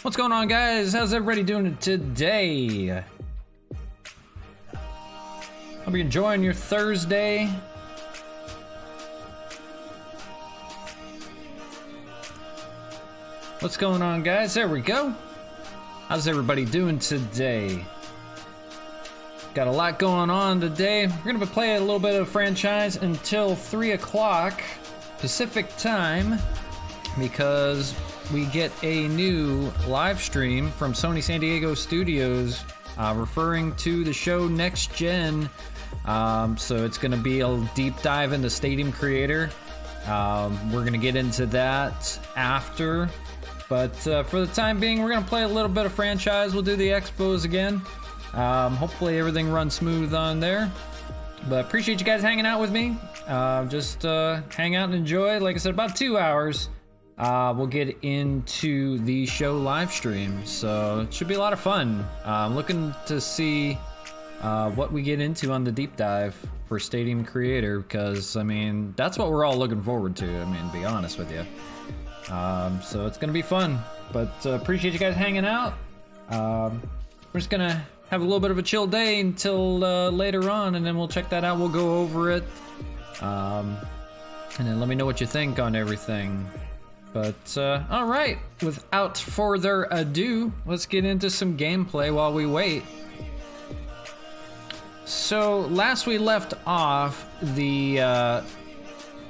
What's going on, guys? How's everybody doing today? Hope you're enjoying your Thursday. What's going on, guys? There we go. How's everybody doing today? Got a lot going on today. We're gonna be playing a little bit of franchise until 3 o'clock Pacific time because we get a new live stream from Sony San Diego Studios referring to the show Next Gen. So it's going to be a deep dive into Stadium Creator. We're going to get into that after. But for the time being, we're going to play a little bit of franchise. We'll do the Expos again. Hopefully everything runs smooth on there. But appreciate you guys hanging out with me. Just hang out and enjoy. Like I said, about 2 hours. We'll get into the show live stream, so it should be a lot of fun. I'm looking to see what we get into on the deep dive for Stadium Creator, because I mean that's what we're all looking forward to. I mean, to be honest with you, so it's gonna be fun. But appreciate you guys hanging out. We're just gonna have a little bit of a chill day until later on, and then we'll check that out. We'll go over it, and then let me know what you think on everything. But, all right, without further ado, let's get into some gameplay while we wait. So, last we left off, the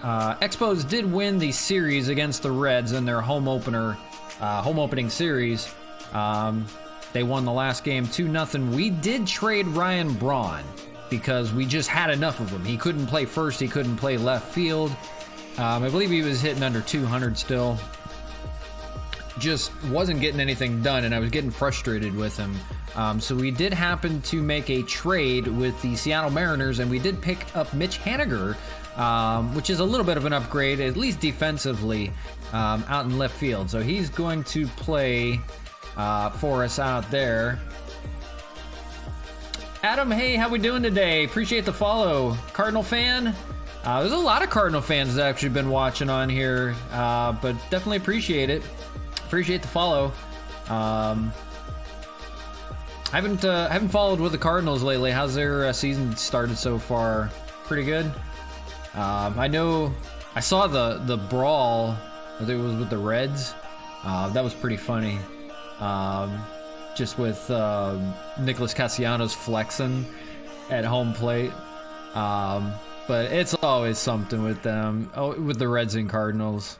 Expos did win the series against the Reds in their home opening series. They won the last game 2-0. We did trade Ryan Braun because we just had enough of him. He couldn't play first, he couldn't play left field. I believe he was hitting under 200 still. Just wasn't getting anything done, and I was getting frustrated with him. So we did happen to make a trade with the Seattle Mariners, and we did pick up Mitch Haniger, which is a little bit of an upgrade, at least defensively, out in left field. So he's going to play for us out there. Adam, hey, how we doing today? Appreciate the follow. Cardinal fan? There's a lot of Cardinal fans that actually been watching on here, but definitely appreciate it. Appreciate the follow. I haven't followed with the Cardinals lately. How's their season started so far? Pretty good. I know I saw the brawl. I think it was with the Reds. That was pretty funny. Just with Nicholas Castellanos flexing at home plate. But it's always something with them, with the Reds and Cardinals.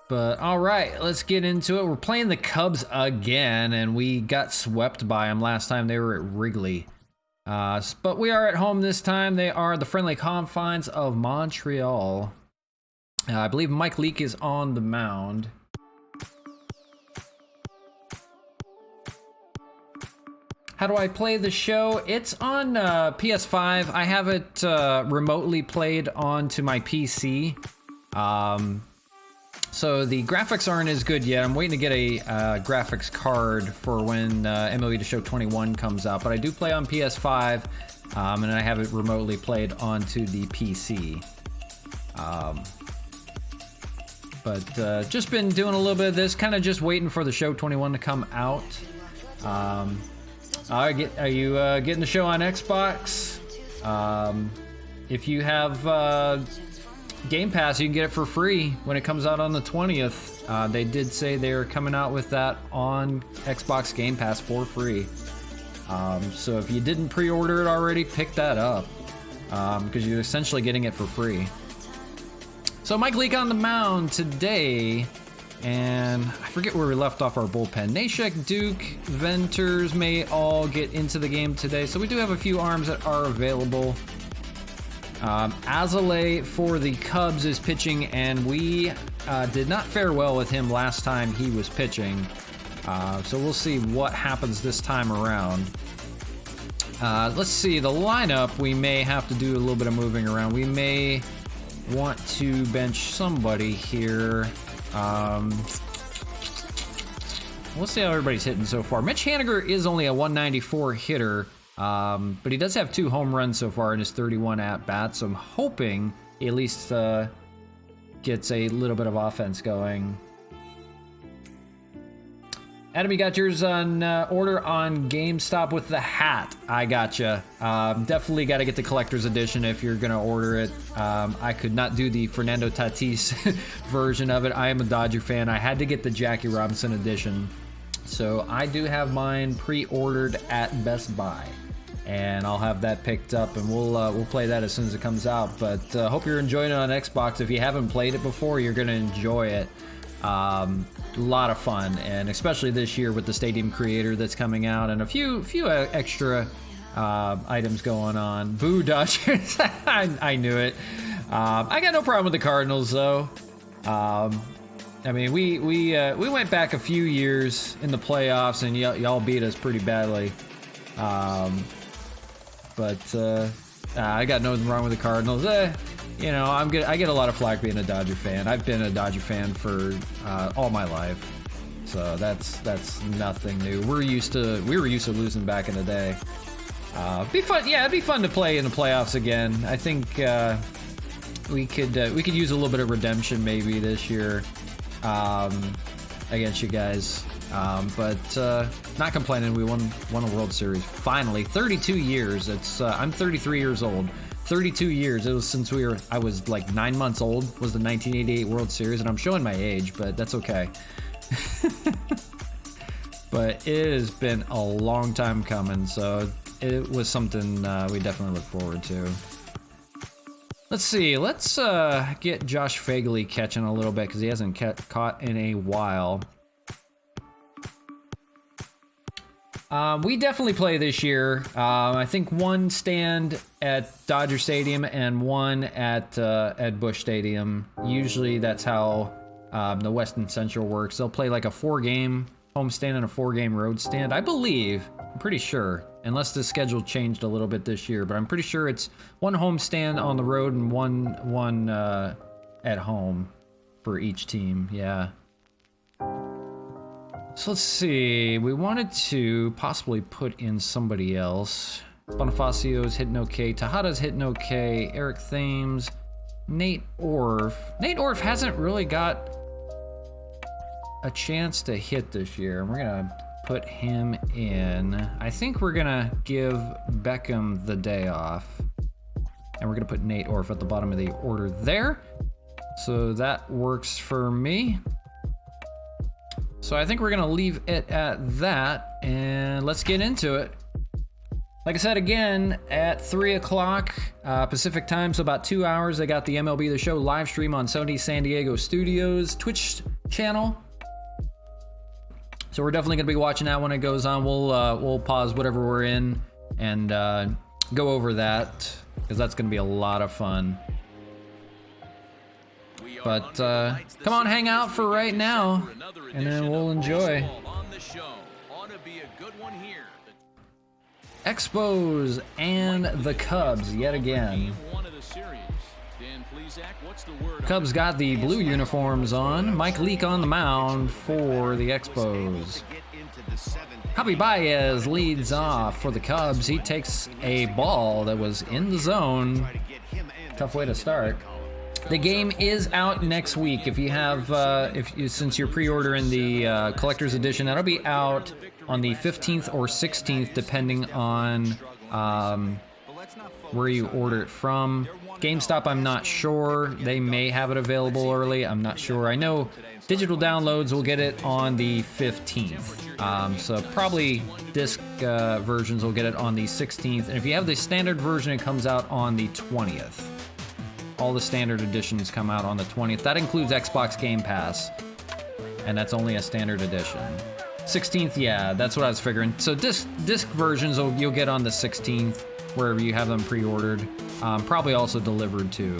But all right, let's get into it. We're playing the Cubs again, and we got swept by them last time. They were at Wrigley. But we are at home this time. They are the friendly confines of Montreal. I believe Mike Leake is on the mound. How do I play the show? It's on PS5. I have it remotely played onto my PC. So the graphics aren't as good yet. I'm waiting to get a graphics card for when MLB the Show 21 comes out. But I do play on PS5, and I have it remotely played onto the PC. But just been doing a little bit of this, kind of just waiting for the Show 21 to come out. Are you getting the show on Xbox? If you have Game Pass, you can get it for free when it comes out on the 20th. They did say they're coming out with that on Xbox Game Pass for free. So if you didn't pre-order it already, pick that up because you're essentially getting it for free. So Mike Leake on the mound today. And I forget where we left off our bullpen. Nashek, Duke, Venters may all get into the game today. So we do have a few arms that are available. Azalea for the Cubs is pitching, and we did not fare well with him last time he was pitching. So we'll see what happens this time around. Let's see, the lineup, we may have to do a little bit of moving around. We may want to bench somebody here. We'll see how everybody's hitting so far. Mitch Haniger is only a 194 hitter, but he does have 2 home runs so far in his 31 at-bats, so I'm hoping he at least gets a little bit of offense going. Adam, you got yours on order on GameStop with the hat. I gotcha. Definitely got to get the collector's edition if you're gonna order it. I could not do the Fernando Tatis version of it. I am a Dodger fan. I had to get the Jackie Robinson edition, so I do have mine pre-ordered at Best Buy, and I'll have that picked up, and we'll play that as soon as it comes out. But hope you're enjoying it on Xbox. If you haven't played it before, you're gonna enjoy it. A lot of fun, and especially this year with the Stadium Creator that's coming out, and a few extra items going on. Boo Dodgers! I knew it. I got no problem with the Cardinals though. I mean, we went back a few years in the playoffs, and y'all beat us pretty badly. But I got nothing wrong with the Cardinals. You know, I get a lot of flack being a Dodger fan. I've been a Dodger fan for all my life, so that's nothing new. We were used to losing back in the day. Be fun, yeah, it'd be fun to play in the playoffs again. I think we could use a little bit of redemption maybe this year against you guys. But not complaining. We won a World Series finally. 32 years. It's I'm 33 years old. 32 years. It was since I was like 9 months old, was the 1988 World Series, and I'm showing my age, but that's okay. But it has been a long time coming, so it was something we definitely look forward to. Let's see. Let's get Josh Fagley catching a little bit because he hasn't caught in a while. We definitely play this year. I think one stand at Dodger Stadium and one at Busch Stadium. Usually that's how the Western Central works. They'll play like a 4-game homestand and a 4-game road stand. I believe, I'm pretty sure, unless the schedule changed a little bit this year, but I'm pretty sure it's one homestand on the road and one at home for each team. Yeah. So let's see, we wanted to possibly put in somebody else. Bonifacio's hitting okay, Tejada's hitting okay, Eric Thames, Nate Orf. Nate Orf hasn't really got a chance to hit this year. We're gonna put him in. I think we're gonna give Beckham the day off. And we're gonna put Nate Orf at the bottom of the order there. So that works for me. So I think we're gonna leave it at that, and let's get into it. Like I said, again, at 3 o'clock Pacific time, so about 2 hours, I got the MLB the Show live stream on Sony San Diego Studios Twitch channel. So we're definitely gonna be watching that when it goes on. We'll pause whatever we're in and go over that, because that's gonna be a lot of fun. But come on, hang out for right now, and then we'll enjoy. Expos and the Cubs yet again. Cubs got the blue uniforms on. Mike Leake on the mound for the Expos. Javi Baez leads off for the Cubs. He takes a ball that was in the zone. Tough way to start. The game is out next week. If you have, since you're pre-ordering the collector's edition, that'll be out on the 15th or 16th, depending on where you order it from. GameStop, I'm not sure. They may have it available early. I'm not sure. I know digital downloads will get it on the 15th. So probably disc versions will get it on the 16th. And if you have the standard version, it comes out on the 20th. All the standard editions come out on the 20th. That includes Xbox Game Pass, and that's only a standard edition. 16th, yeah, that's what I was figuring. So disc versions you'll get on the 16th, wherever you have them pre-ordered. Probably also delivered too.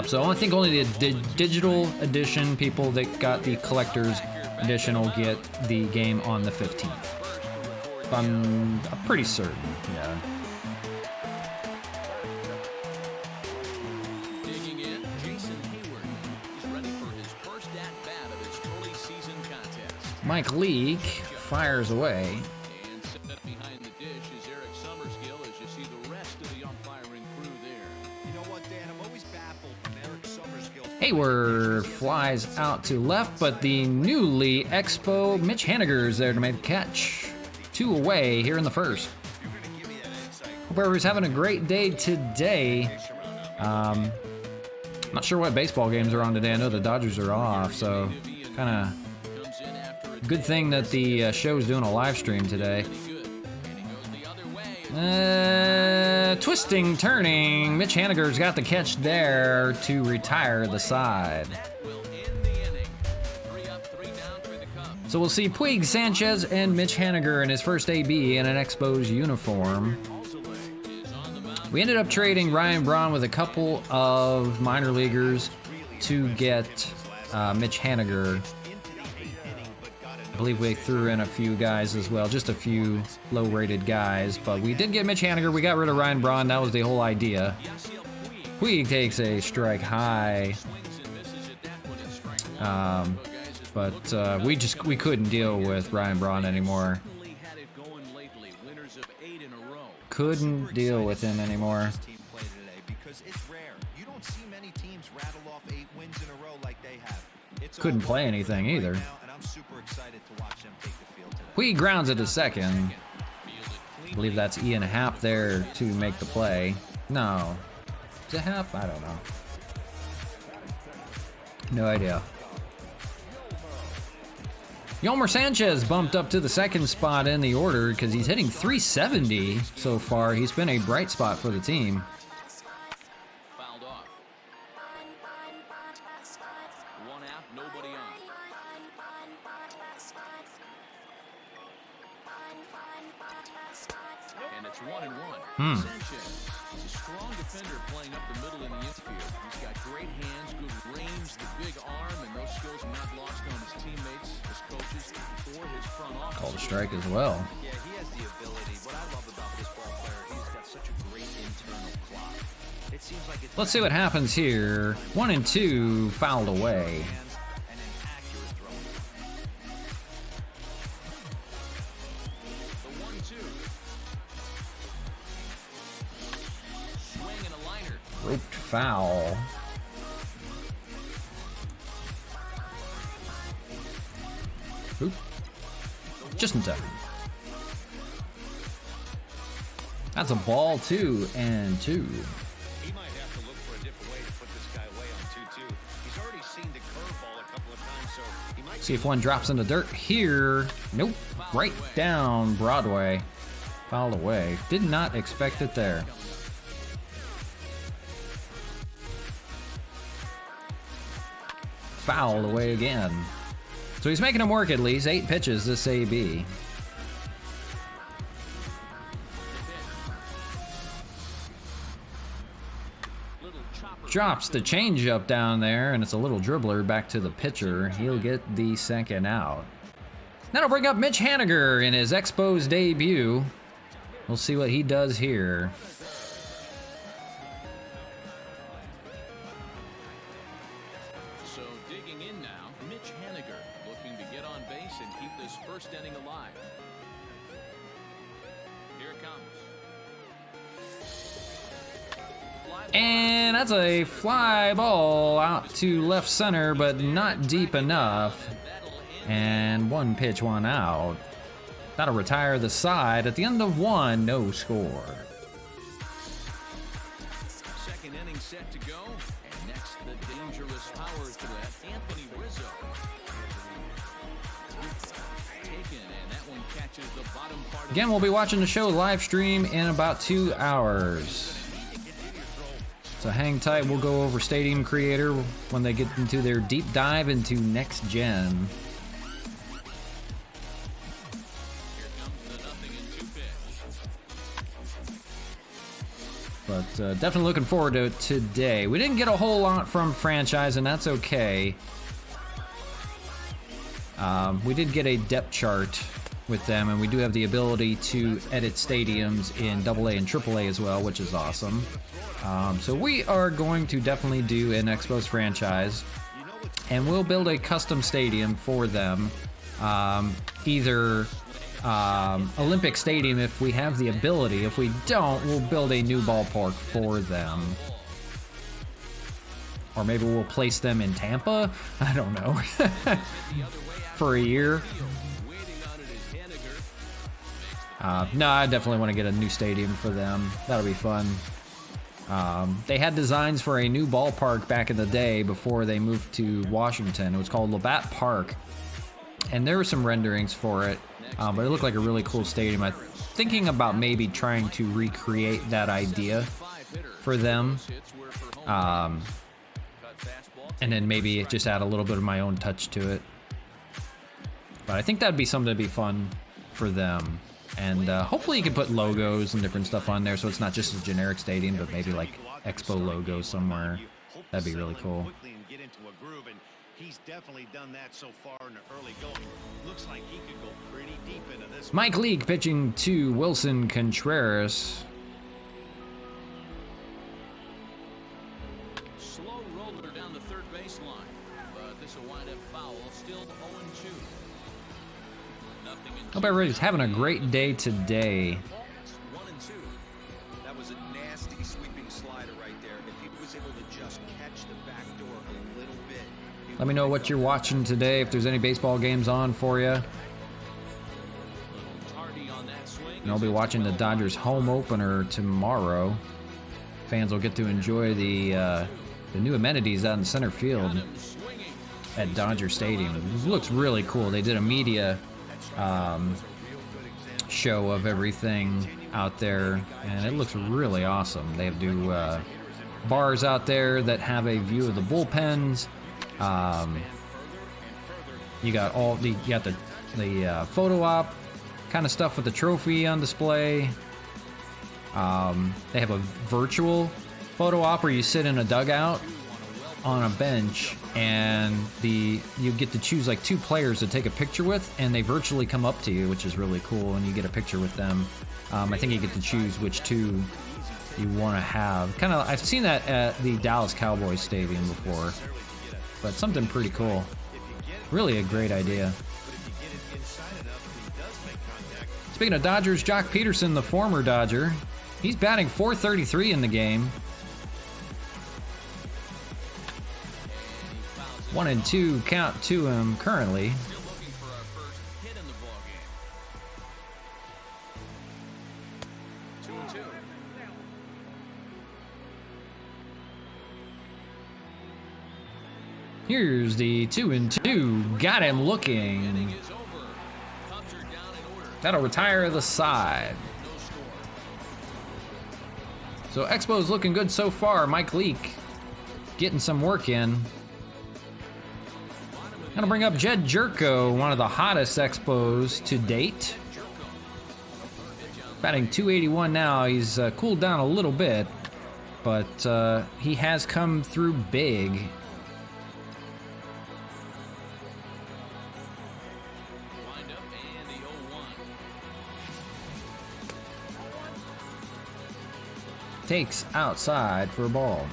So I think only the digital edition people that got the collector's edition will get the game on the 15th. I'm pretty certain, yeah. Mike Leake fires away. Hayward flies out to left, but the newly Expo Mitch Haniger is there to make the catch. 2 away here in the first. Hope everybody's having a great day today. Not sure what baseball games are on today. I know the Dodgers are off, so kind of good thing that the show's doing a live stream today. Twisting, turning. Mitch Haniger's got the catch there to retire the side. So we'll see Puig, Sanchez, and Mitch Haniger in his first AB in an Expos uniform. We ended up trading Ryan Braun with a couple of minor leaguers to get Mitch Haniger. I believe we threw in a few guys as well, just a few low-rated guys, but we did get Mitch Haniger. We got rid of Ryan Braun. That was the whole idea. Puig takes a strike high, but we couldn't deal with Ryan Braun anymore. Couldn't deal with him anymore. Couldn't play anything either. Puig grounds it to second. I believe that's Ian Happ there to make the play. No. Is it Happ? I don't know. No idea. Yolmer Sanchez bumped up to the second spot in the order because he's hitting 370 so far. He's been a bright spot for the team. Fouled off. 1 out, nobody on. And it's 1-1. Sanchez is a strong defender playing up the middle in the infield. He's got great hands, good range, the big arm, and those skills are not lost on his teammates, his coaches, or his front office. Called a strike as well. Yeah, he has the ability. What I love about this ball player, he's got such a great internal clock. It seems like it's Let's see what happens here. 1 and 2 fouled away. and an accurate throw. The 1-2. Swing and a liner. Roped foul. Oop. Just in time. That's a ball, 2 and 2. He might have to look for a different way to put this guy away on 2-2. He's already seen the curveball a couple of times, so he might See if one drops in the dirt here. Nope. Right down Broadway. Fouled away. Did not expect it there. Fouled away again. So he's making him work at least. 8 pitches this AB. Drops the changeup down there, and it's a little dribbler back to the pitcher. He'll get the second out. That'll bring up Mitch Haniger in his Expos debut. We'll see what he does here. So digging in now, Mitch Haniger looking to get on base and keep this first inning alive. Here it comes. And that's a fly ball out to left center, but not deep enough. And 1 pitch, 1 out. That'll retire the side at the end of 1, no score. Second inning set to go. And next, the dangerous power threat, Anthony Rizzo. Taken, and that one catches the bottom part. Again, we'll be watching the show live stream in about 2 hours. So hang tight, we'll go over Stadium Creator when they get into their deep dive into next gen. But definitely looking forward to it today. We didn't get a whole lot from franchise, and that's okay. We did get a depth chart with them, and we do have the ability to edit stadiums in AA and AAA as well, which is awesome. So we are going to definitely do an Expos franchise, and we'll build a custom stadium for them. Either Olympic Stadium if we have the ability. If we don't, we'll build a new ballpark for them. Or maybe we'll place them in Tampa. I don't know. For a year. No, I definitely want to get a new stadium for them. That'll be fun. They had designs for a new ballpark back in the day before they moved to Washington. It was called Labatt Park. And there were some renderings for it. But it looked like a really cool stadium. I'm thinking about maybe trying to recreate that idea for them. And then maybe just add a little bit of my own touch to it. But I think that'd be something to be fun for them. And hopefully you can put logos and different stuff on there so it's not just a generic stadium, but maybe like Expo logo somewhere. That'd be really cool. He's definitely done that so far in the early going. Looks like he could go pretty deep into this. Mike Leake pitching to Wilson Contreras. Slow roller down the third baseline, but this will wind up foul. Still 0-2. Nothing in. Hope everybody's having a great day today. 1-2. That was a nasty sweeping slider right there. If he was able to just catch the back door a little bit. Let me know what you're watching today, if there's any baseball games on for you. And I'll be watching the Dodgers home opener tomorrow. Fans will get to enjoy the new amenities out in center field at Dodger Stadium. It looks really cool. They did a media show of everything out there, and it looks really awesome. They do bars out there that have a view of the bullpens. You got the photo op kind of stuff with the trophy on display. They have a virtual photo op where you sit in a dugout on a bench, and you get to choose like 2 players to take a picture with, and they virtually come up to you, which is really cool, and you get a picture with them. I think you get to choose which 2 you want to have. Kind of, I've seen that at the Dallas Cowboys Stadium before. But something pretty cool. Really a great idea. Speaking of Dodgers, Jock Peterson, the former Dodger, he's batting .433 in the game. 1-2 count to him currently. Here's the 2-2. Got him looking. That'll retire the side. So Expos looking good so far. Mike Leake getting some work in. Gonna bring up Jed Jerko, one of the hottest Expos to date. Batting .281 now. He's cooled down a little bit, but he has come through big. Takes outside for a ball.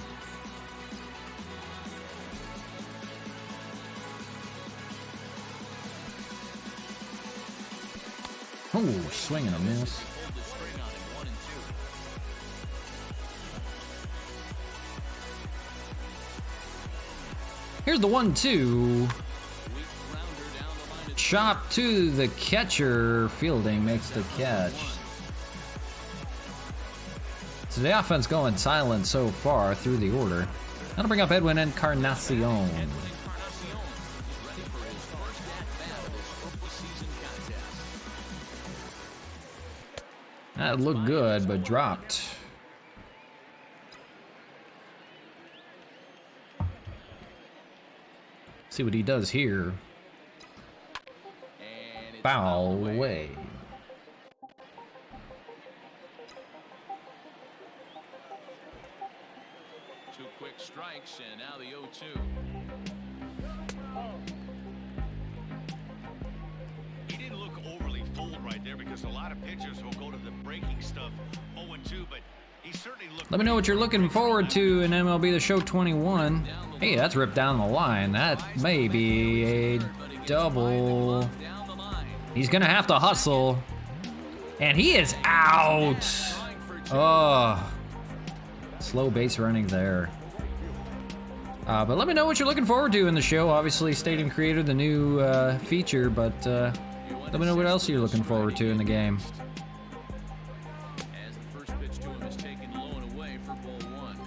Oh, swing and a miss. Here's the 1-2. Chop to the catcher. Fielding makes the catch. So the offense going silent so far through the order. That'll bring up Edwin Encarnacion. That looked good, but dropped. See what he does here. Foul away. Two quick strikes, and now the 0-2. He didn't look overly fooled right there because a lot of pitchers will go to the breaking stuff 0-2, but he certainly looked. Let me know what you're looking forward to in MLB the Show 21. Hey, that's ripped down the line. That may be a double. He's gonna have to hustle. And he is out. Oh. Slow base running there. But let me know what you're looking forward to in the show. Obviously, Stadium created the new feature, but let me know what else you're looking forward to in the game. As the first pitch to him is taken low and away for ball one.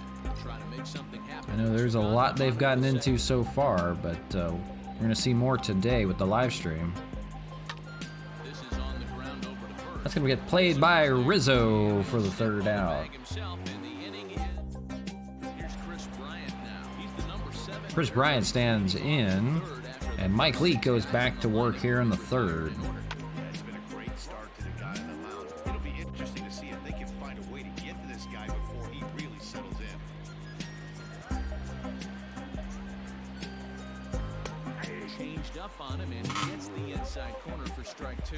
Trying to make something happen. I know there's a lot they've gotten into so far, but we're going to see more today with the live stream. This is on the ground over to first. That's going to get played by Rizzo for the third out. Himself in the inning is. Here's Chris Bryant now. He's the number 7. Chris Bryant stands in, and Mike Leake goes back to work here in the third. It's been a great start to the guy on the mound. It'll be interesting to see if they can find a way to get to this guy before he really settles in. Changed up on him, and he gets the inside corner for strike 2.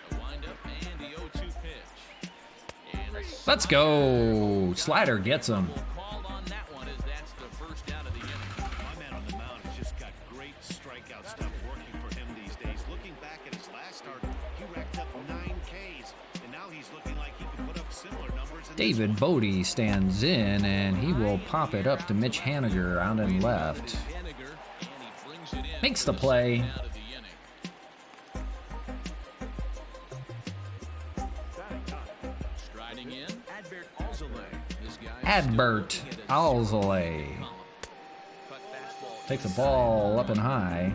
The windup and the 0-2 pitch. And a Let's go. Slider gets him. called on that one as that's the first out of the inning. My man on the mound has just got great strikeout stuff working for him these days. Looking back at his last start, he racked up 9 Ks, and now he's looking like he can put up similar numbers. David Bodie stands in, and he will pop it up to Mitch Haniger out and left. Haniger, and he brings it in. Makes the play. Out of the inning. Striding in, Adbert Alzolay. This guy is Adbert still looking at a Alzolay cut fastball takes the ball up and high.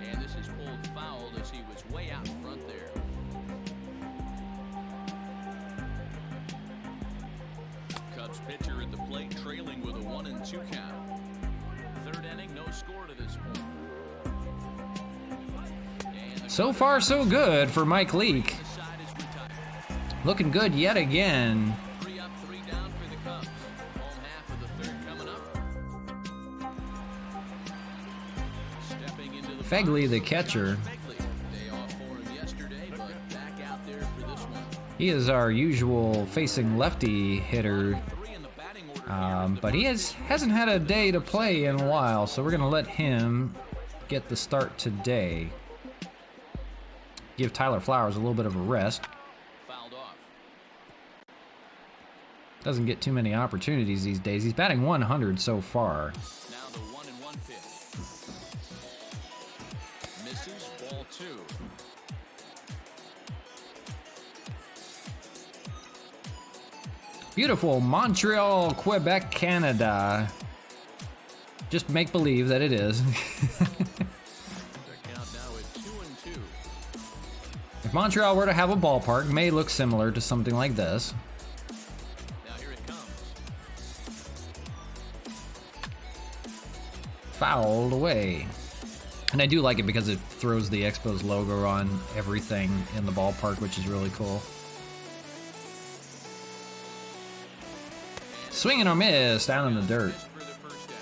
And this is pulled foul as he was way out in front there. Cubs pitcher at the plate trailing with a 1-2 count. Third inning, no score to this point. And the So far, so good for Mike Leake. side is retired. Looking good yet again. 3 up, 3 down for the Cubs. Home half of the third coming up. Stepping into the Fegley, the catcher. Day off for him yesterday, but back out there for this one. He is our usual facing lefty hitter, 3 in the batting order. but he hasn't had a day to play in a while, so we're going to let him get the start today. Give Tyler Flowers a little bit of a rest. Fouled off. Doesn't get too many opportunities these days. He's batting 100 so far. Now the 1-1 pitch. Misses, ball 2. Beautiful Montreal, Quebec, Canada. Just make believe that it is. Their count now at 2-2. If Montreal were to have a ballpark, it may look similar to something like this. Now here it comes. Fouled away. And I do like it because it throws the Expos logo on everything in the ballpark, which is really cool. Swing and a miss down in the dirt. Missed for the first down.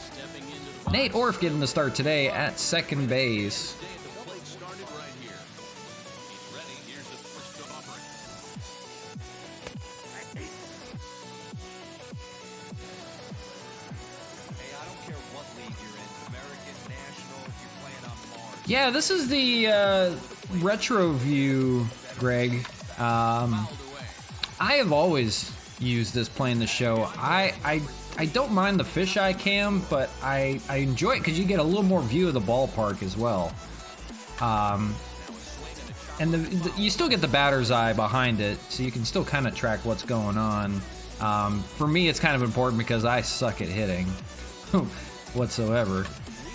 Stepping into the box. Nate Orff getting the start today at second base. Today the plate started right here. He's ready. Here's the first offering. Hey, I don't care what league you're in, American, national, if you're playing on Mars. Yeah, this is the retro view, Greg. I have always used this playing the show. I don't mind the fisheye cam, but I enjoy it because you get a little more view of the ballpark as well. And you still get the batter's eye behind it, so you can still kind of track what's going on. For me, it's kind of important because I suck at hitting whatsoever.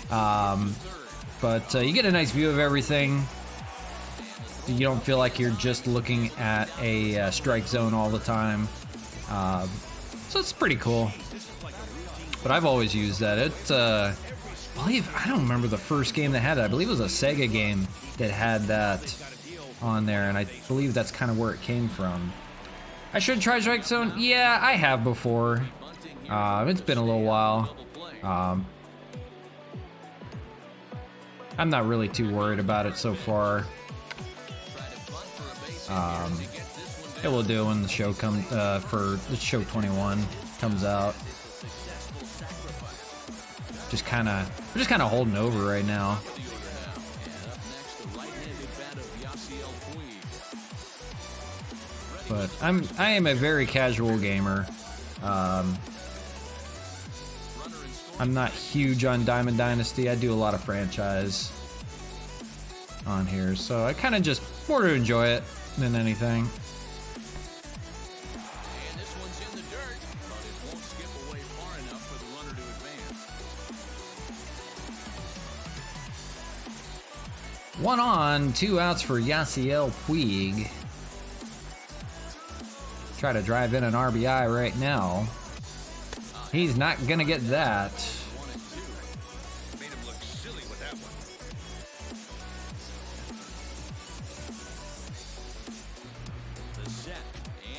But you get a nice view of everything. You don't feel like you're just looking at a strike zone all the time. So it's pretty cool. But I've always used that. I don't remember the first game that had it. I believe it was a Sega game that had that on there, and I believe that's kind of where it came from. I should try strike zone. Yeah, I have before. It's been a little while. I'm not really too worried about it so far. It will do when the show comes for the show 21 comes out. just kind of holding over right now. But I am a very casual gamer. I'm not huge on Diamond Dynasty. I do a lot of franchise on here, so I kind of just more to enjoy it than anything. And this one's in the dirt, but it won't skip away far enough for the runner to advance. 1 on, 2 outs for Yasiel Puig. Try to drive in an RBI right now. He's not gonna get that. 1 and 2. Made him look silly with that one. The set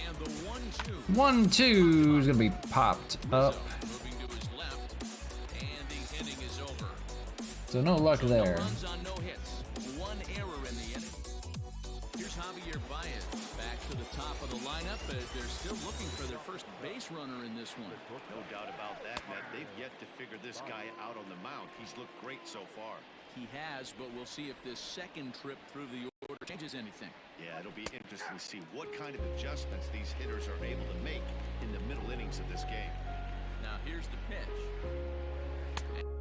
and the 1-2. 1-2 is gonna be popped up. Moving to his left, and the inning is over. So no luck there. No runs on no hits. 1 error in the inning. Here's Javier Baez back to the top of the lineup as they're still looking for their first base runner in this one. No doubt about that, Matt. They've yet to figure this guy out on the mound. He's looked great so far. He has, but we'll see if this second trip through the order changes anything. Yeah, it'll be interesting to see what kind of adjustments these hitters are able to make in the middle innings of this game. Now here's the pitch.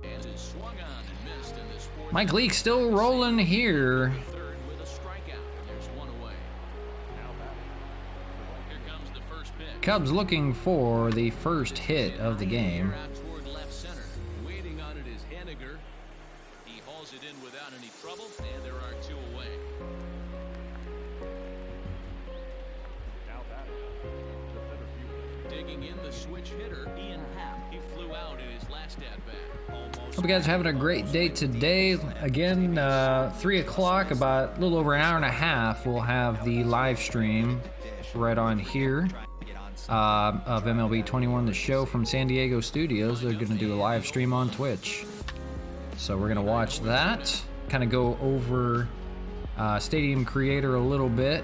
And it swung on and missed in this fourth. Mike Leake still rolling here. Third with a strikeout. There's 1 away. Here comes the first pitch. Cubs looking for the first hit of the game. Out toward left center. Waiting on it is Henniger. He hauls it in without any trouble, and there are 2 away. Digging in the switch hitter, Ian Happ. He flew out in his last at-bat. Hope you guys are having a great day today. Again, 3 o'clock, about a little over an hour and a half, we'll have the live stream right on here of MLB 21, the show from San Diego studios. They're going to do a live stream on Twitch. So we're going to watch that, kind of go over Stadium Creator a little bit.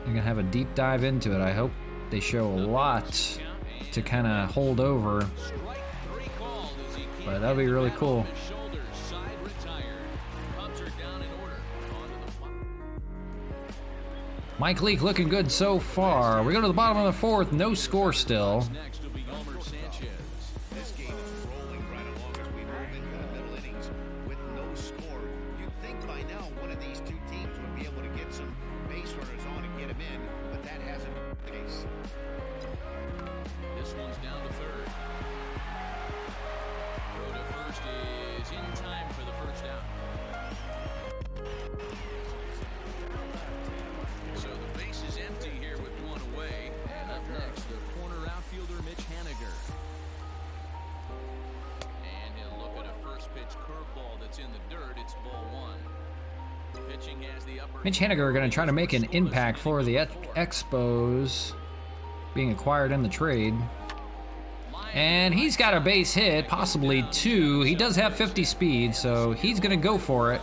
We're going to have a deep dive into it. I hope they show a lot to kind of hold over. But that'll be really cool. Mike Leake looking good so far. We go to the bottom of the 4th, no score still. Next will be Homer Sanchez. This game is rolling right along as we move into the middle innings with no score. You'd think by now one of these 2 teams would be able to get some base runners on and get them in, but that hasn't been the case. This one's down to third. Throw to first is in time for the first out. So the base is empty here with 1 away. And up next, the corner outfielder, Mitch Henniger. And he'll look at a first pitch curveball that's in the dirt. It's ball 1. Pitching has the upper. Mitch Henniger are going to try to make an impact for the Expos, being acquired in the trade. And he's got a base hit, possibly 2. He does have 50 speed, so he's going to go for it.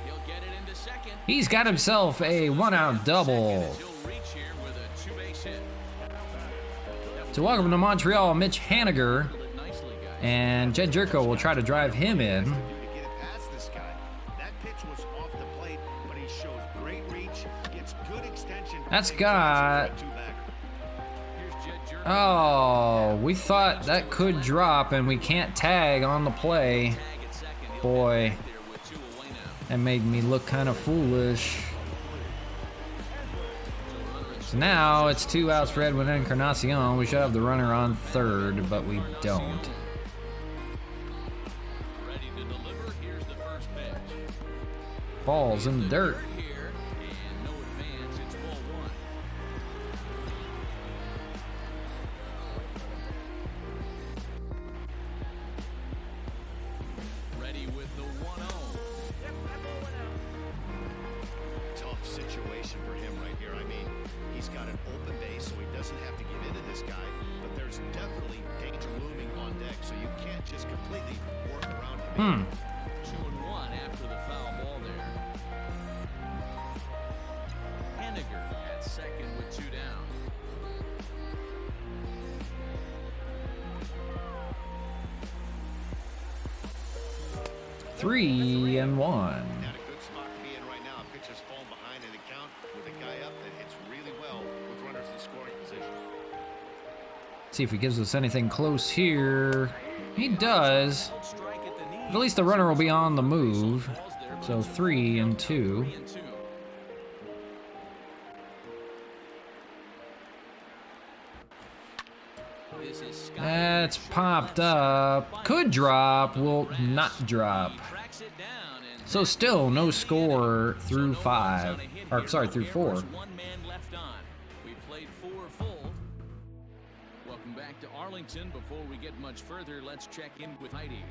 He'll get it into second. He's got himself a 1-out double. He'll reach here with a 2-base hit. So welcome to Montreal, Mitch Henniger. Nicely, guys. And Jed Jerko will try to drive him in. To get it past this guy. That pitch was off the plate, but he shows great reach, gets good extension. That's got... Here's Jed Jerko. Oh, we thought that could drop, and we can't tag on the play. Tag at second. He'll Boy, get there with 2 away now. that made me look kind of foolish. So now it's 2 outs for Edwin Encarnacion. We should have the runner on third, but we don't. Ready to deliver. Here's the first pitch. Ball's in the dirt. Here and no advance. It's ball 1. Ready with the 1-0. Tough situation for him right here. I mean, he's got an open base, so he doesn't have to give in to this guy, but there's definitely danger looming on deck, so you can't just completely work around him. 2-1 after the foul ball there. Henniger at second with 2 down. 3-1. Not a good spot to be in right now. Pitcher's falling behind in the count with a guy up that hits really well with runners in scoring position. See if he gives us anything close here. He does. But at least the runner will be on the move. So 3-2. That's popped up. Could drop, will not drop. So still no score through 5. Or sorry, through 4. We played 4 full. Welcome back to Arlington. Before we get much further, let's check in with Heidi.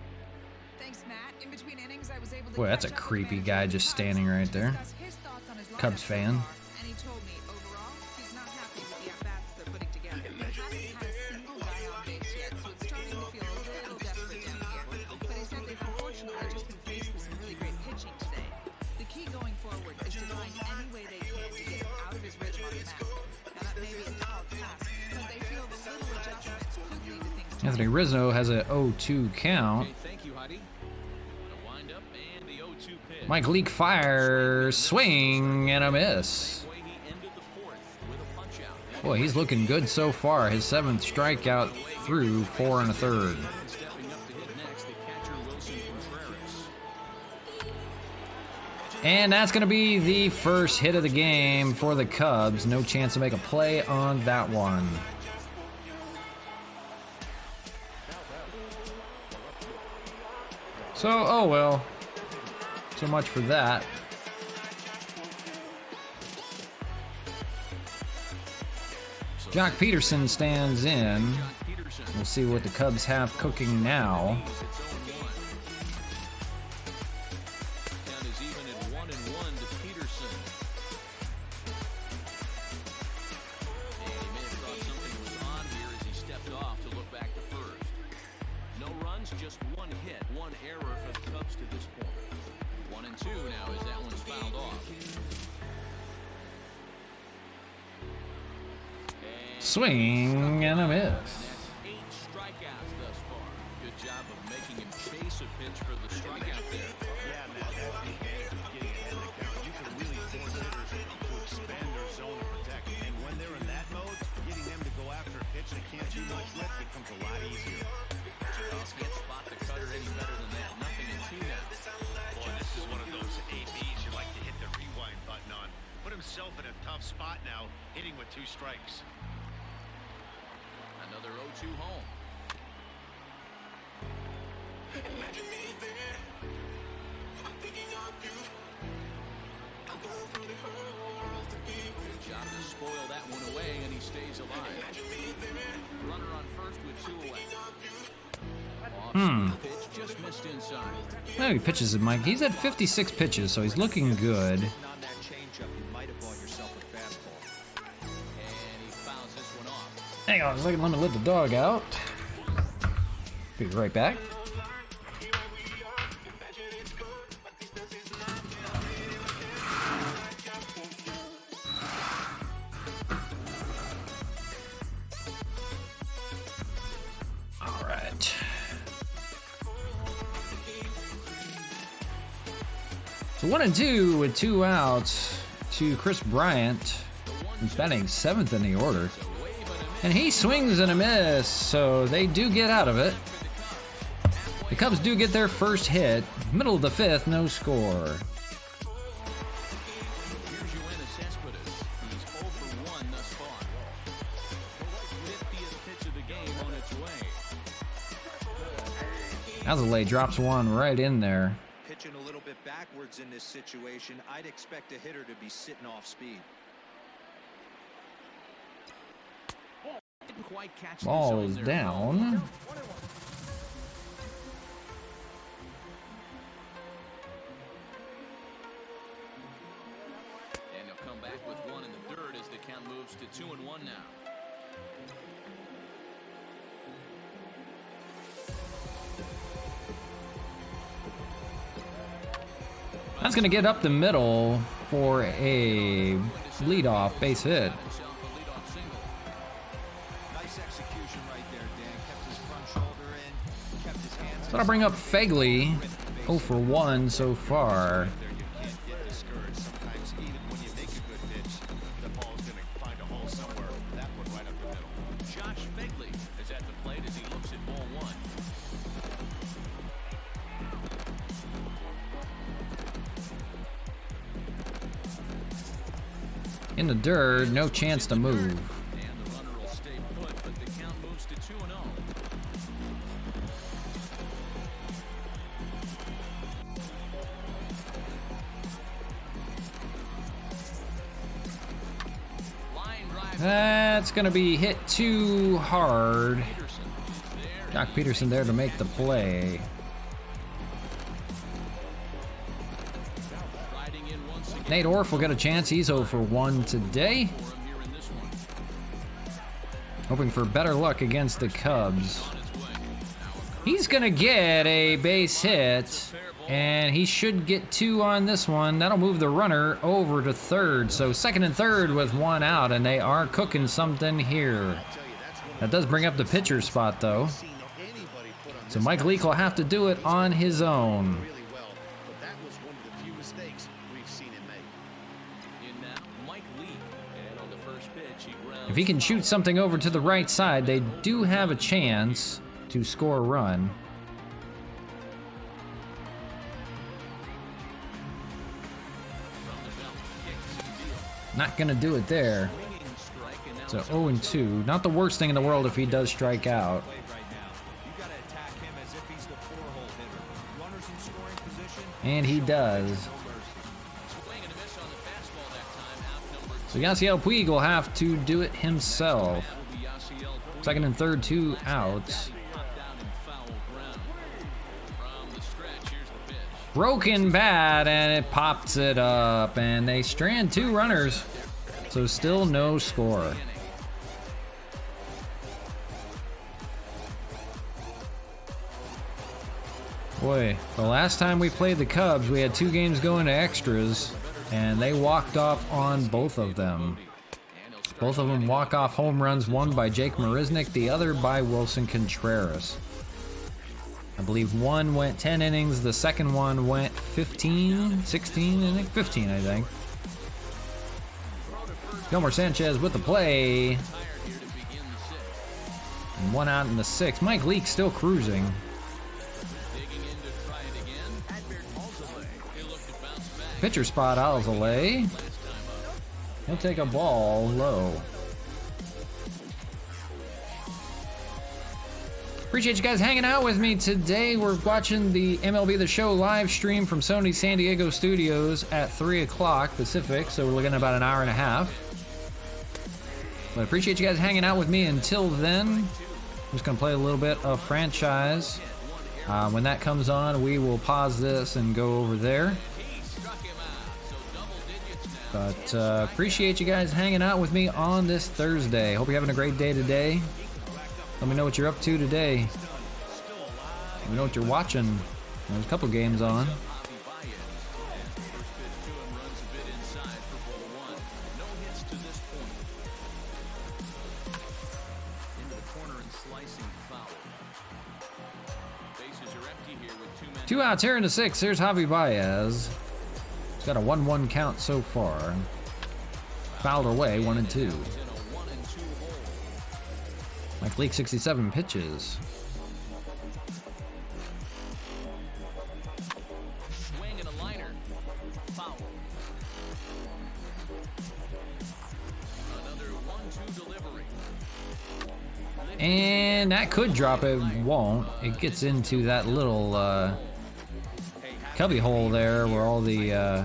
Thanks, Matt. In between innings, I was able to Boy, that's a catch up with creepy manager guy Jim just Cubs standing right to there. discuss his thoughts on his Cubs lineup fan. so far, and he told me overall he's not happy with the at-bats they're putting together. They haven't had a single guy on base yet, so it's starting to feel a little desperate down here. But he said they've unfortunately just been faced with some really great pitching today. The key going forward is to find any way they can to get him out of his rhythm on the mound. Now that may be a tall task, but they feel the little adjustments could lead to things changing. Anthony Rizzo has a 0-2 count. Okay, thank you, Heidi. The windup and the 0-2 pitch. Mike Leake fires, swing, and a miss. Way he ended the 4th with a punch-out. Boy, he's looking good so far. His 7th strikeout through 4 1/3. Stepping up to hit next, the catcher Wilson Contreras. And that's going to be the first hit of the game for the Cubs. No chance to make a play on that one. So, oh well. So much for that. Jock Peterson stands in. Peterson. We'll see what the Cubs have cooking now. It's 0-1. Count is even at 1-1 to Peterson. And he may have thought something was on here as he stepped off to look back to first. No runs, just 1 hit, 1 error for the Cubs to this point. 1-2 now as that one's fouled off. Swing and a miss. That's 8 strikeouts thus far. Good job of making him chase a pitch for the strikeout there. Yeah, Matt, that's the advantage of getting ahead of the count. You can really force hitters to expand their zone to protect. And when they're in that mode, getting them to go after a pitch they can't do much with becomes a lot easier. Can't spot the cutter any better than that. Nothing in 2 now. Boy, this is one of those ABs you like to hit the rewind button on. Put himself in a tough spot now, hitting with 2 strikes. Another 0-2 home. Good job to spoil that one away, and he stays alive. Runner on first with 2 away. Off pitch just missed inside. Oh, he pitches it, Mike. He's at 56 pitches, so he's looking good. On that changeup, you might have bought yourself a fastball. And he fouls this one off. Hang on a second, let me let the dog out. Be right back. All right. So 1-2 with 2 outs to Chris Bryant, who's batting 7th in the order. And he swings and a miss, so they do get out of it. The Cubs do get their first hit. Middle of the 5th, no score. Here's Yoenis Cespedes. He's 0 for 1 thus far. 50th pitch of the game on its way. Alzolay drops one right in there. Pitching a little bit backwards in this situation, I'd expect a hitter to be sitting off speed. Didn't quite catch the Ball zone is there. down. And he'll come back with 1 in the dirt as the count moves to 2-1 now. That's going to get up the middle for a leadoff base hit. Himself a leadoff single. Nice execution right there, Dan. Kept his front shoulder in, kept his hands. So that'll bring up Fagley 0 for 1 so far. There you can't get discouraged. Sometimes even when you make a good pitch, the ball's going to find a hole somewhere. That one right up the middle. Josh Begley is at the plate as he looks at ball one. In the dirt, no chance to move. And the runner will stay put, but the count moves to 2-0. Line drive. That's gonna be hit too hard. Jock Peterson there to make the play. Riding in once again Nate Orff will get a chance. He's 0 for 1 today. for him here in this one. Hoping for better luck against the Cubs. On its way. He's gonna get a base hit, and he should get 2 on this one. That'll move the runner over to third. So second and third with 1 out, and they are cooking something here. That does bring up the pitcher spot, though. So Mike Leake will have to do it on his own. Really well, but that was one of the few mistakes we've seen him make. In now, Mike Leake. And on the first pitch, he grounds If he can shoot something over to the right side, they do have a chance to score a run. Not gonna do it there. swinging strike, and now So 0 and 2. Not the worst thing in the world if he does strike out. Right now, you got to attack him as if he's the 4-hole hitter. Runners in scoring position. And he does. swing and a miss on the fastball that time. Out number So Yasiel Puig will have to do it himself. will be Yasiel Puig. Second and third, 2 outs. Popped down in foul ground. From the stretch, here's the pitch. Broken bat, and it pops it up. And they strand 2 runners. So still no score. Boy, the last time we played the Cubs, we had 2 games going to extras, and they walked off on both of them. Both of them walk-off home runs, one by Jake Marisnick, the other by Wilson Contreras. I believe one went 10 innings, the second one went 15, 16 innings, 15 I think. Gilmore Sanchez with the play. Tired here to begin the sixth. And 1 out in the 6th. Mike Leake still cruising. Digging in to try it again. Adbert Alzolay. He'll look to bounce back. Pitcher spot, Alzolay. Last time up. He'll take a ball low. Appreciate you guys hanging out with me today. We're watching the MLB the Show live stream from Sony San Diego Studios at 3 o'clock Pacific, so we're looking at about an hour and a half. But I appreciate you guys hanging out with me until then. I'm just going to play a little bit of franchise. When that comes on, we will pause this and go over there. He struck him out. So double digits now. But appreciate you guys hanging out with me on this Thursday. Hope you're having a great day today. Let me know what you're up to today. Let me know what you're watching. There's a couple games on. Javi Baez. And the first pitch to him runs a bit inside for ball one. No hits to this point. Into the corner and slicing foul. Bases are empty here with 2 men. 2 outs here in the 6th. Here's Javi Baez. He's got a 1-1 count so far. Fouled away, 1 and 2. In a 1-2 hole. Mike Leake, 67 pitches. Swing and a liner. Foul. Another 1-2 delivery. And that could drop. It won't. It gets into that little cubby hole there where all the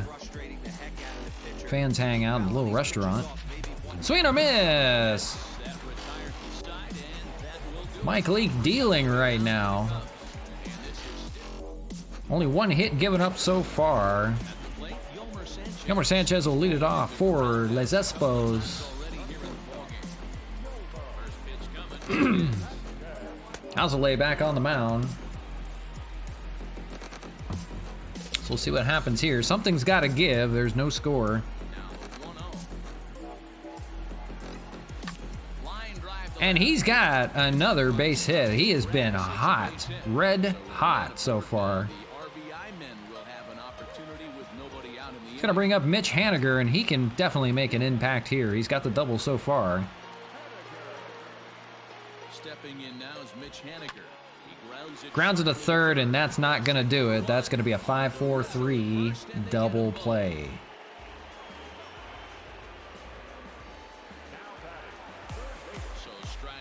fans hang out in the little restaurant. Swing or miss. Mike Leake dealing right now. Only 1 hit given up so far. Gilmore Sanchez will lead it off for Les Expos. Alzolay back on the mound. So we'll see what happens here. Something's got to give. There's no score. And he's got another base hit. He has been hot. Red hot so far. RBI He's gonna bring up Mitch Haniger, and he can definitely make an impact here. He's got the double so far. Stepping in now is Mitch Haniger. He Grounds it to third, and that's not gonna do it. That's gonna be a 5-4-3 double play.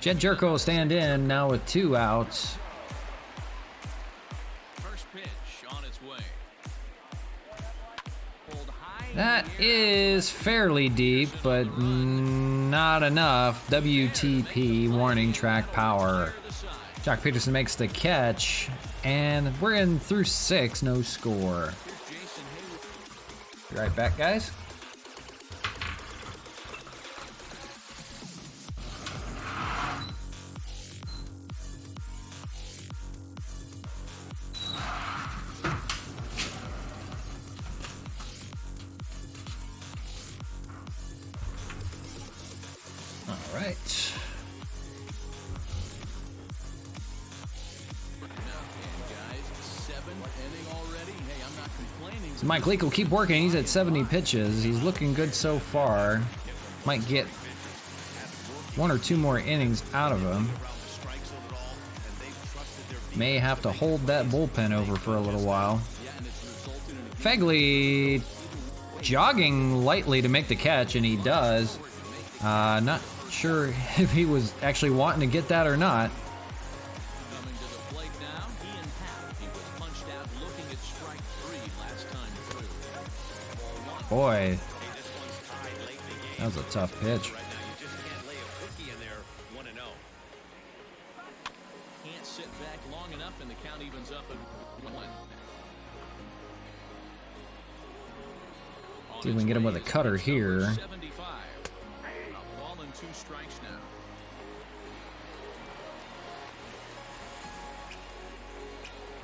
Jed Jerko will stand in now with 2 outs. First pitch on its way. Pulled high. That is fairly deep, but not enough. WTP, warning track power. Jock Peterson makes the catch, and we're in through 6, no score. Be right back, guys. All right. So Mike Leake will keep working. He's at 70 pitches. He's looking good so far. Might get 1 or 2 more innings out of him. May have to hold that bullpen over for a little while. Fegley jogging lightly to make the catch, and he does. Not sure if he was actually wanting to get that or not. Coming to the plate now, Ian Happ. He was punched out looking at strike 3 last time through. Boy, that was a tough pitch. Can't sit back long enough, and the count evens up at 1. See if we can get him with a cutter here. 75. A ball and 2 strikes now.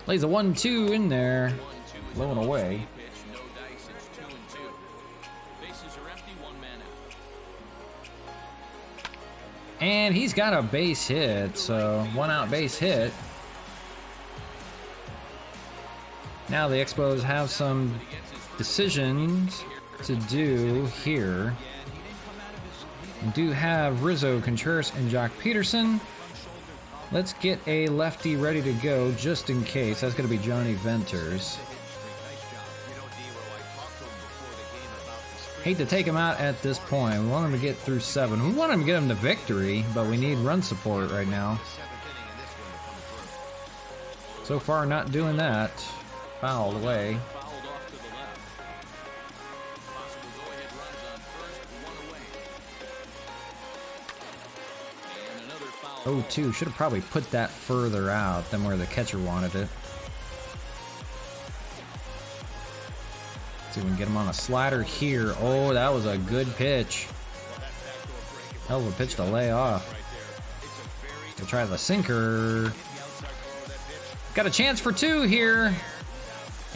Lays a 1-2 in there. 1-2 Low and away. Pitch, no dice, it's 2-2. Bases are empty, 1 man out. And he's got a base hit, so 1 out base hit. Now the Expos have some decisions to do here. We do have Rizzo, Contreras, and Jock Peterson. Let's get a lefty ready to go just in case. That's going to be Johnny Venters. Hate to take him out at this point. We want him to get through 7. We want him to get him to victory, but we need run support right now. So far, not doing that. Fouled away. Fouled off to the left. Possible go-ahead runs on first, 1 away. And another foul. 0-2. Should have probably put that further out than where the catcher wanted it. See if we can get him on a slider here. Oh, that was a good pitch. Hell of a pitch to lay off. We'll try the sinker. Got a chance for 2 here.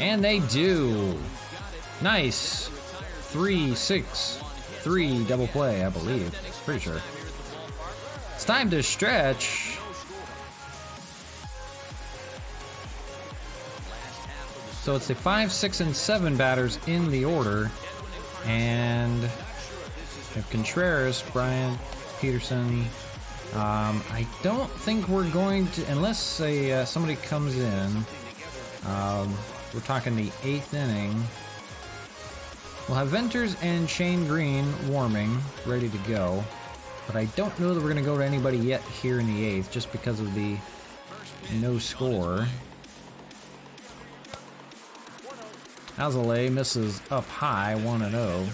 And they do. Nice. 3-6-3 double play, I believe. Pretty sure. It's time to stretch. So it's the 5, 6, and 7 batters in the order. And we have Contreras, Bryant, Peterson. I don't think we're going to, unless somebody comes in. We're talking the 8th inning. We'll have Venters and Shane Green warming, ready to go. But I don't know that we're going to go to anybody yet here in the 8th, just because of the no score. Alzolay misses up high, 1-0.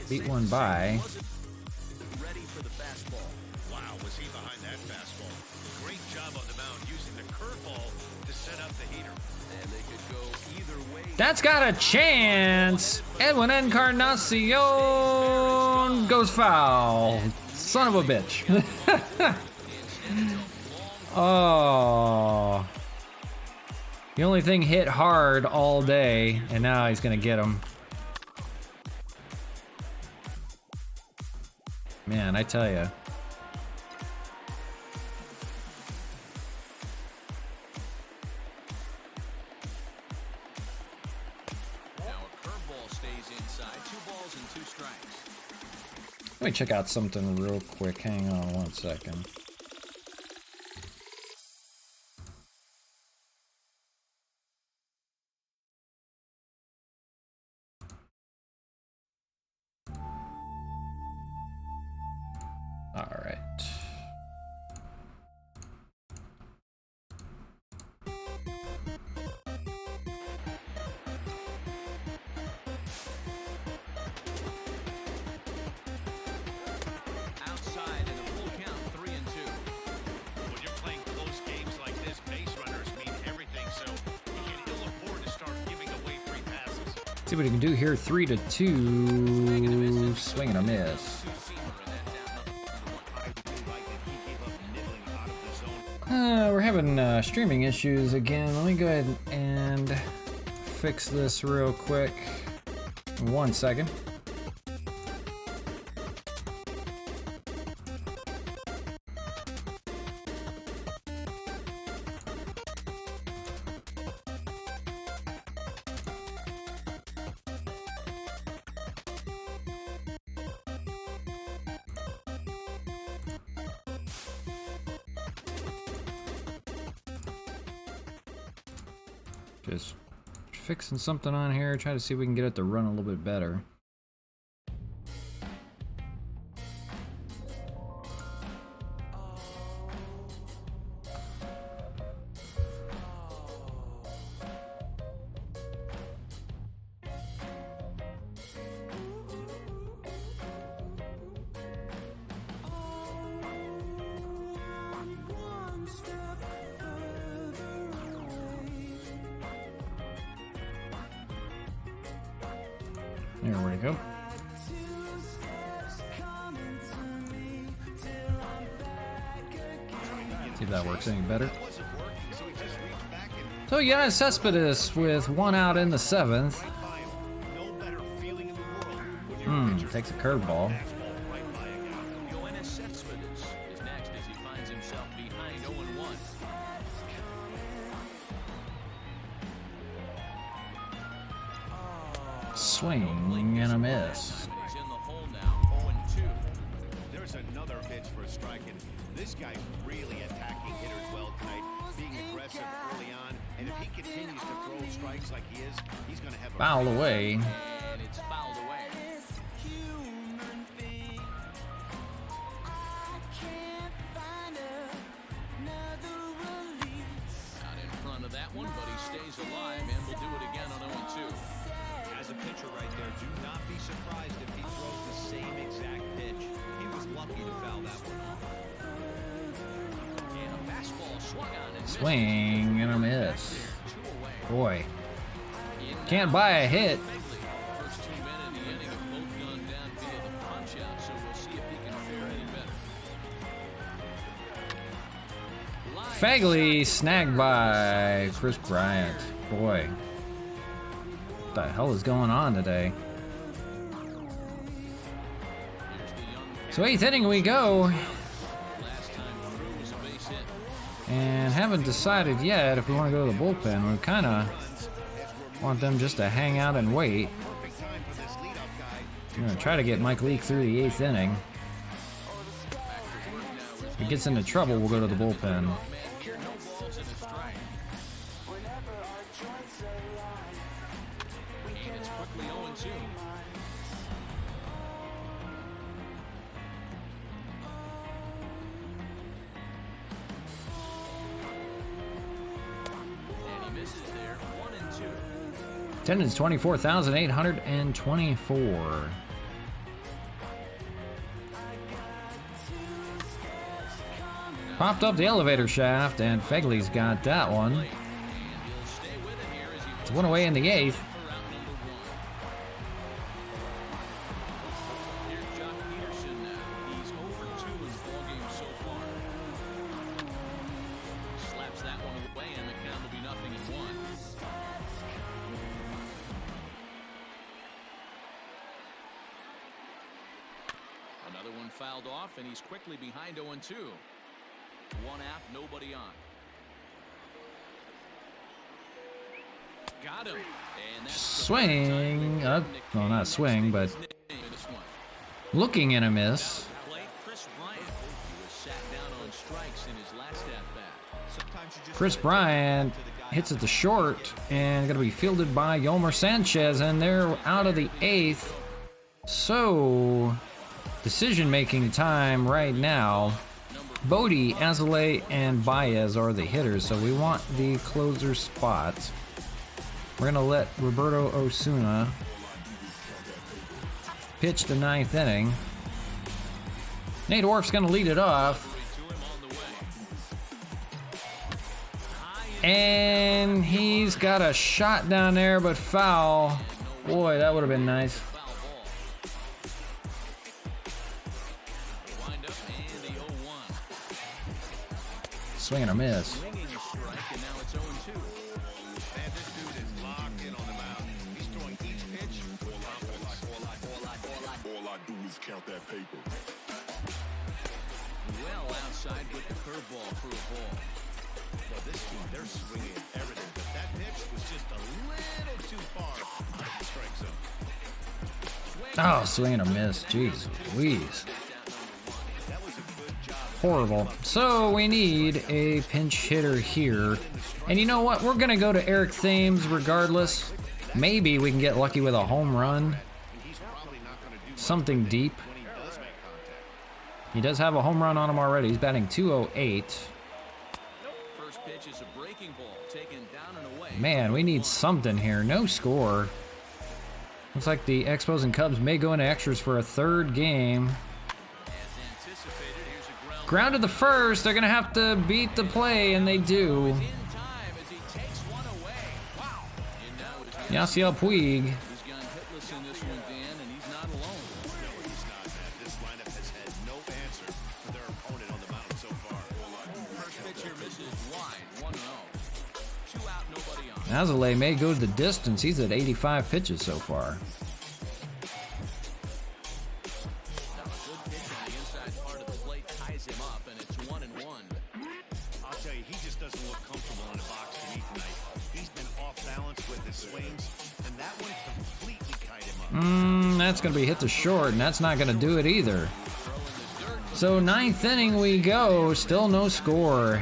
Beat one by. Ready for the fastball. Wow, was he behind that fastball? Great job on the mound using the curveball to set up the heater. And they could go either way. That's got a chance. Edwin Encarnacion goes foul. Son of a bitch. Oh. The only thing hit hard all day, and now he's going to get him. Man, I tell you. stays inside. 2 balls and 2 strikes. Let me check out something real quick. Hang on one second. All right. Outside in a full count, 3-2. When you're playing close games like this, base runners mean everything, so you can ill afford to start giving away free passes. See what he can do here. 3-2. Swing and a miss. We're having streaming issues again. Let me go ahead and fix this real quick. 1 second. Just fixing something on here, try to see if we can get it to run a little bit better. There we go. See if that works any better. So you got Cespedes with 1 out in the 7th. Takes a curveball. Cespedes is next as he finds himself behind 0-1. Swing and a miss. He's in the hole now, 0-2. There's another pitch for a strike, and this guy's really attacking hitters well tonight, being aggressive early on, and if he continues to throw strikes like he is, he's going to have a Fouled away. And it's fouled away. Out in front of that one, but he stays alive and will do it again on 0-2. As a pitcher right there, do not be surprised if he throws the same exact pitch. He was lucky to foul that one off. And a fastball swung on and Swing and a miss. missed. 2 away. Boy, In can't now, buy a hit. First 2 men in the inning have both gone down via the punch out, so we'll see if he can fare any better. Fagley snagged by Chris Bryant. Boy, what the hell is going on today? So 8th inning we go. Last time through was a base hit. And haven't decided yet if we want to go to the bullpen. We kind of want them just to hang out and wait. We're going to try to get Mike Leake through the 8th inning. If he gets into trouble, we'll go to the bullpen. No balls and a strike. And it's quickly 0-2. And he misses there, 1-2. Attendance 24,824. Popped up the elevator shaft, and Fagley's got that one. And he'll stay with it here as he It's 1 away in the 8th. for out number 1. Here's Jock Peterson now. He's 0 for 2 in the ballgame so far. Slaps that one away, and the count will be 0-1. Another one fouled off, and he's quickly behind 0-2. 1 out, nobody on. Got him. And that's Swing. Well, not swing, but this one. looking and a miss. Chris Bryant. He was sat down on strikes in his last at-bat. Sometimes you just Chris Bryant hits it to short and going to be fielded by Yolmer Sanchez, and they're out of the 8th. So, decision-making time right now. Bodie, Azalea, and Baez are the hitters, so we want the closer spot. We're going to let Roberto Osuna pitch the 9th inning. Nate Orf's going to lead it off. And he's got a shot down there, but foul. Boy, that would have been nice. Wind up and the 0-1. Swing and a miss. Swinging a strike, and now it's 0-2. Man, this dude is locked in on the mound. He's throwing each pitch. All I do is count that paper. Well outside with the curveball for a ball. Well, this team, they're swinging everything, but that pitch was just a little too far out of the strike zone. Oh, swing and a miss. Jeez Louise. That was a good job. Horrible. So we need a pinch hitter here. And you know what? We're going to go to Eric Thames regardless. Maybe we can get lucky with a home run. He's probably not going to do Something deep. when he does make contact. He does have a home run on him already. He's batting .208. First pitch is a breaking ball, taken down and away. Man, we need something here. No score. Looks like the Expos and Cubs may go into extras for a 3rd game. As anticipated, here's a Ground to the first. They're going to have to beat the play, and they do. in time as he takes one away. Wow. And now it's Yasiel Puig. He's gone hitless in this one, Dan, and he's not alone. No, he's not, man. This lineup has had no answer for their opponent on the mound so far. First pitch here misses wide, 1-0. 2 out, nobody on. Azalea may go the distance. He's at 85 pitches so far. Now a good pitch on the inside part of the plate ties him up, and it's 1-1. I'll tell you, he just doesn't look comfortable in the box to me tonight. He's been off balance with his swings, and that one completely tied him up. That's going to be hit to short, and that's not going to do it either. So 9th inning we go. Still no score.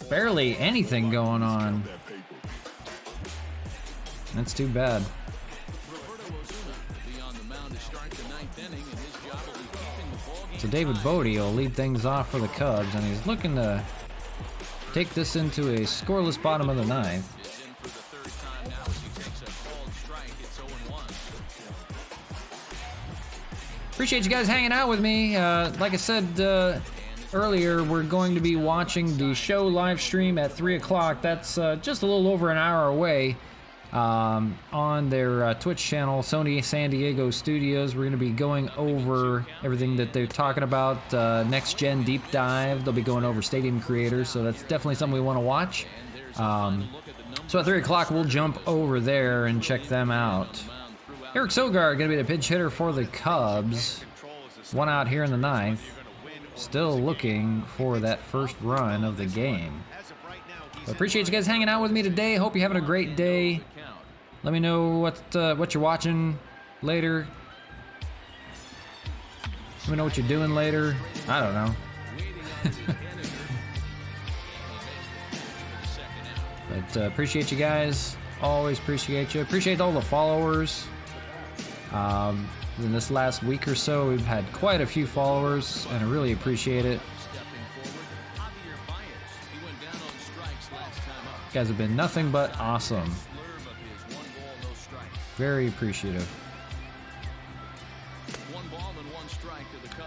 Barely anything going on. That's too bad. Roberto Osuna will be on the mound to start the 9th inning, and his job will be keeping the ball game. So David Bodie will lead things off for the Cubs, and he's looking to take this into a scoreless bottom of the 9th. Is in for the 3rd time now as he takes a called strike. It's 0-1. Appreciate you guys hanging out with me. Like I said earlier, we're going to be watching the show live stream at 3 o'clock. That's just a little over an hour away on their Twitch channel, Sony San Diego Studios. We're going to be going over everything that they're talking about, Next Gen Deep Dive. They'll be going over Stadium Creators, so that's definitely something we want to watch. So at 3 o'clock, we'll jump over there and check them out. Eric Sogard going to be the pinch hitter for the Cubs. 1 out here in the 9th. Still looking for that first run of the game. But appreciate you guys hanging out with me today. Hope you're having a great day. Let me know what you're watching later. Let me know what you're doing later. I don't know. But appreciate you guys. Always appreciate you. Appreciate all the followers. In this last week or so, we've had quite a few followers, and I really appreciate it. You guys have been nothing but awesome. Very appreciative.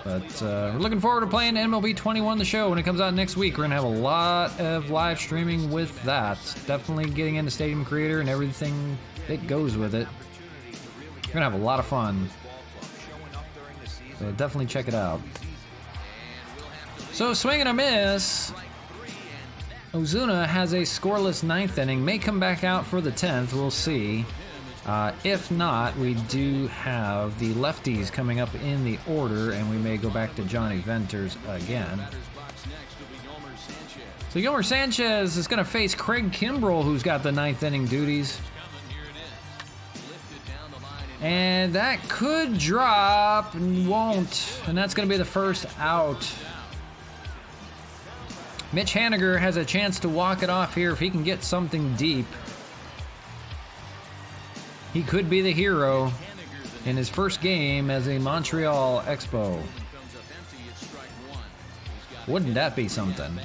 But we're looking forward to playing MLB 21 The Show when it comes out next week. We're going to have a lot of live streaming with that. Definitely getting into Stadium Creator and everything that goes with it. We're going to have a lot of fun. So definitely check it out. So swing and a miss. Ozuna has a scoreless 9th inning. May come back out for the 10th. We'll see. If not, we do have the lefties coming up in the order, and we may go back to Johnny Venters again. So Yolmer Sanchez is going to face Craig Kimbrell, who's got the 9th inning duties. And that could drop and won't. And that's going to be the first out. Mitch Haniger has a chance to walk it off here if he can get something deep. He could be the hero in his first game as a Montreal Expo. Wouldn't that be something?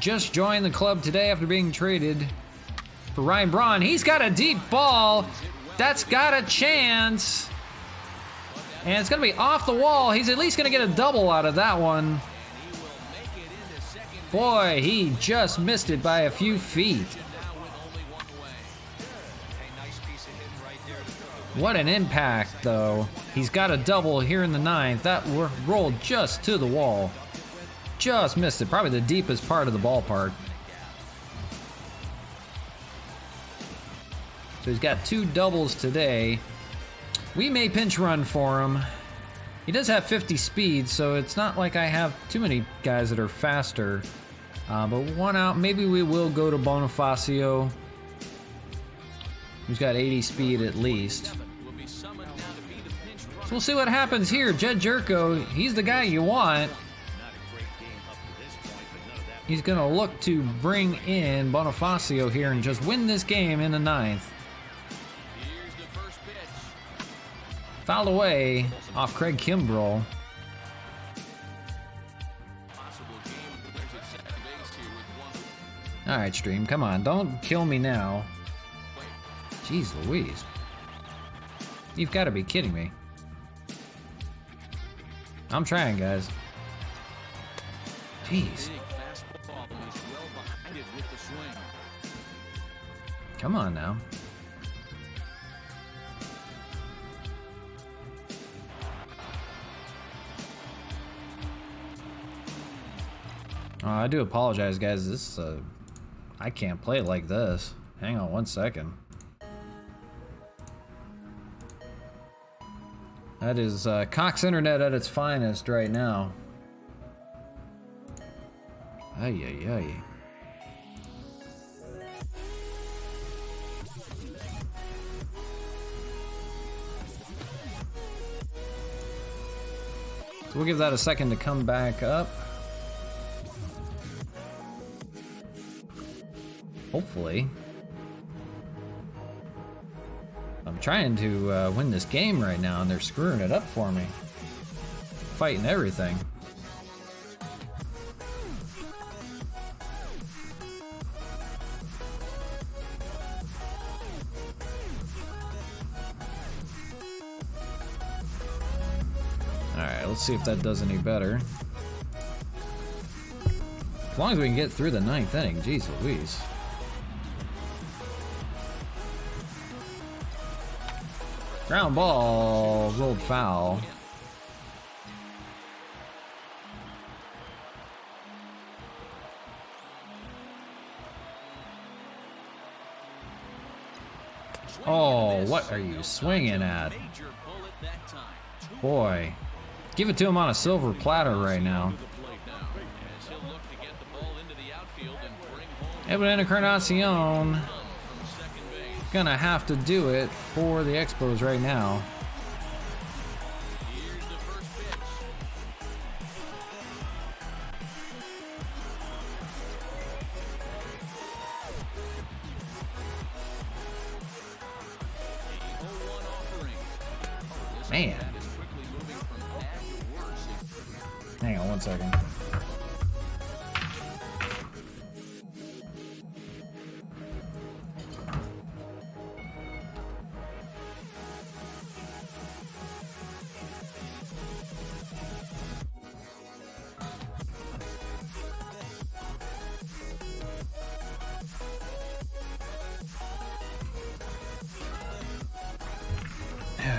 Just joined the club today after being traded for Ryan Braun. He's got a deep ball. That's got a chance. And it's going to be off the wall. He's at least going to get a double out of that one. Boy, he just missed it by a few feet. What an impact, though. He's got a double here in the ninth. That rolled just to the wall. Just missed it. Probably the deepest part of the ballpark. So he's got 2 doubles today. We may pinch run for him. He does have 50 speed, so it's not like I have too many guys that are faster. But 1 out. Maybe we will go to Bonifacio. He's got 80 speed at least. So we'll see what happens here. Jed Jerko, he's the guy you want. He's going to look to bring in Bonifacio here and just win this game in the ninth. Fouled away off Craig Kimbrell. All right, stream, come on. Don't kill me now. Jeez Louise. You've got to be kidding me. I'm trying, guys. Jeez. Come on now. I do apologize, guys. This I can't play it like this. Hang on 1 second. That is Cox Internet at its finest right now. Ay, ay, ay. So we'll give that a second to come back up. Hopefully. I'm trying to win this game right now, and they're screwing it up for me. Fighting everything. Alright, let's see if that does any better. As long as we can get through the ninth inning, jeez Louise. Ground ball, rolled foul. Oh, what are you swinging at? Boy, give it to him on a silver platter right now. Edwin Encarnacion gonna have to do it for the Expos right now. Man. Hang on 1 second.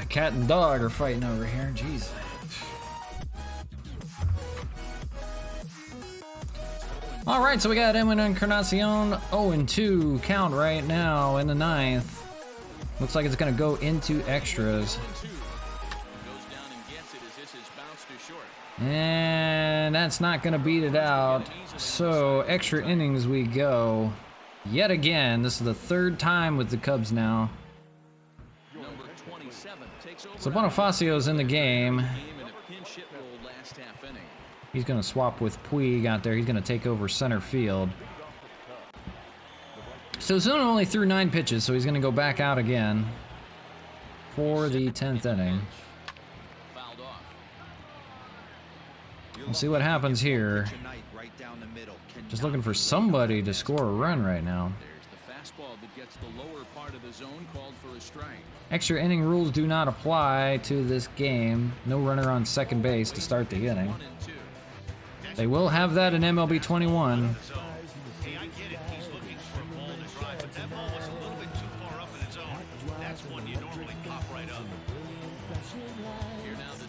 Cat and dog are fighting over here. Jeez. All right, so we got Edwin Encarnacion 0-2 count right now in the ninth. Looks like it's going to go into extras. And that's not going to beat it out. So extra innings we go. yet again. This is the third time with the Cubs now. Number 27 takes over So Bonifacio's in the game. in a pinch hit role last half inning. He's going to swap with Puig out there. He's going to take over center field. So Zuna only threw 9 pitches, so he's going to go back out again for the 10th inning. Fouled off. We'll see what happens here. Tonight, right down the middle. Just looking for somebody to score a run right now. There's the fastball that gets the lower part of the zone called for a strike. Extra inning rules do not apply to this game. No runner on second base to start the inning. 1 and 2. They will have that in MLB 21. So, hey, I get it. He's looking for a ball to drive, but that ball was a little bit too far up in the zone. That's one you normally pop right up. Here now the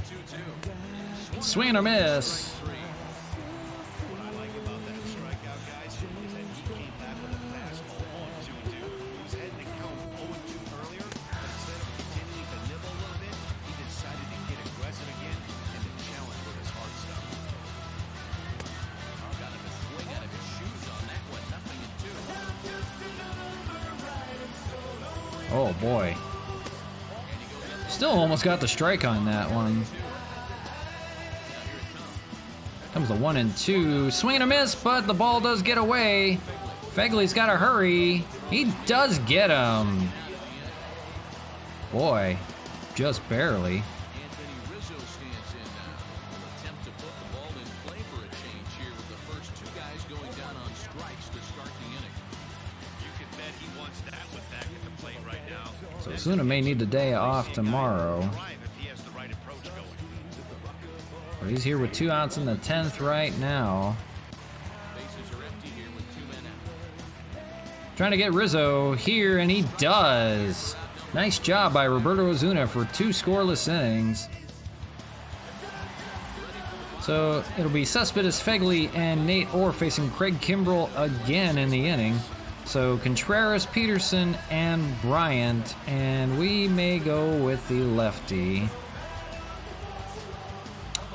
2-2. Swing and a miss. What I like about that strikeout, guys, is that he came back with a fastball on 2-2. He was heading to count 0-2 earlier, but instead of continuing to nibble a little bit, he decided to get aggressive again and to challenge with his hard stuff. Got him a swing out of his shoes on that one. 0-2. Oh boy. Still almost got the strike on that one. Comes the 1 and 2. Swing and a miss, but the ball does get away. Fegley's got to hurry. He does get him. Boy, just barely. Anthony Rizzo stands in now. Will attempt to put the ball in play for a change here with the first 2 guys going down on strikes to start the inning. You can bet he wants that one back at the plate right now. So Zuna may need the day off tomorrow. Drive if he has the right approach going. But he's here with 2 outs in the 10th right now. Bases are empty here with 2 men out. Trying to get Rizzo here, and he does. Nice job by Roberto Ozuna for 2 scoreless innings. So it'll be Cespedes, Fegley, and Nate Orr facing Craig Kimbrell again in the inning. So Contreras, Peterson, and Bryant, and we may go with the lefty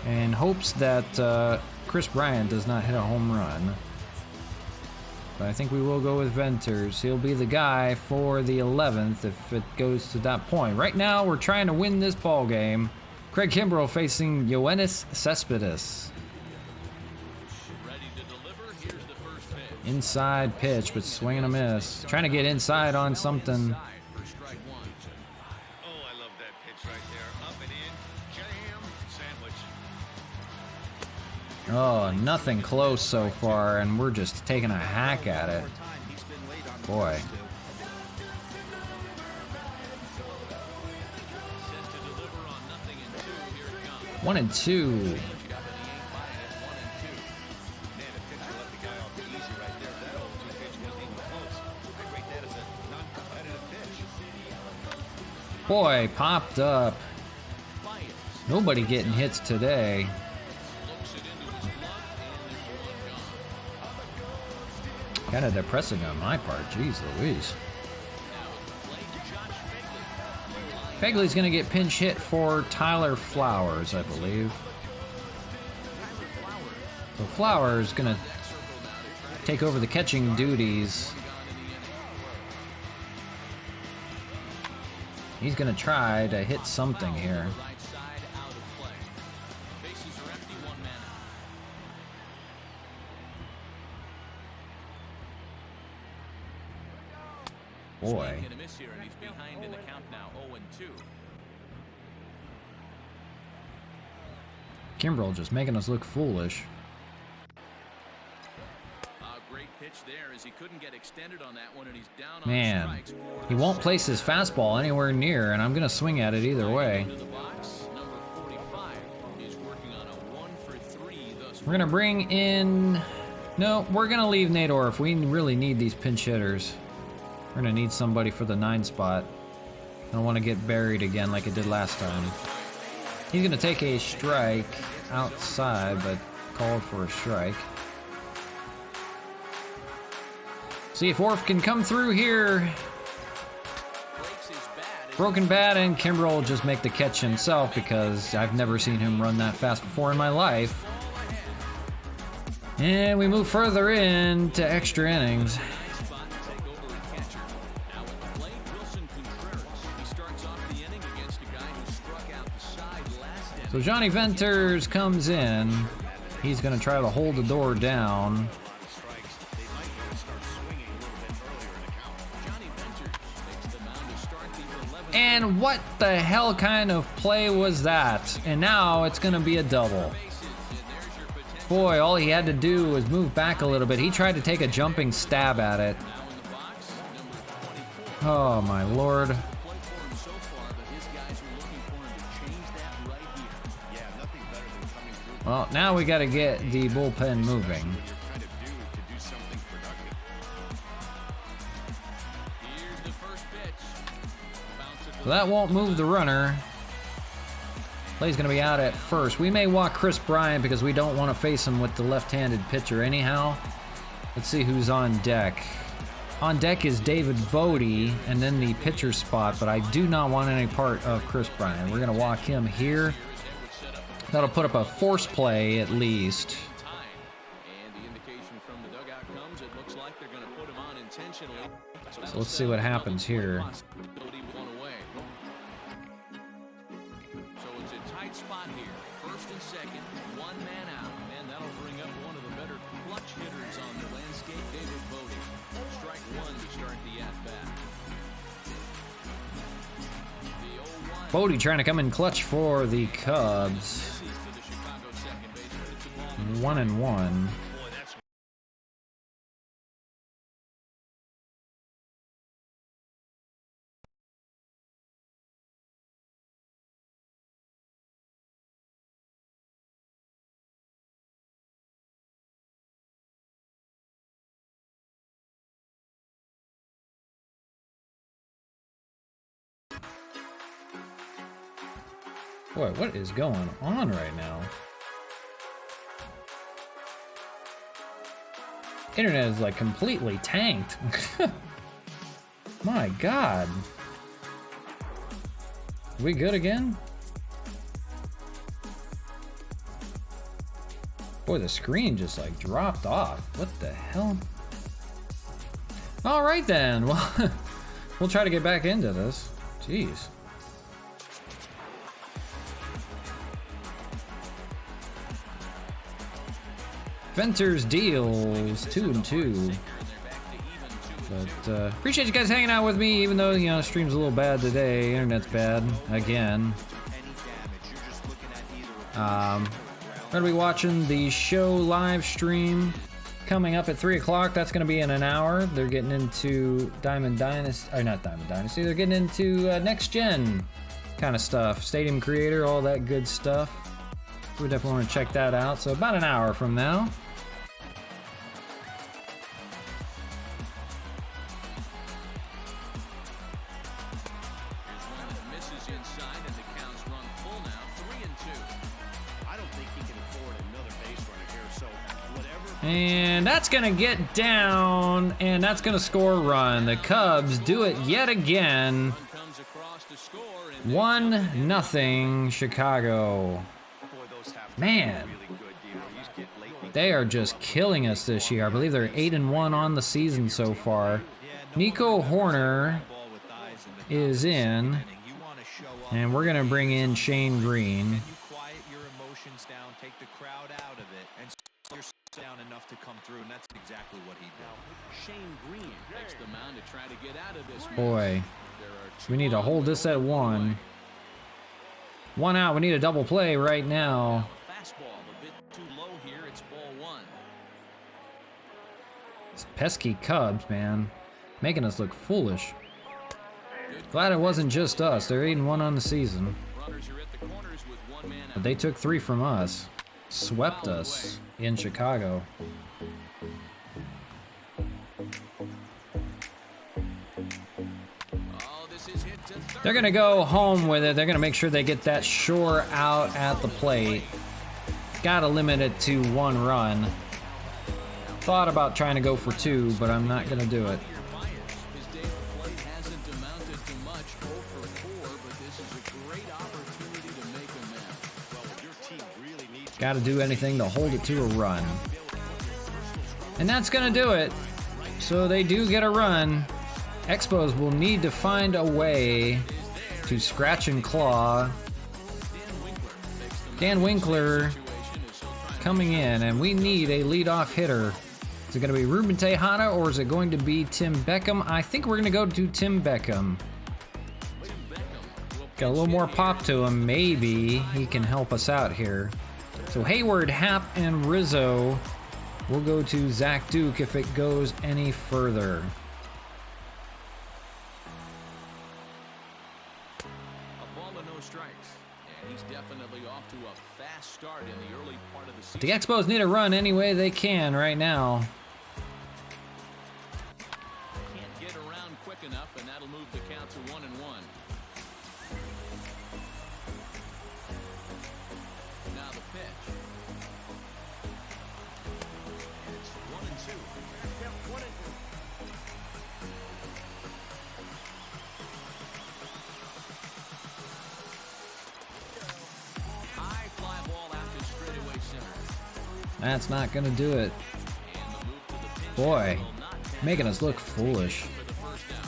in hopes that Chris Bryant does not hit a home run. But I think we will go with Venters. He'll be the guy for the 11th if it goes to that point. Right now, we're trying to win this ball game. Craig Kimbrell facing Yoenis Cespedes. Ready to deliver. Here's the first pitch. Inside pitch, but swing and a miss. Trying to get inside on something. Side for strike 1. Oh, I love that pitch right there. Up and in. Jam. Sandwich. Oh, nothing close so far, and we're just taking a hack at it. Boy. Set to deliver on 0 and 2. Here it comes. 1 and 2. Got the 8 by it at 1 and 2. Man, the pitcher let the guy off the easy right there. That 0-2 pitch wasn't even close. I rate that as a non-competitive pitch. Boy, popped up. Fires. Nobody getting hits today. Looks it into his glove, and there's 1 gone. Kind of depressing on my part. Jeez Louise. Now at the plate, Josh Fegley. Fegley's going to get pinch hit for Tyler Flowers, I believe. So Flowers going to take over the catching duties. He's going to try to hit something here. Right side out of play. Bases are empty, 1 man out. Boy. Hit a miss here, and he's behind in the count now, 0 and 2. Kimbrell just making us look foolish. Great pitch there as he couldn't get extended on that one, and he's down on Man, strikes. he won't place his fastball anywhere near, and I'm going to swing at it either way. Into the box, number 45 is working on a 1 for 3 thus We're going to bring in... No, we're going to leave Nate Orr if we really need these pinch hitters. We're going to need somebody for the 9 spot. I don't want to get buried again like it did last time. He's going to take a strike outside, but called for a strike. See if Orff can come through here. breaks his bat. Broken bat, and Kimbrell will just make the catch himself because I've never seen him run that fast before in my life. And we move further into extra innings. So Johnny Venters comes in. He's going to try to hold the door down. And what the hell kind of play was that? And now it's going to be a double. Boy, all he had to do was move back a little bit. He tried to take a jumping stab at it. Oh my lord. Well, now we got to get the bullpen moving. So that won't move the runner. Play's going to be out at first. We may walk Chris Bryant because we don't want to face him with the left-handed pitcher anyhow. Let's see who's on deck. On deck is David Bodie and then the pitcher spot, but I do not want any part of Chris Bryant. We're going to walk him here. That'll put up a force play at least. So let's see what happens here. Spot here, first and second, one man out, and that'll bring up one of the better clutch hitters on the landscape, David Bodie. Strike one to start the at-bat. Bodie trying to come in clutch for the Cubs. 1-1. Boy, what is going on right now? Internet is like completely tanked. My God. Are we good again? Boy, the screen just like dropped off. What the hell? All right then. Well, we'll try to get back into this. Jeez. Venters deals 2-2. But appreciate you guys hanging out with me, even though, you know, stream's a little bad today. Internet's bad again. We're gonna be watching the show live stream coming up at 3 o'clock. That's gonna be in an hour. They're getting into Diamond Dynasty, or not Diamond Dynasty. They're getting into next gen kind of stuff, Stadium Creator, all that good stuff. We definitely want to check that out. So about an hour from now. And that's gonna get down, and that's gonna score a run. The Cubs do it yet again. 1-0 Chicago. Man, they are just killing us this year. I believe they're 8-1 on the season so far. Nico Horner is in, and we're gonna bring in Shane Green. Down enough to come through, and that's exactly what he did. Shane Green takes the mound to try to get out of this. Boy, we need to hold this at 1. 1 out. We need a double play right now. Fastball a bit too low here. It's ball 1. These pesky Cubs, man, making us look foolish. Glad it wasn't just us. They're 8-1 on the season, Runners are at the corners with one man out. but they took 3 from us. Swept us in Chicago. They're gonna go home with it. They're gonna make sure they get that shore out at the plate. Gotta limit it to 1 run. Thought about trying to go for 2, but I'm not gonna do it. His day of play hasn't amounted to much, 0 for 4, but this is a great opportunity to make amends. Well, your team really needs Gotta do anything to hold it to a run. And that's gonna do it. So they do get a run. Expos will need to find a way to scratch and claw Dan Winkler coming in, and we need a leadoff hitter. Is it going to be Ruben Tejada or is it going to be Tim Beckham? I think we're going to go to Tim Beckham. Got a little more pop to him. Maybe he can help us out here. So Hayward, Happ, and Rizzo will go to Zach Duke if it goes any further. A ball and no strikes. And he's definitely off to a fast start in the early part of the season. The Expos need a run any way they can right now. Can't get around quick enough, and that'll move the count to 1-1. Now the pitch. And it's 1-2. Yep, 1-2. High fly ball after straightaway center. That's not going to do it. And the move to the pinch Boy, will not pay making us look foolish. for the first down.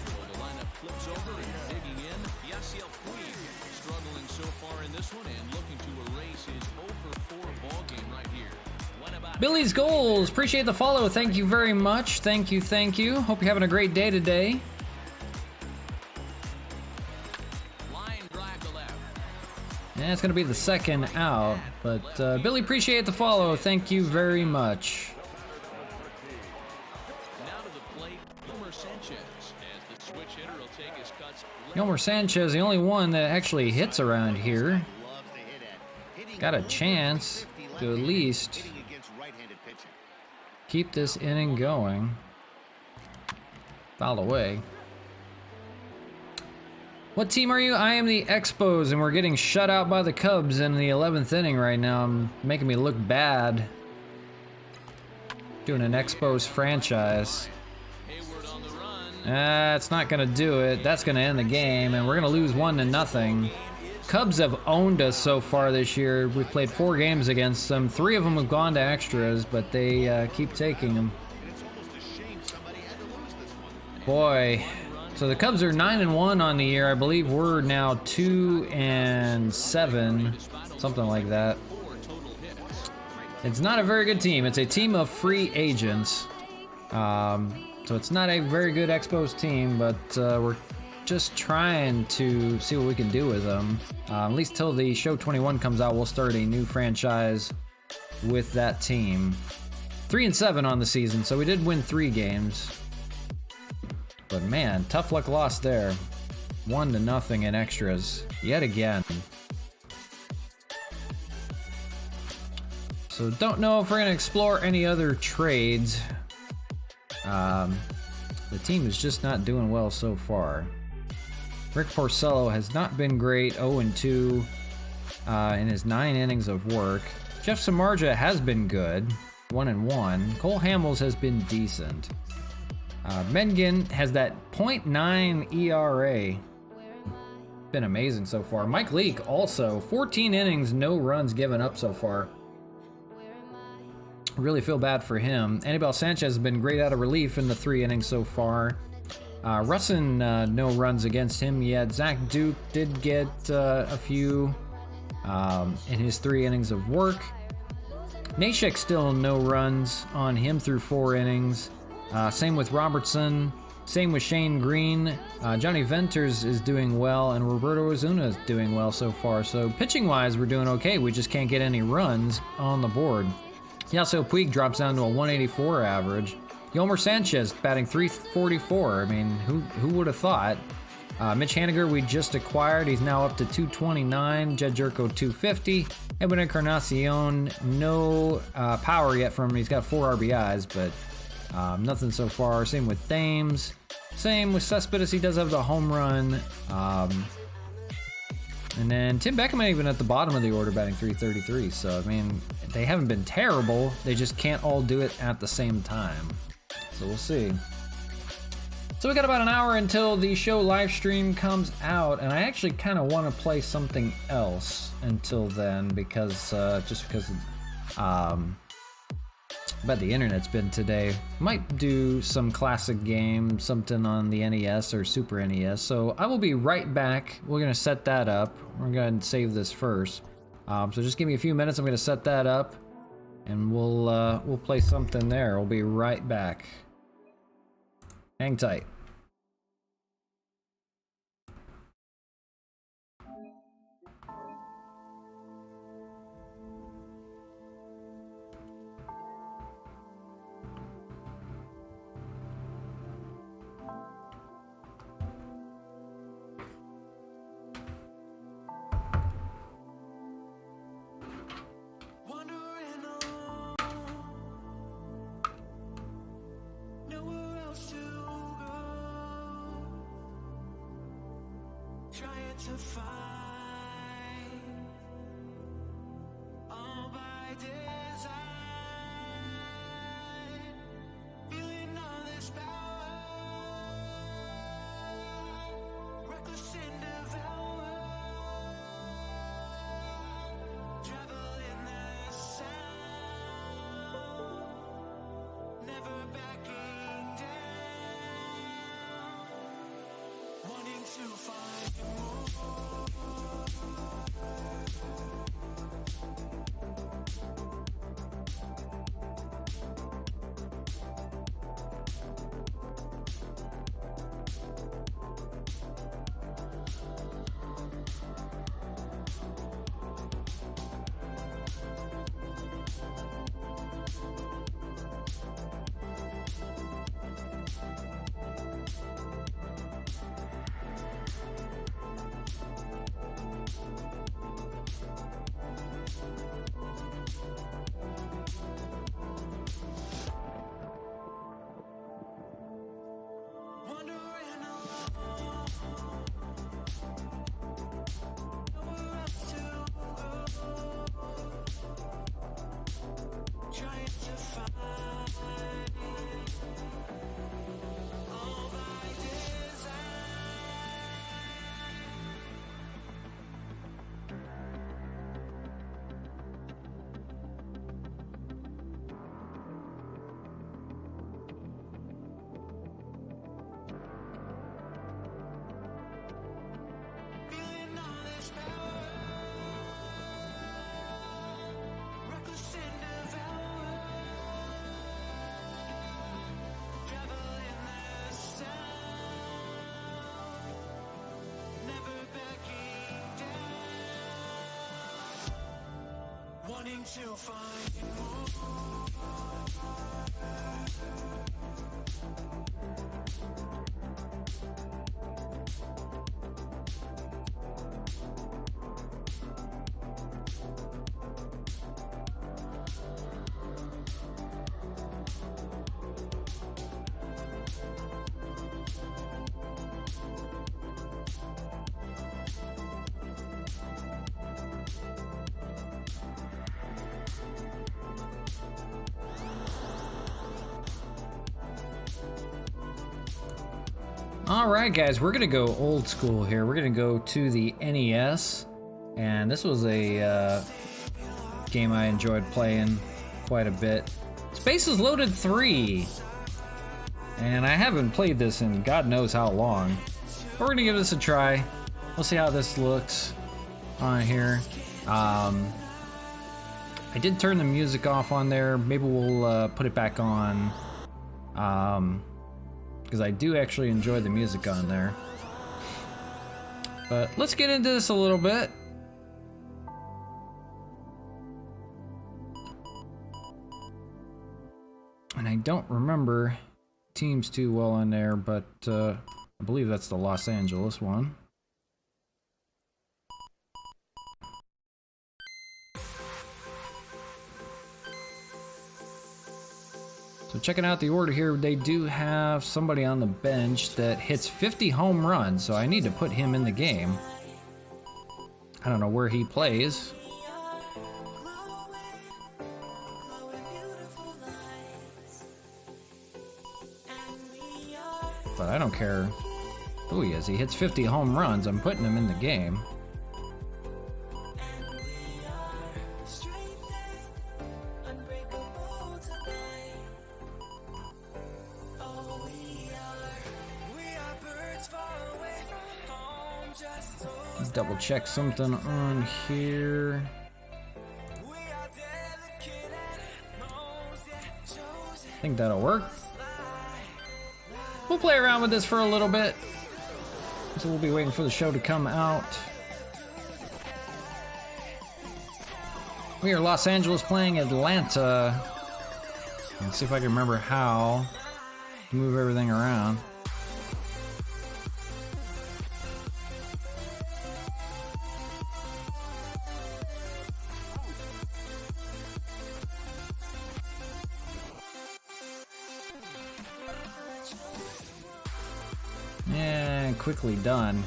So the lineup flips over and digging in. Yasiel Puig struggling so far in this one and looking to erase his 0-for-4 ball game right here. What about Billy's Goals, appreciate the follow. Thank you very much. Thank you, thank you. Hope you're having a great day today. line drive to left? Yeah, it's going to be the second out, but Billy, appreciate the follow. Thank you very much. Now to the plate, Yolmer Sanchez as the switch hitter will take his cuts. Yolmer Sanchez, the only one that actually hits around here. Loves to hit at. Hitting Got a over chance 50 to at left-handed, least hitting against right-handed pitching. keep this inning going. Foul away. What team are you? I am the Expos, and we're getting shut out by the Cubs in the 11th inning right now. I'm making me look bad. Doing an Expos franchise. Hayward on the run. That's not going to do it. That's going to end the game, and we're going to lose 1-0. Cubs have owned us so far this year. We've played 4 games against them. 3 of them have gone to extras, but they keep taking them. It's almost a shame somebody had to lose this one. Boy. So the Cubs are 9-1 on the year. I believe we're now 2-7, something like that. 4 total hits. It's not a very good team. It's a team of free agents. So it's not a very good Expos team, but we're just trying to see what we can do with them. At least till the show 21 comes out, we'll start a new franchise with that team. 3-7 on the season, so we did win 3 games. But man, tough luck loss there. 1-0 in extras, yet again. So don't know if we're gonna explore any other trades. The team is just not doing well so far. Rick Porcello has not been great, 0-2 in his 9 innings of work. Jeff Samardzija has been good, 1-1. Cole Hamels has been decent. Mengen has that .9 ERA. Been amazing so far. Mike Leake also, 14 innings, no runs given up so far. Really feel bad for him. Anibal Sanchez has been great out of relief in the 3 innings so far. Russin, no runs against him yet. Zach Duke did get a few in his 3 innings of work. Nashek still no runs on him through 4 innings. Same with Robertson. Same with Shane Green. Johnny Venters is doing well, and Roberto Ozuna is doing well so far. So pitching-wise, we're doing okay. We just can't get any runs on the board. Yasiel Puig drops down to a 184 average. Yolmer Sanchez batting 344. I mean, who would have thought? Mitch Haniger we just acquired. He's now up to 229. Jed Jerko 250. Edwin Encarnacion, no power yet from him. He's got 4 RBIs, but nothing so far. Same with Thames. Same with Cespedes. He does have the home run. And then Tim Beckham even at the bottom of the order batting 333. So, I mean, they haven't been terrible. They just can't all do it at the same time. So we'll see. So we got about an hour until the show live stream comes out, and I actually kind of want to play something else until then because Bet the internet's been today. Might do some classic game, something on the NES or Super NES. So I will be right back. We're gonna set that up. We're gonna save this first. So just give me a few minutes. I'm gonna set that up, and we'll play something there. We'll be right back. Hang tight. To find all by design, feeling all this power, reckless and devour, traveling the sound, never backing down, wanting to find more. Wanting to find more. Alright guys, we're gonna go old school here. We're gonna go to the NES, and this was a game I enjoyed playing quite a bit. Spaces Loaded 3, and I haven't played this in God knows how long. But we're gonna give this a try. We'll see how this looks on here. I did turn the music off on there. Maybe we'll put it back on. Because I do actually enjoy the music on there. But let's get into this a little bit. And I don't remember teams too well on there, but I believe that's the Los Angeles one. So checking out the order here, they do have somebody on the bench that hits 50 home runs, so I need to put him in the game. I don't know where he plays. But I don't care who he is. He hits 50 home runs. I'm putting him in the game. double check something on here. I think that'll work. We'll play around with this for a little bit. So we'll be waiting for the show to come out. We are Los Angeles playing Atlanta. Let's see if I can remember how to move everything around. Yeah, quickly done.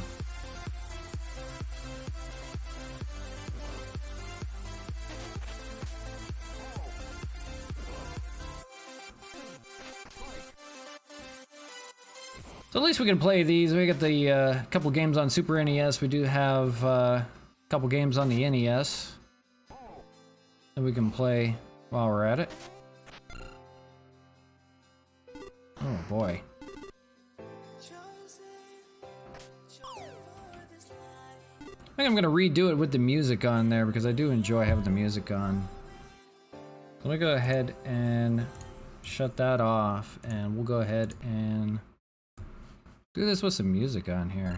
So at least we can play these. We got the couple games on Super NES. We do have a couple games on the NES that we can play while we're at it. Oh boy. I think I'm gonna redo it with the music on there because I do enjoy having the music on. So let me go ahead and shut that off, and we'll go ahead and do this with some music on here.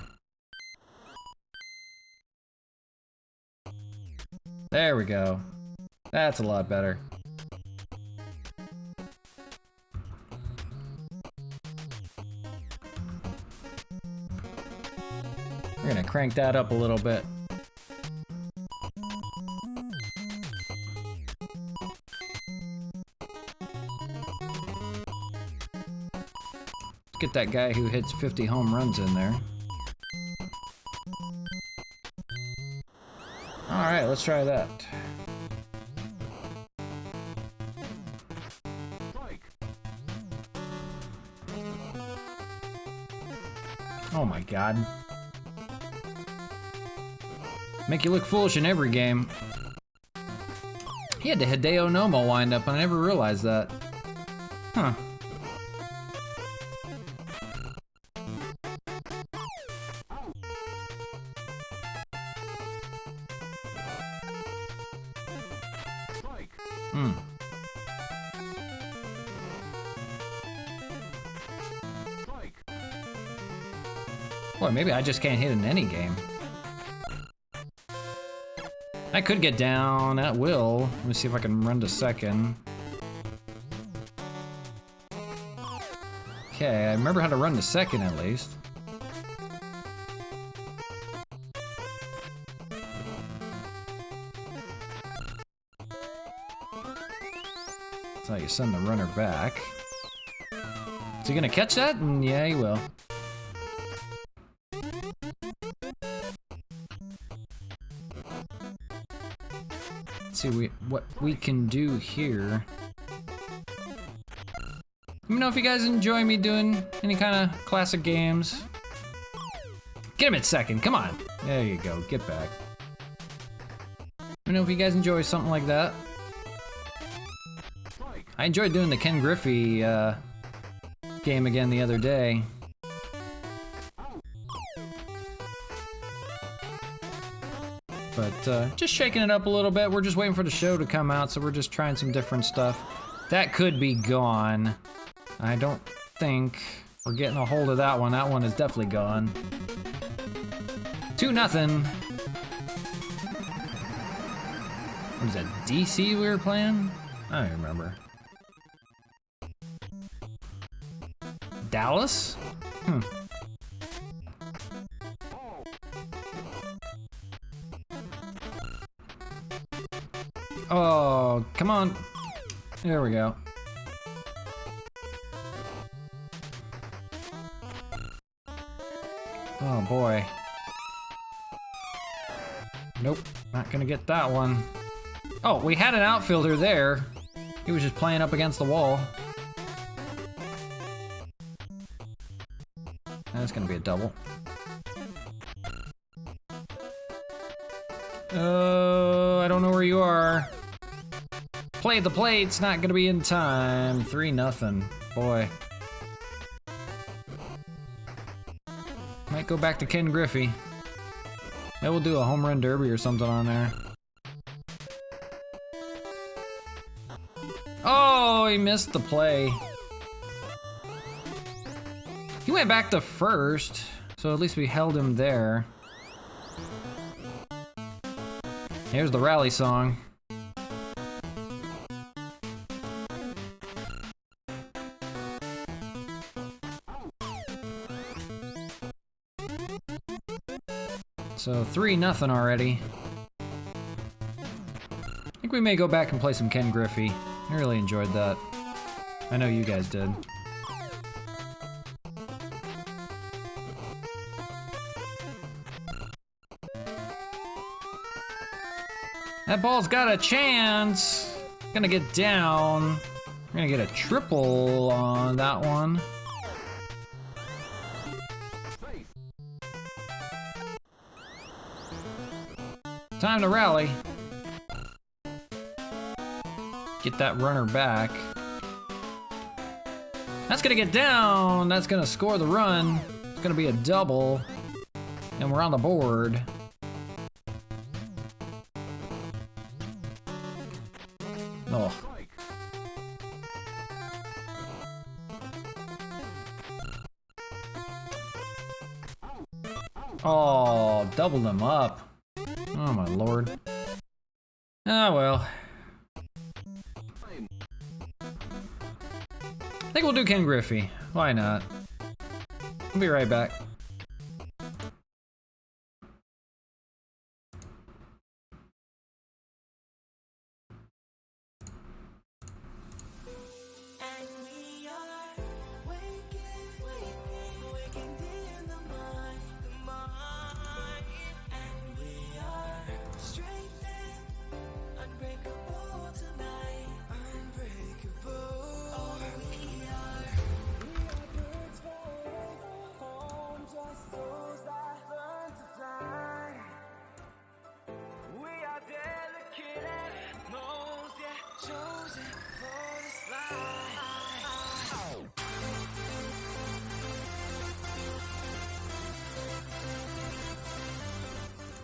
There we go. That's a lot better. We're gonna crank that up a little bit. Get that guy who hits 50 home runs in there. Alright, let's try that. Oh my god. Make you look foolish in every game. He had the Hideo Nomo wind up, and I never realized that. Huh. Boy, maybe I just can't hit in any game. I could get down at will. Let me see if I can run to second. Okay, I remember how to run to second at least. That's how you send the runner back. Is he gonna catch that? Yeah, he will. See what we can do here. Let me know if you guys enjoy me doing any kind of classic games. Get him at second, come on. There you go, get back. Let me know if you guys enjoy something like that. I enjoyed doing the Ken Griffey game again the other day. But just shaking it up a little bit. We're just waiting for the show to come out, so we're just trying some different stuff. That could be gone. I don't think we're getting a hold of that one. That one is definitely gone. 2-0. What is that, DC we were playing? I don't even remember. Dallas? Oh, come on. There we go. Oh boy. Nope, not gonna get that one. Oh, we had an outfielder there. He was just playing up against the wall. That's gonna be a double. I don't know where you are. Play the plate's not gonna be in time. 3-0. Boy. Might go back to Ken Griffey. Maybe we'll do a home run derby or something on there. Oh, he missed the play. He went back to first, so at least we held him there. Here's the rally song. So 3-0 already. I think we may go back and play some Ken Griffey. I really enjoyed that. I know you guys did. That ball's got a chance. Gonna get down. We're gonna get a triple on that one. Time to rally. Get that runner back. That's gonna get down. That's gonna score the run. It's gonna be a double. And we're on the board. Oh. Oh, doubled them up. Oh my lord. Ah well. I think we'll do Ken Griffey. Why not? I'll be right back.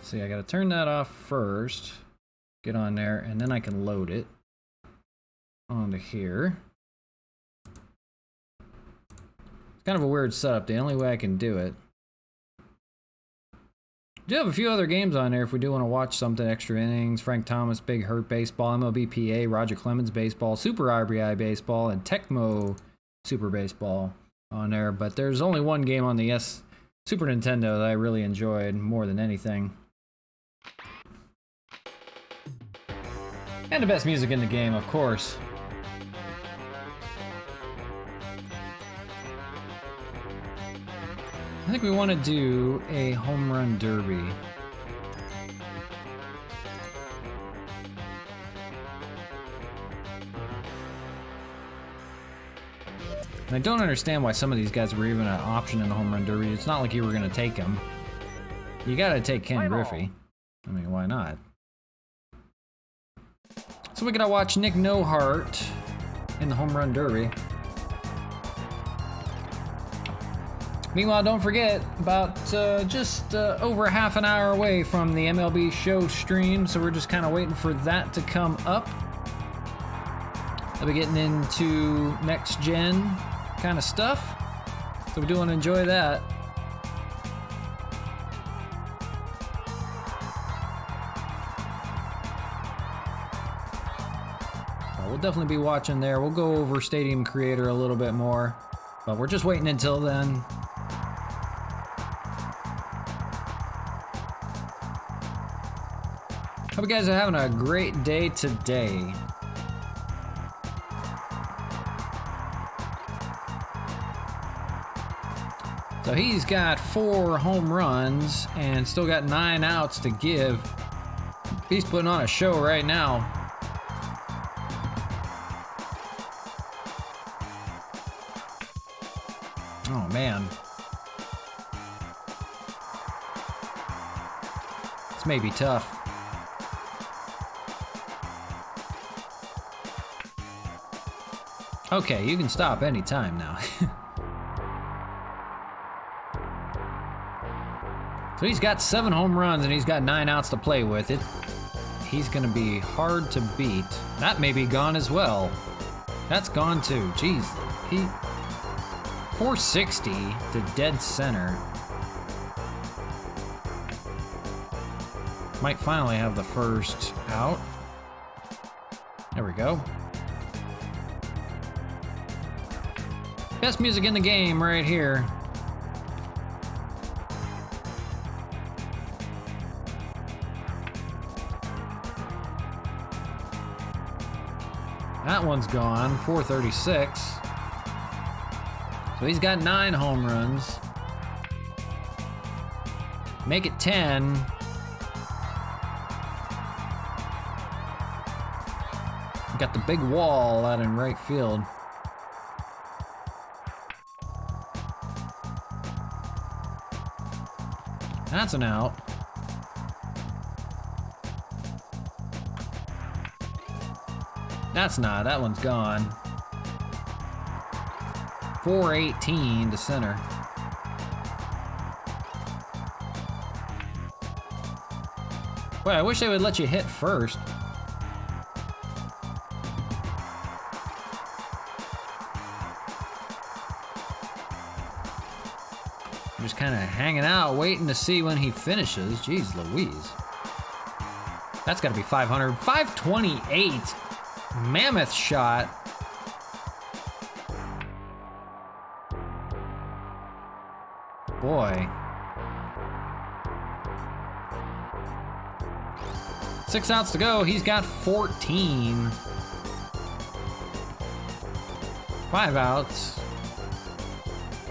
See, I gotta turn that off first, get on there, and then I can load it onto here. It's kind of a weird setup, the only way I can do it. Do have a few other games on there if we do want to watch something. Extra innings, Frank Thomas, Big Hurt Baseball, MLB PA, Roger Clemens Baseball, Super RBI Baseball, and Tecmo Super Baseball on there. But there's only one game on the Super Nintendo that I really enjoyed more than anything. And the best music in the game, of course. I think we want to do a home run derby. And I don't understand why some of these guys were even an option in the home run derby. It's not like you were going to take them. You got to take Ken Griffey. I mean, why not? So we gotta watch Nick Nohart in the home run derby. Meanwhile, don't forget, about just over half an hour away from the MLB Show stream, so we're just kind of waiting for that to come up. I'll be getting into next gen kind of stuff, so we do want to enjoy that. We'll definitely be watching there. We'll go over Stadium Creator a little bit more, but we're just waiting until then. Hope you guys are having a great day today. So he's got 4 home runs and still got 9 outs to give. He's putting on a show right now. Oh man. This may be tough. Okay, you can stop anytime now. So he's got 7 home runs and he's got 9 outs to play with. He's gonna be hard to beat. That may be gone as well. That's gone too. Jeez, he 460 to dead center. Might finally have the first out. There we go. Best music in the game right here. That one's gone, 436. So he's got 9 home runs. Make it 10. Got the big wall out in right field. That's an out. That's not. That one's gone. 418 to center. Boy, I wish they would let you hit first. I'm just kind of hanging out, waiting to see when he finishes. Jeez Louise. That's got to be 500. 528. Mammoth shot. Boy. 6 outs to go. He's got 14. 5 outs.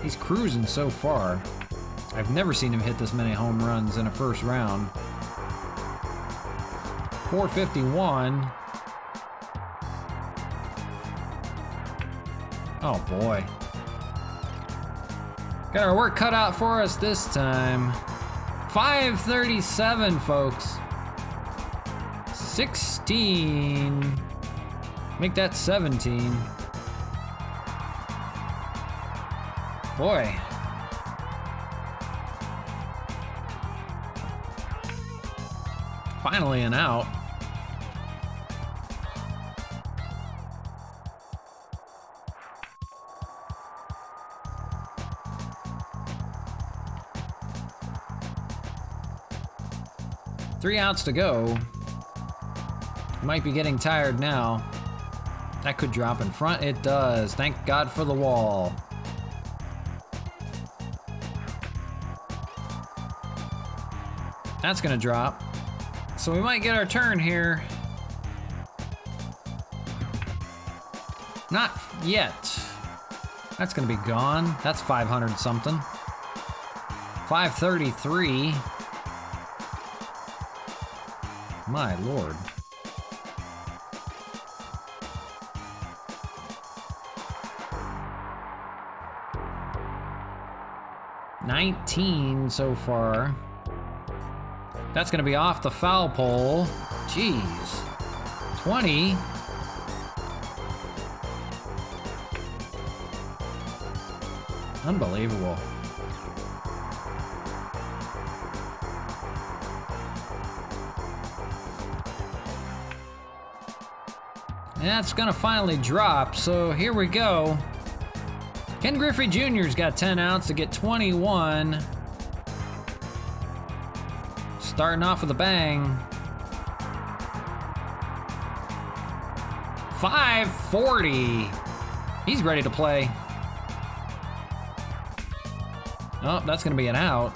He's cruising so far. I've never seen him hit this many home runs in a first round. 451. Oh boy. Got our work cut out for us this time. 537, folks. 16. Make that 17. Boy. Finally an out. Three outs to go. Might be getting tired now. That could drop in front. It does. Thank God for the wall. That's gonna drop. So we might get our turn here. Not yet. That's gonna be gone. That's 500 something. 533. My lord. $19 so far. That's gonna be off the foul pole. Jeez. 20. Unbelievable. That's gonna finally drop, so here we go. Ken Griffey Jr.'s got 10 outs to get 21. Starting off with a bang. 540. He's ready to play. Oh, that's gonna be an out.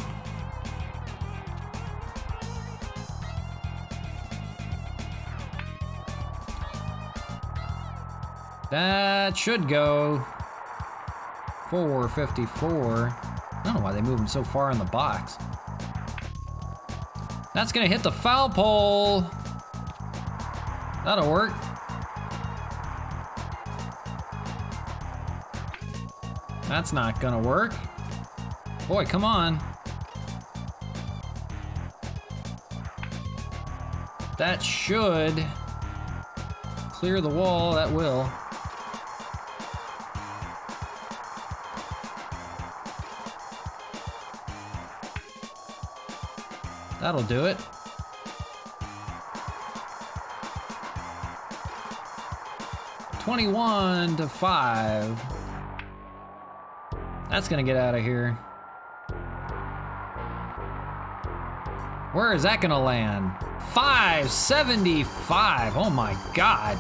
That should go. 454. I don't know why they move him so far in the box. That's gonna hit the foul pole. That'll work. That's not gonna work. Boy, come on. That should clear the wall. That will. That'll do it. $21-5. That's gonna get out of here. Where is that gonna land? 575. Oh my God.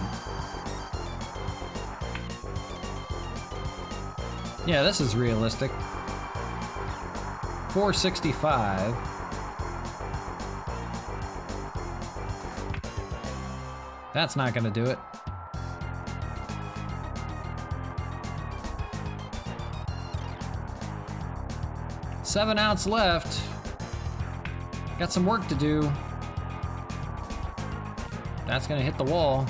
Yeah, this is realistic. 465. That's not gonna do it. Seven outs left. Got some work to do. That's gonna hit the wall.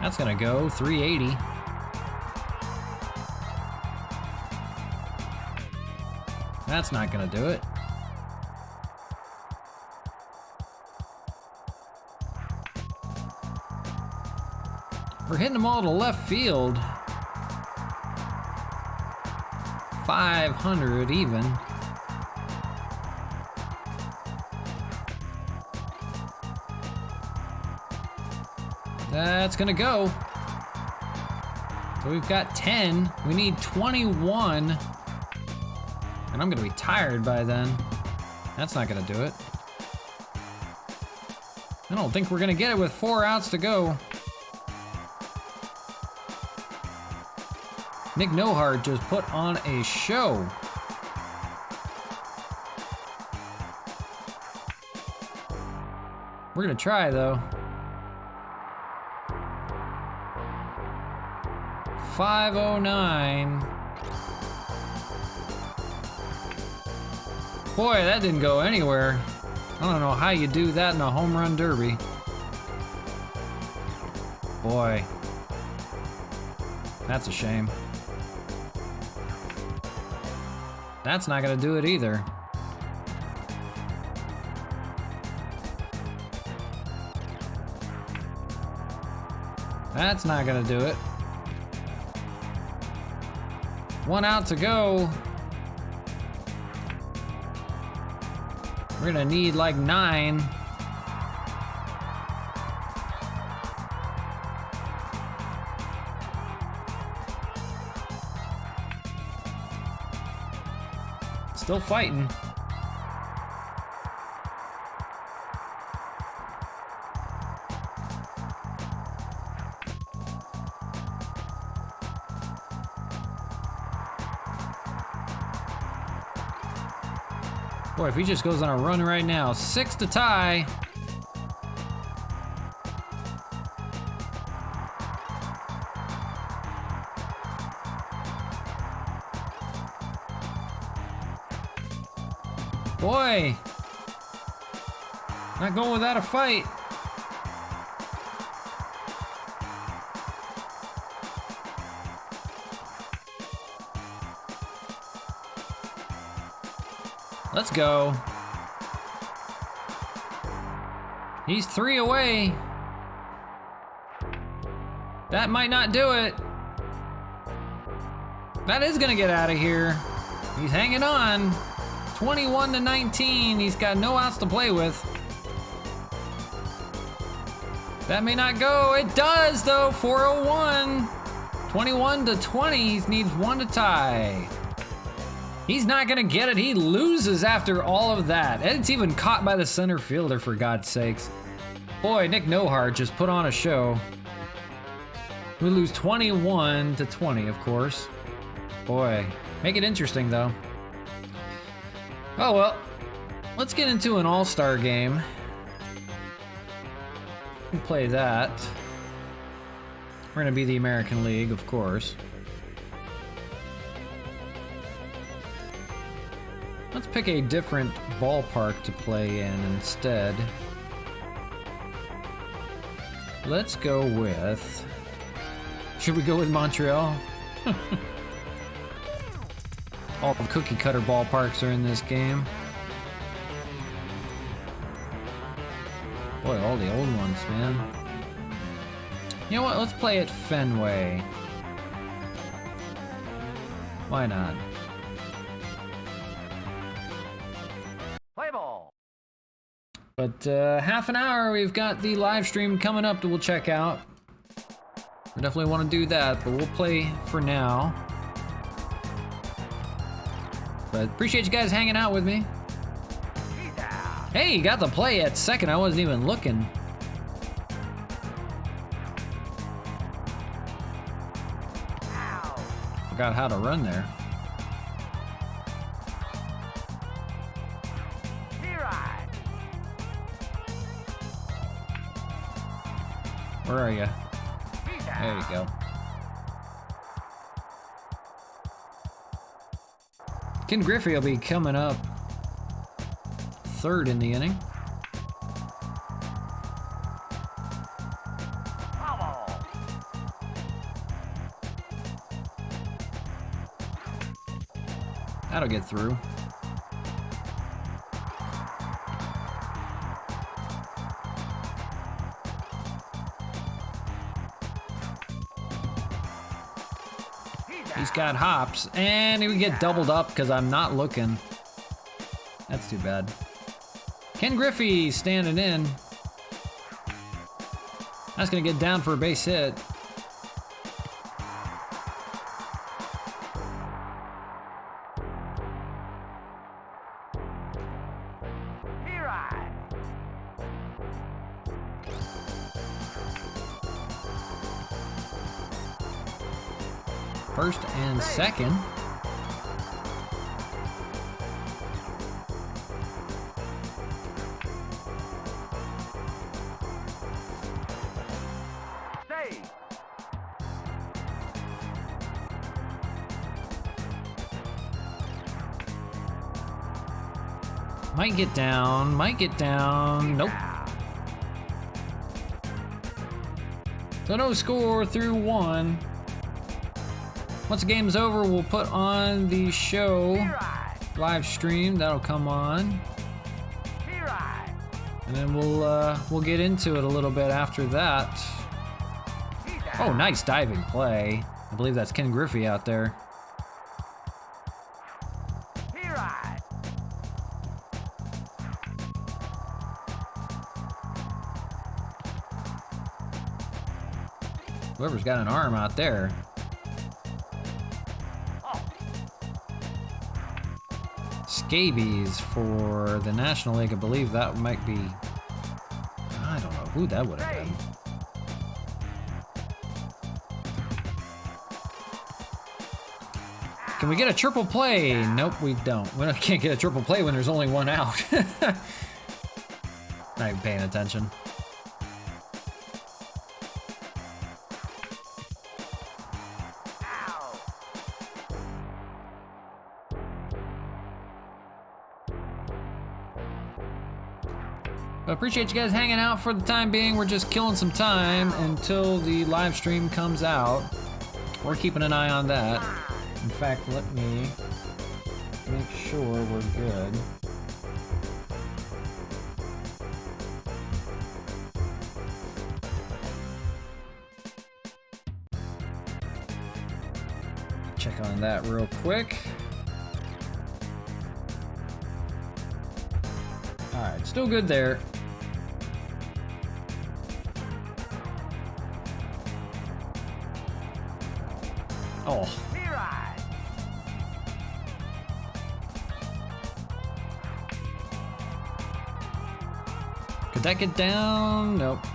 That's gonna go 380. That's not gonna do it. We're hitting them all to left field. 500 even. That's gonna go. So we've got 10. We need 21. And I'm gonna be tired by then. That's not gonna do it. I don't think we're gonna get it with 4 outs to go. Nick Nohart just put on a show. We're gonna try though. 509. Boy, that didn't go anywhere. I don't know how you do that in a home run derby. Boy, that's a shame. That's not gonna do it either. That's not gonna do it. 1 out to go. We're gonna need like 9. Still fighting. Boy, if he just goes on a run right now, 6 to tie. Boy, not going without a fight. Let's go. He's 3 away. That might not do it. That is gonna get out of here. He's hanging on. 21-19. He's got no outs to play with. That may not go. It does though. 401. 21-20. He needs 1 to tie. He's not gonna get it. He loses after all of that. And it's even caught by the center fielder, for God's sakes. Boy, Nick Nohart just put on a show. We lose 21-20, of course. Boy, make it interesting though. Oh well, let's get into an all-star game. We'll play that. We're gonna be the American League, of course. Let's pick a different ballpark to play in instead. Let's go with... Should we go with Montreal? All the cookie cutter ballparks are in this game. Boy, all the old ones, man. You know what? Let's play at Fenway. Why not? Play ball. But half an hour, we've got the live stream coming up that we'll check out. We definitely want to do that, but we'll play for now. But appreciate you guys hanging out with me. Hey, you got the play at second. I wasn't even looking. Forgot how to run there. Where are you? There you go. Ken Griffey will be coming up third in the inning. That'll get through. He's got hops, and he would get doubled up because I'm not looking. That's too bad. Ken Griffey standing in. That's gonna get down for a base hit. First and second. Might get down, nope. So no score through one. Once the game's over, we'll put on the show live stream. That'll come on, and then we'll get into it a little bit after that. Oh, nice diving play. I believe that's Ken Griffey out there. Whoever's got an arm out there. Scabies for the National League. I believe that might be... I don't know who that would have been. Can we get a triple play? Nope, we don't. We can't get a triple play when there's only one out. Not even paying attention. I appreciate you guys hanging out for the time being. We're just killing some time until the live stream comes out. We're keeping an eye on that. In fact, let me make sure we're good. Check on that real quick. All right, still good there. Oh. Could that get down? Nope.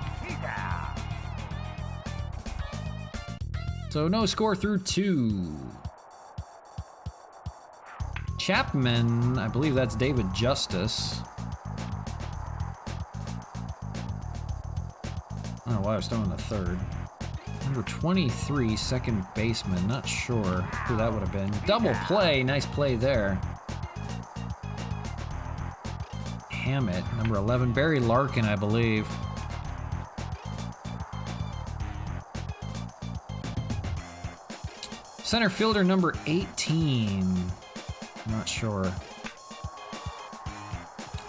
So no score through two. Chapman, I believe that's David Justice. I don't know why I was throwing the third. Number 23, second baseman. Not sure who that would have been. Double play. Nice play there. Hammett, number 11. Barry Larkin, I believe. Center fielder, number 18. Not sure.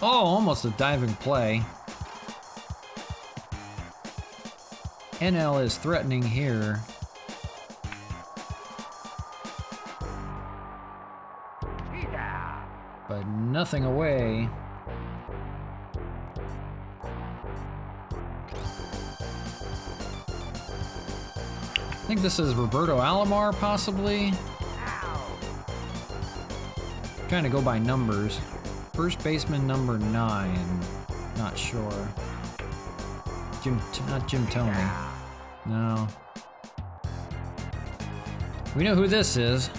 Oh, almost a diving play. NL is threatening here. nothing away. I think this is Roberto Alomar, possibly. Trying to go by numbers. First baseman number 9. Not sure. Not Jim Tony. No. We know who this is.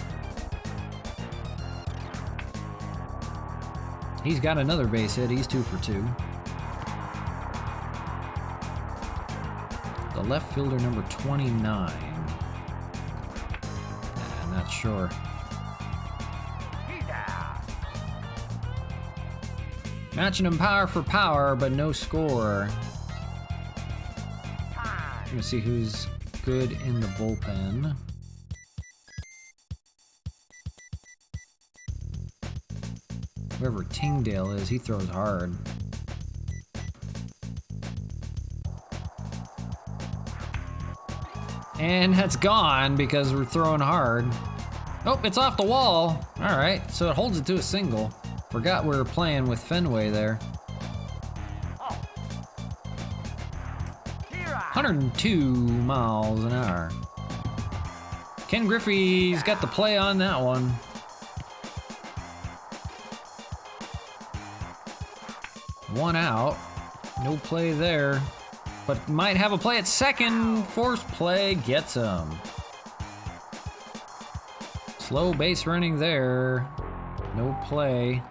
He's got another base hit. He's 2 for 2. The left fielder number 29. Not sure. Matching him power for power, but no score. I'm gonna see who's good in the bullpen. Whoever Tingdale is, he throws hard. And that's gone because we're throwing hard. Oh, it's off the wall. All right, so it holds it to a single. Forgot we were playing with Fenway there. 102 miles an hour. Ken Griffey's got the play on that one. One out. No play there. But might have a play at second. Forced play gets him. Slow base running there. No play.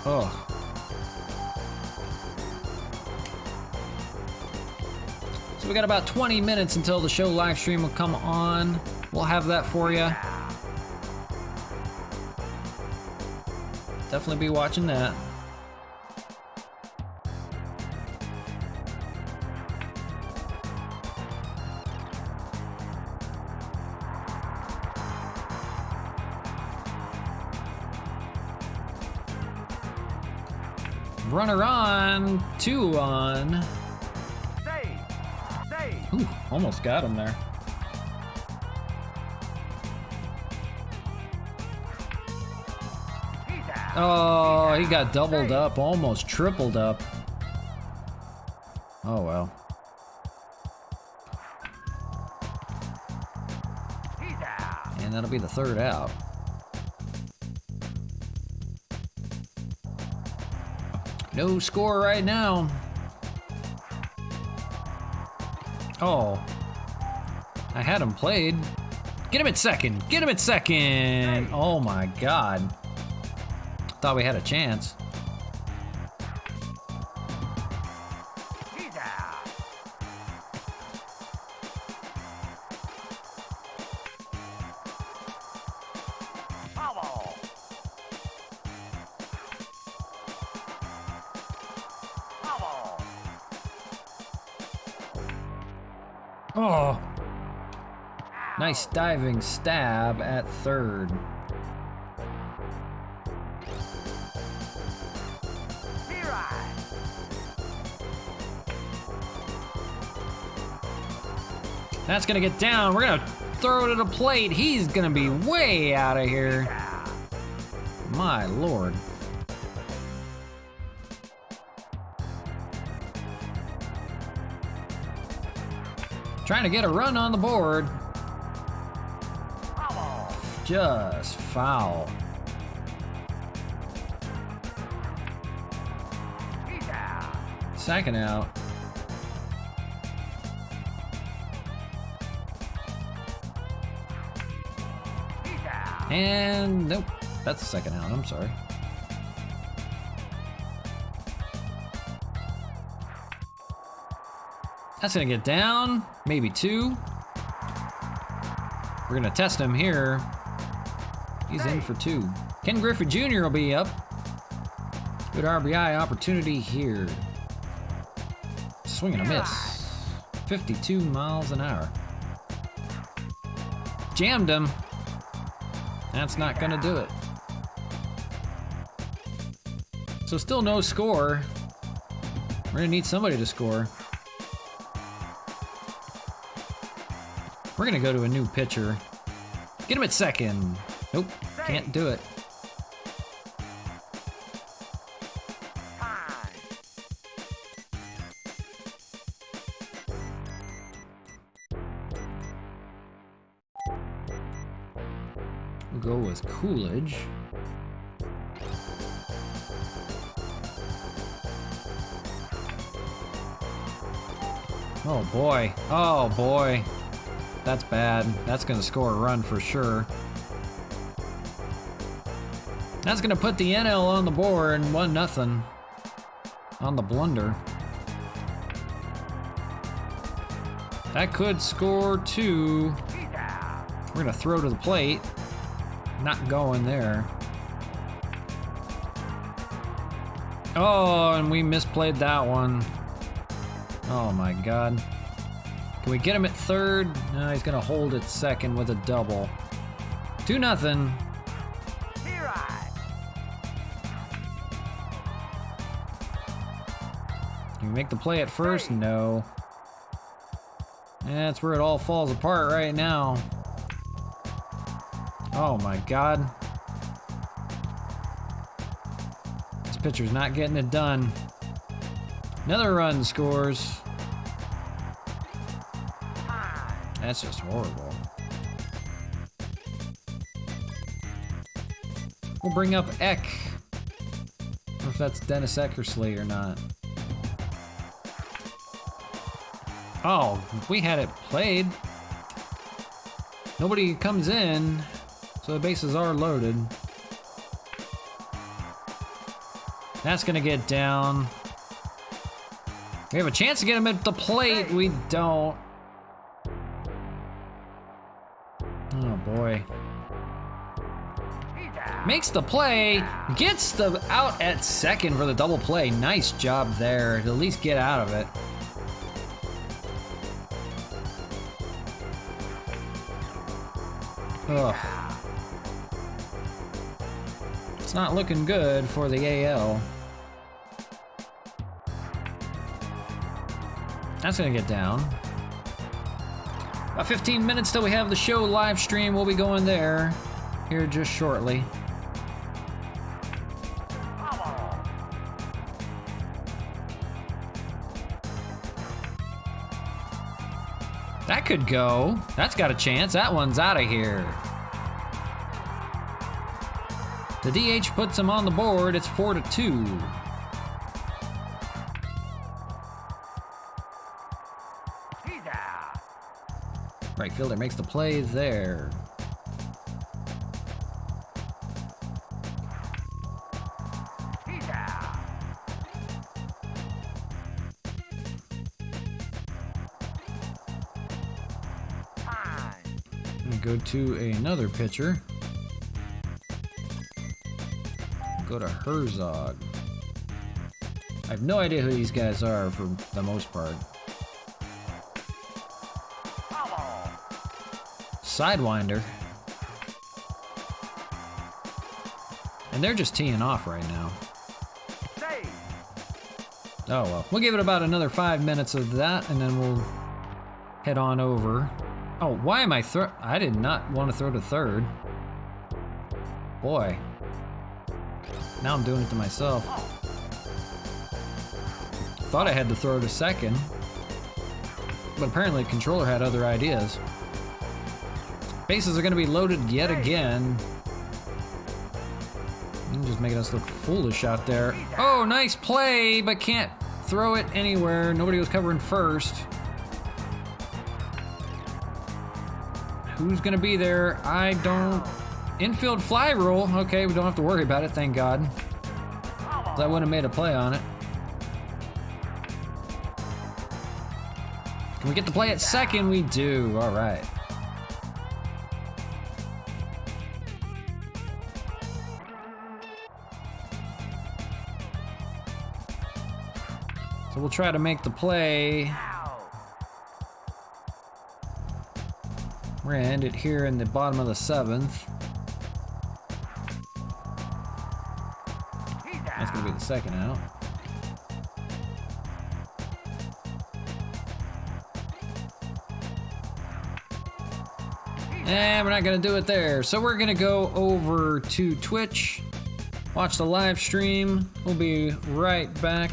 Oh. So we got about 20 minutes until the show live stream will come on. We'll have that for you. Definitely be watching that. Runner on, 2 on. Ooh, almost got him there. Oh, he got doubled up, almost tripled up. Oh well. And that'll be the 3rd out. No score right now. Oh. I had him played. Get him at second. Get him at second. Oh my God. Thought we had a chance. Oh. Nice diving stab at 3rd. That's gonna get down. We're gonna throw it at a plate. He's gonna be way out of here. My Lord. Trying to get a run on the board. Just foul. Second out. And nope, that's the second out, I'm sorry. That's gonna get down, maybe 2. We're gonna test him here. He's in for 2. Ken Griffey Jr. will be up. Good RBI opportunity here. Swing and a miss. 52 miles an hour. Jammed him. That's not gonna do it. So still no score. We're gonna need somebody to score. We're gonna go to a new pitcher. Get him at second. Nope, can't do it. We'll go with Coolidge. Oh boy. Oh boy. That's bad. That's gonna score a run for sure. That's gonna put the NL on the board, 1-0 on the blunder. That could score 2. We're gonna throw to the plate. Not going there. Oh, and we misplayed that one. Oh my god. Can we get him at third? No, he's gonna hold at second with a double. 2-0. Can we make the play at first? No. That's where it all falls apart right now. Oh my god. This pitcher's not getting it done. Another run scores. That's just horrible. We'll bring up Eck. I don't know if that's Dennis Eckersley or not. Oh, we had it played. Nobody comes in, so the bases are loaded. That's gonna get down. We have a chance to get him at the plate. We don't. Oh boy. Makes the play, gets the out at second for the double play. Nice job there to at least get out of it. Ugh. It's not looking good for the AL. That's gonna get down. About 15 minutes till we have the show live stream. We'll be going there here just shortly. That could go. That's got a chance. That one's out of here. The DH puts him on the board. It's 4-2. Right fielder makes the play there. Go to another pitcher. Go to Herzog. I have no idea who these guys are for the most part. Sidewinder. And they're just teeing off right now. Oh well. We'll give it about another 5 minutes of that and then we'll head on over. Oh, why am I I did not want to throw to third. Boy. Now I'm doing it to myself. Thought I had to throw to second. But apparently the controller had other ideas. Bases are going to be loaded yet again. Just making us look foolish out there. Oh, nice play, but can't throw it anywhere. Nobody was covering first. Who's gonna be there? I don't. Infield fly rule. Okay, we don't have to worry about it, thank God. I wouldn't have made a play on it. Can we get the play at second? We do. All right. So we'll try to make the play. We're gonna end it here in the bottom of the 7th. That's gonna be the second out. we're not gonna do it there. So we're gonna go over to Twitch, watch the live stream. We'll be right back.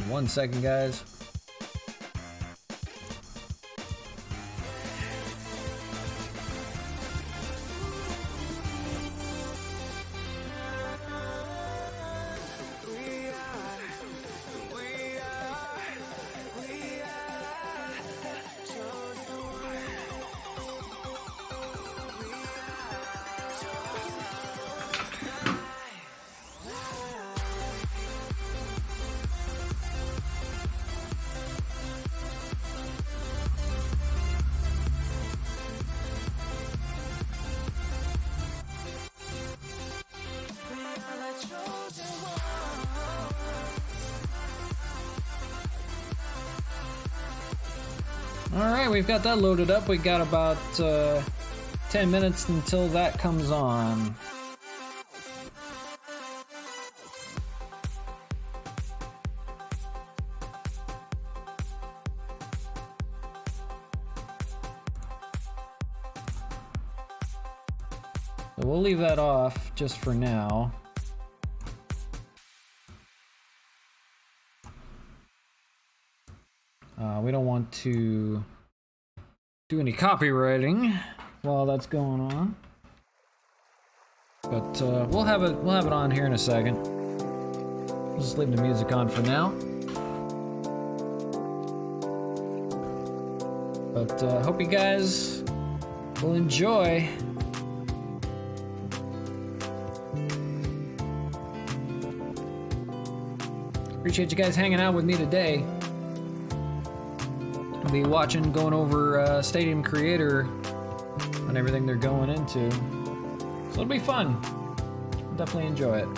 One second, guys. Alright, we've got that loaded up. We got about 10 minutes until that comes on. So we'll leave that off just for now. We don't want to do any copywriting while that's going on, but we'll have it on here in a second. We'll just leave the music on for now. But hope you guys will enjoy. Appreciate you guys hanging out with me today. I'll be watching, going over Stadium Creator and everything they're going into. So it'll be fun. Definitely enjoy it.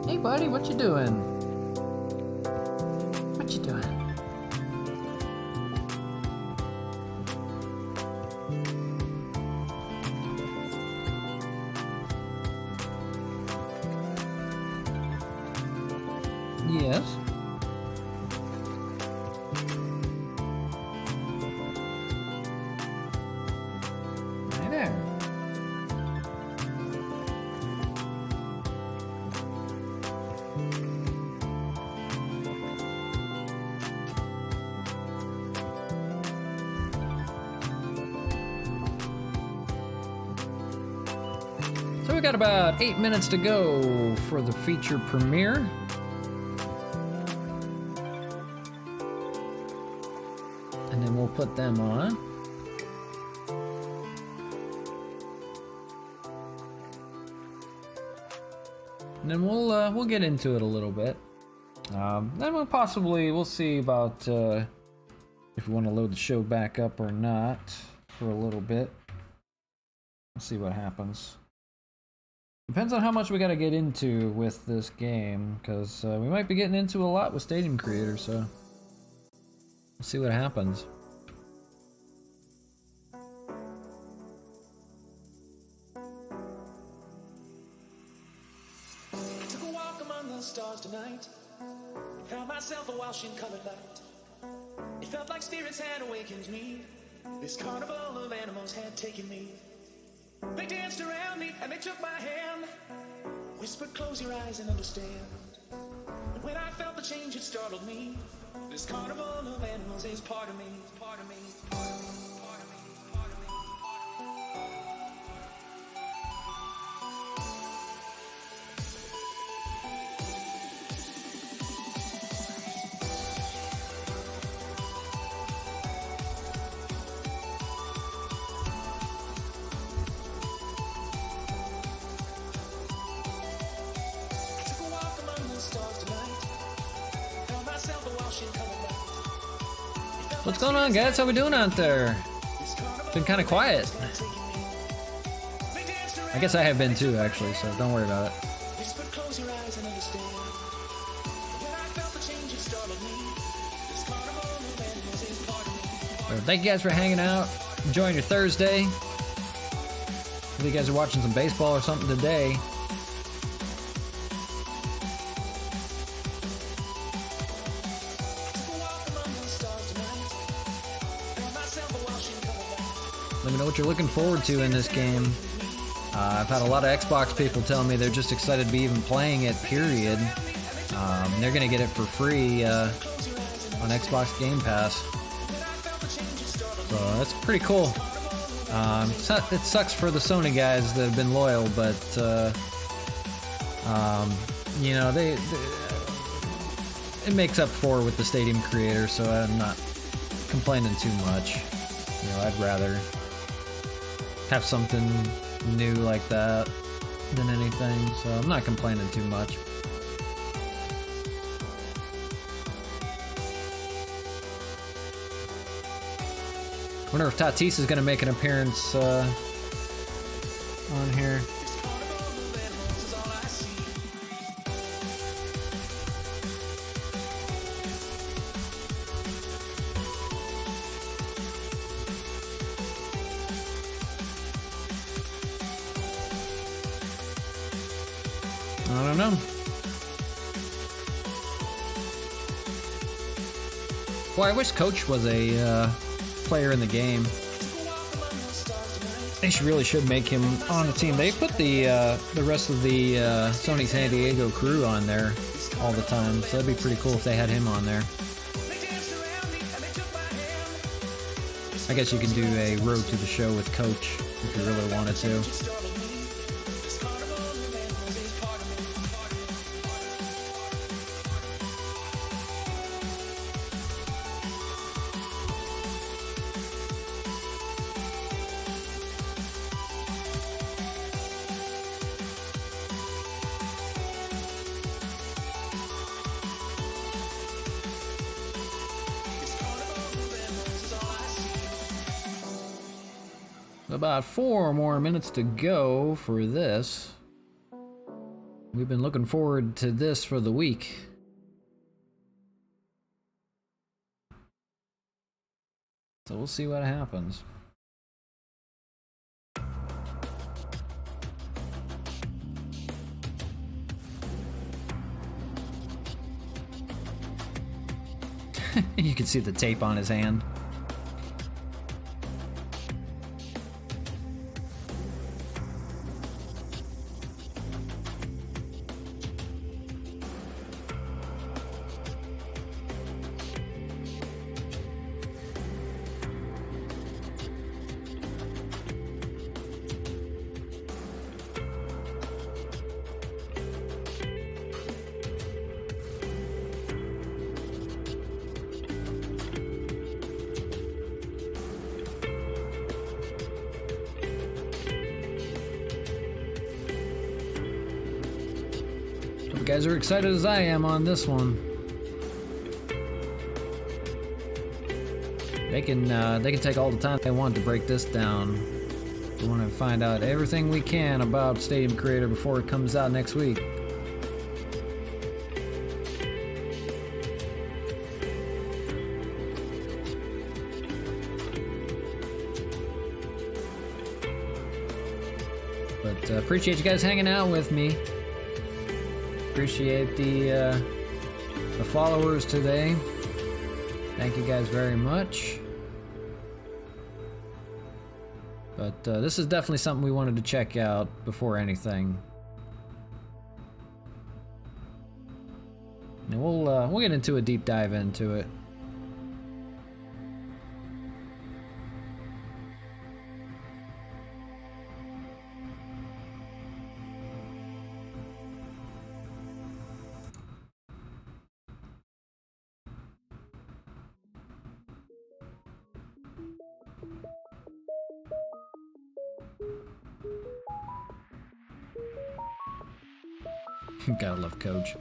Hey buddy, what you doing? What you doing? Yes. Right there. So we got about 8 minutes to go for the feature premiere. And then we'll put them on. And then we'll get into it a little bit. Then we'll see about if we want to load the show back up or not for a little bit. We'll see what happens. Depends on how much we got to get into with this game, because we might be getting into a lot with Stadium Creator, so we'll see what happens. Took a walk among the stars tonight. Found myself a washing colored light. It felt like spirits had awakened me. This carnival of animals had taken me. They danced around me and they took my hand. Whispered, close your eyes and understand. And when I felt the change, it startled me. This carnival of animals is part of me, part of me, part of me, part of me, part of me. I took a walk among the stars tonight. Found myself a washing color light. What's going on, guys? How we doing out there? Been kind of quiet. I guess I have been too, actually, so don't worry about it. Whisper, close your eyes and understand. When I felt the change, it startled me. This carnival of animals is part of me. So thank you guys for hanging out, enjoying your Thursday. Hopefully you guys are watching some baseball or something today. Took a walk among the stars tonight. Found myself a washing color light. Let me know what you're looking forward to in this game. I've had a lot of Xbox people tell me they're just excited to be even playing it, period. They're going to get it for free on Xbox Game Pass. So that's pretty cool. It sucks for the Sony guys that have been loyal, but you know, it makes up for with the Stadium creator, so I'm not complaining too much. You know, I'd rather have something new like that than anything, so I'm not complaining too much. Wonder if Tatis is gonna make an appearance on here. I don't know. Boy, I wish Coach was a player in the game. They really should make him on the team. They put the rest of the Sony San Diego crew on there all the time, so that'd be pretty cool if they had him on there. I guess you can do a road to the show with Coach if you really wanted to. About 4 more minutes to go for this. We've been looking forward to this for the week. So we'll see what happens. You can see the tape on his hand. You guys are excited as I am on this one. They can take all the time they want to break this down. We want to find out everything we can about Stadium Creator before it comes out next week. But appreciate you guys hanging out with me. Appreciate the followers today. Thank you guys very much. But this is definitely something we wanted to check out before anything. And we'll get into a deep dive into it. Gotta love Coach.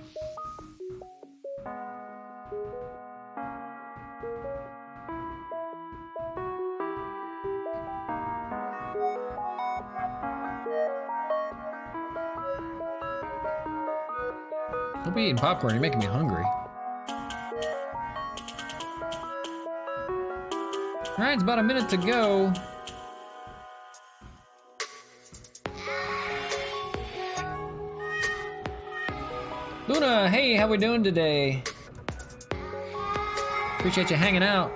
I'll be eating popcorn. You're making me hungry. All right, it's about a minute to go. Luna, hey, how we doing today? Appreciate you hanging out.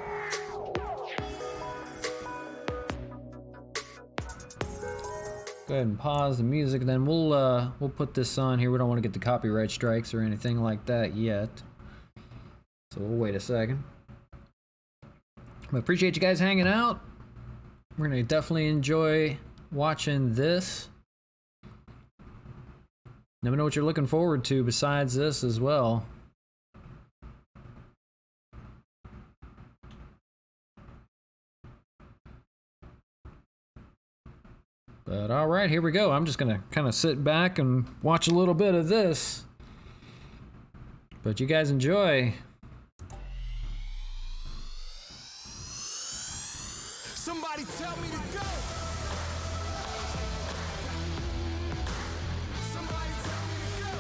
Go ahead and pause the music, then we'll put this on here. We don't want to get the copyright strikes or anything like that yet, so we'll wait a second. But appreciate you guys hanging out. We're gonna definitely enjoy watching this. Let me know what you're looking forward to besides this as well. But all right, here we go. I'm just gonna kind of sit back and watch a little bit of this. But you guys enjoy. Somebody tell me to go. Somebody tell me to go.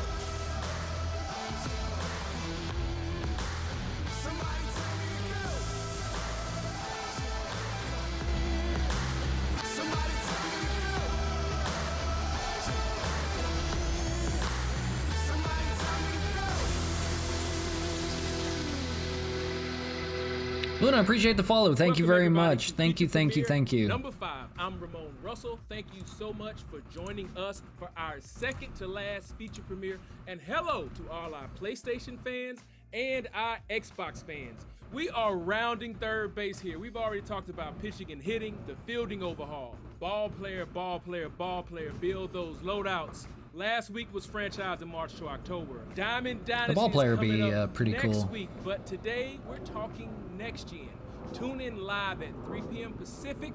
Somebody tell me to go. Somebody tell me to go. Somebody tell me to go. Luna, appreciate the follow. Thank you Welcome, very everybody, much. to Thank you, Feature thank you, Premiere thank you. Number 5, I'm Ramon Russell. Thank you so much for joining us for our second to last feature premiere. And hello to all our PlayStation fans and our Xbox fans. We are rounding third base here. We've already talked about pitching and hitting, the fielding overhaul. Ball player, ball player, ball player, build those loadouts. Last week was franchise in March to October. Diamond Dynasty ball player is coming be, up pretty next cool. week, but today we're talking next gen. Tune in live at 3 p.m. Pacific.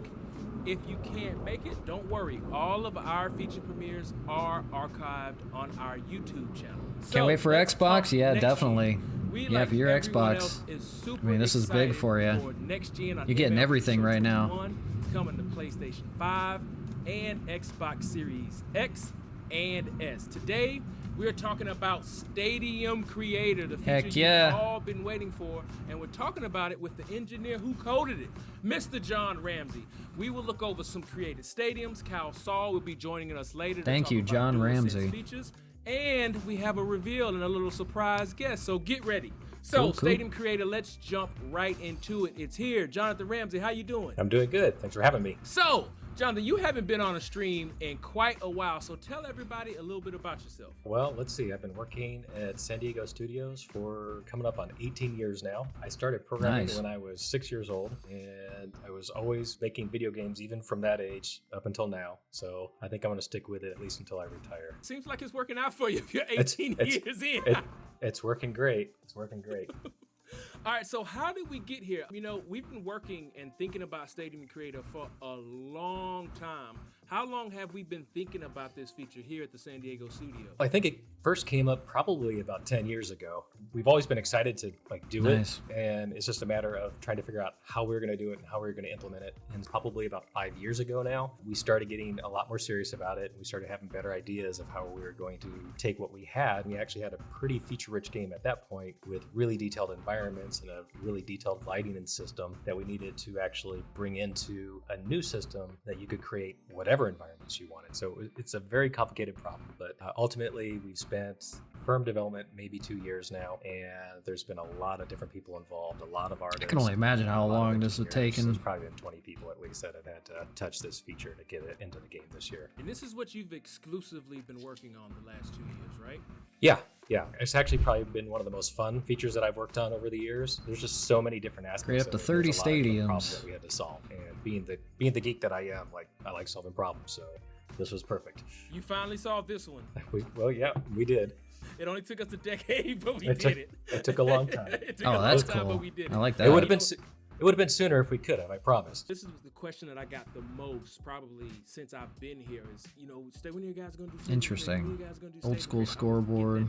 If you can't make it, don't worry. All of our feature premieres are archived on our YouTube channel. Can't wait for let's Xbox? talk Yeah, next definitely. gen. We, Yeah, like for your everyone Xbox. else, is super I mean, this is big excited for ya. next gen on You're getting MLB everything Show right now. 21. It's coming to PlayStation 5 and Xbox Series X and S. Today, we're talking about Stadium Creator, the feature Heck yeah. you've all been waiting for, and we're talking about it with the engineer who coded it, Mr. John Ramsey. We will look over some created stadiums. Kyle Saul will be joining us later. Thank to you, talk about John DualSense Ramsey. features, and we have a reveal and a little surprise guest. So get ready. So Cool. Stadium Creator, let's jump right into it. It's here, Jonathan Ramsey. How you doing? I'm doing good. Thanks for having me. So, Jonathan, you haven't been on a stream in quite a while, so tell everybody a little bit about yourself. Well, let's see. I've been working at San Diego Studios for coming up on 18 years now. I started programming Nice. when I was 6 years old, and I was always making video games even from that age up until now. So I think I'm going to stick with it at least until I retire. Seems like it's working out for you if you're It's- 18 it's- years in. It's working great. It's working great. All right, so how did we get here? You know, we've been working and thinking about Stadium Creator for a long time. How long have we been thinking about this feature here at the San Diego studio? I think it first came up probably about 10 years ago. We've always been excited to do Nice. it, and it's just a matter of trying to figure out how we're going to do it and how we're going to implement it. And probably about 5 years ago now, we started getting a lot more serious about it. We started having better ideas of how we were going to take what we had. We actually had a pretty feature-rich game at that point with really detailed environments and a really detailed lighting and system that we needed to actually bring into a new system that you could create whatever environments you wanted. So it's a very complicated problem, but ultimately we've spent firm development maybe 2 years now, out, and there's been a lot of different people involved, a lot of artists. I can only imagine how long this has taken. There's probably been 20 people at least that have had to touch this feature to get it into the game this year. And this is what you've exclusively been working on the last 2 years, right? Yeah. It's actually probably been one of the most fun features that I've worked on over the years. There's just so many different aspects. Create up to 30 problems stadiums that we had to solve. And being the geek that I am, like I like solving problems, so this was perfect. You finally solved this one. Well, yeah, we did. It only took us a decade, but we did it. It took a long time. That's cool. But we did it. I like that. It would have been sooner if we could have, I promise. This is the question that I got the most probably since I've been here is, when are you guys going to do Interesting. Old school scoreboard.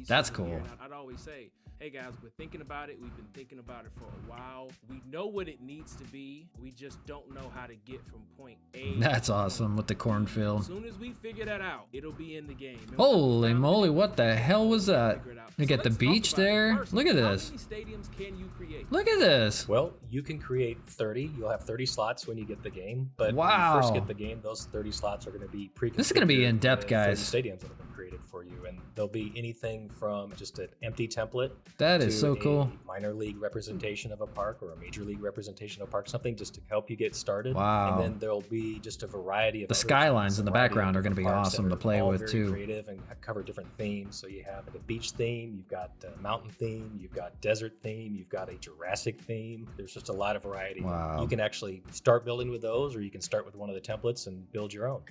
That's cool. I'd always say, hey guys, we're thinking about it. We've been thinking about it for a while. We know what it needs to be. We just don't know how to get from point A. That's awesome with the cornfield. As soon as we figure that out, it'll be in the game. Holy moly, what the hell was that? You get the beach there? Look at this. How many stadiums can you create? Look at this. Well, you can create 30. You'll have 30 slots when you get the game. But wow. When you first get the game, those 30 slots are going to be pre-configured. This is going to be in-depth, guys. Stadiums that have been created for you. And there'll be anything from just an empty template. That is so cool. Minor league representation of a park or a major league representation of a park. Something just to help you get started. Wow. And then there'll be just a variety of the skylines in the background are going to be awesome to play with too. Creative and cover different themes. So you have a beach theme, you've got a mountain theme, you've got desert theme, you've got a Jurassic theme. There's just a lot of variety. Wow. You can actually start building with those, or you can start with one of the templates and build your own.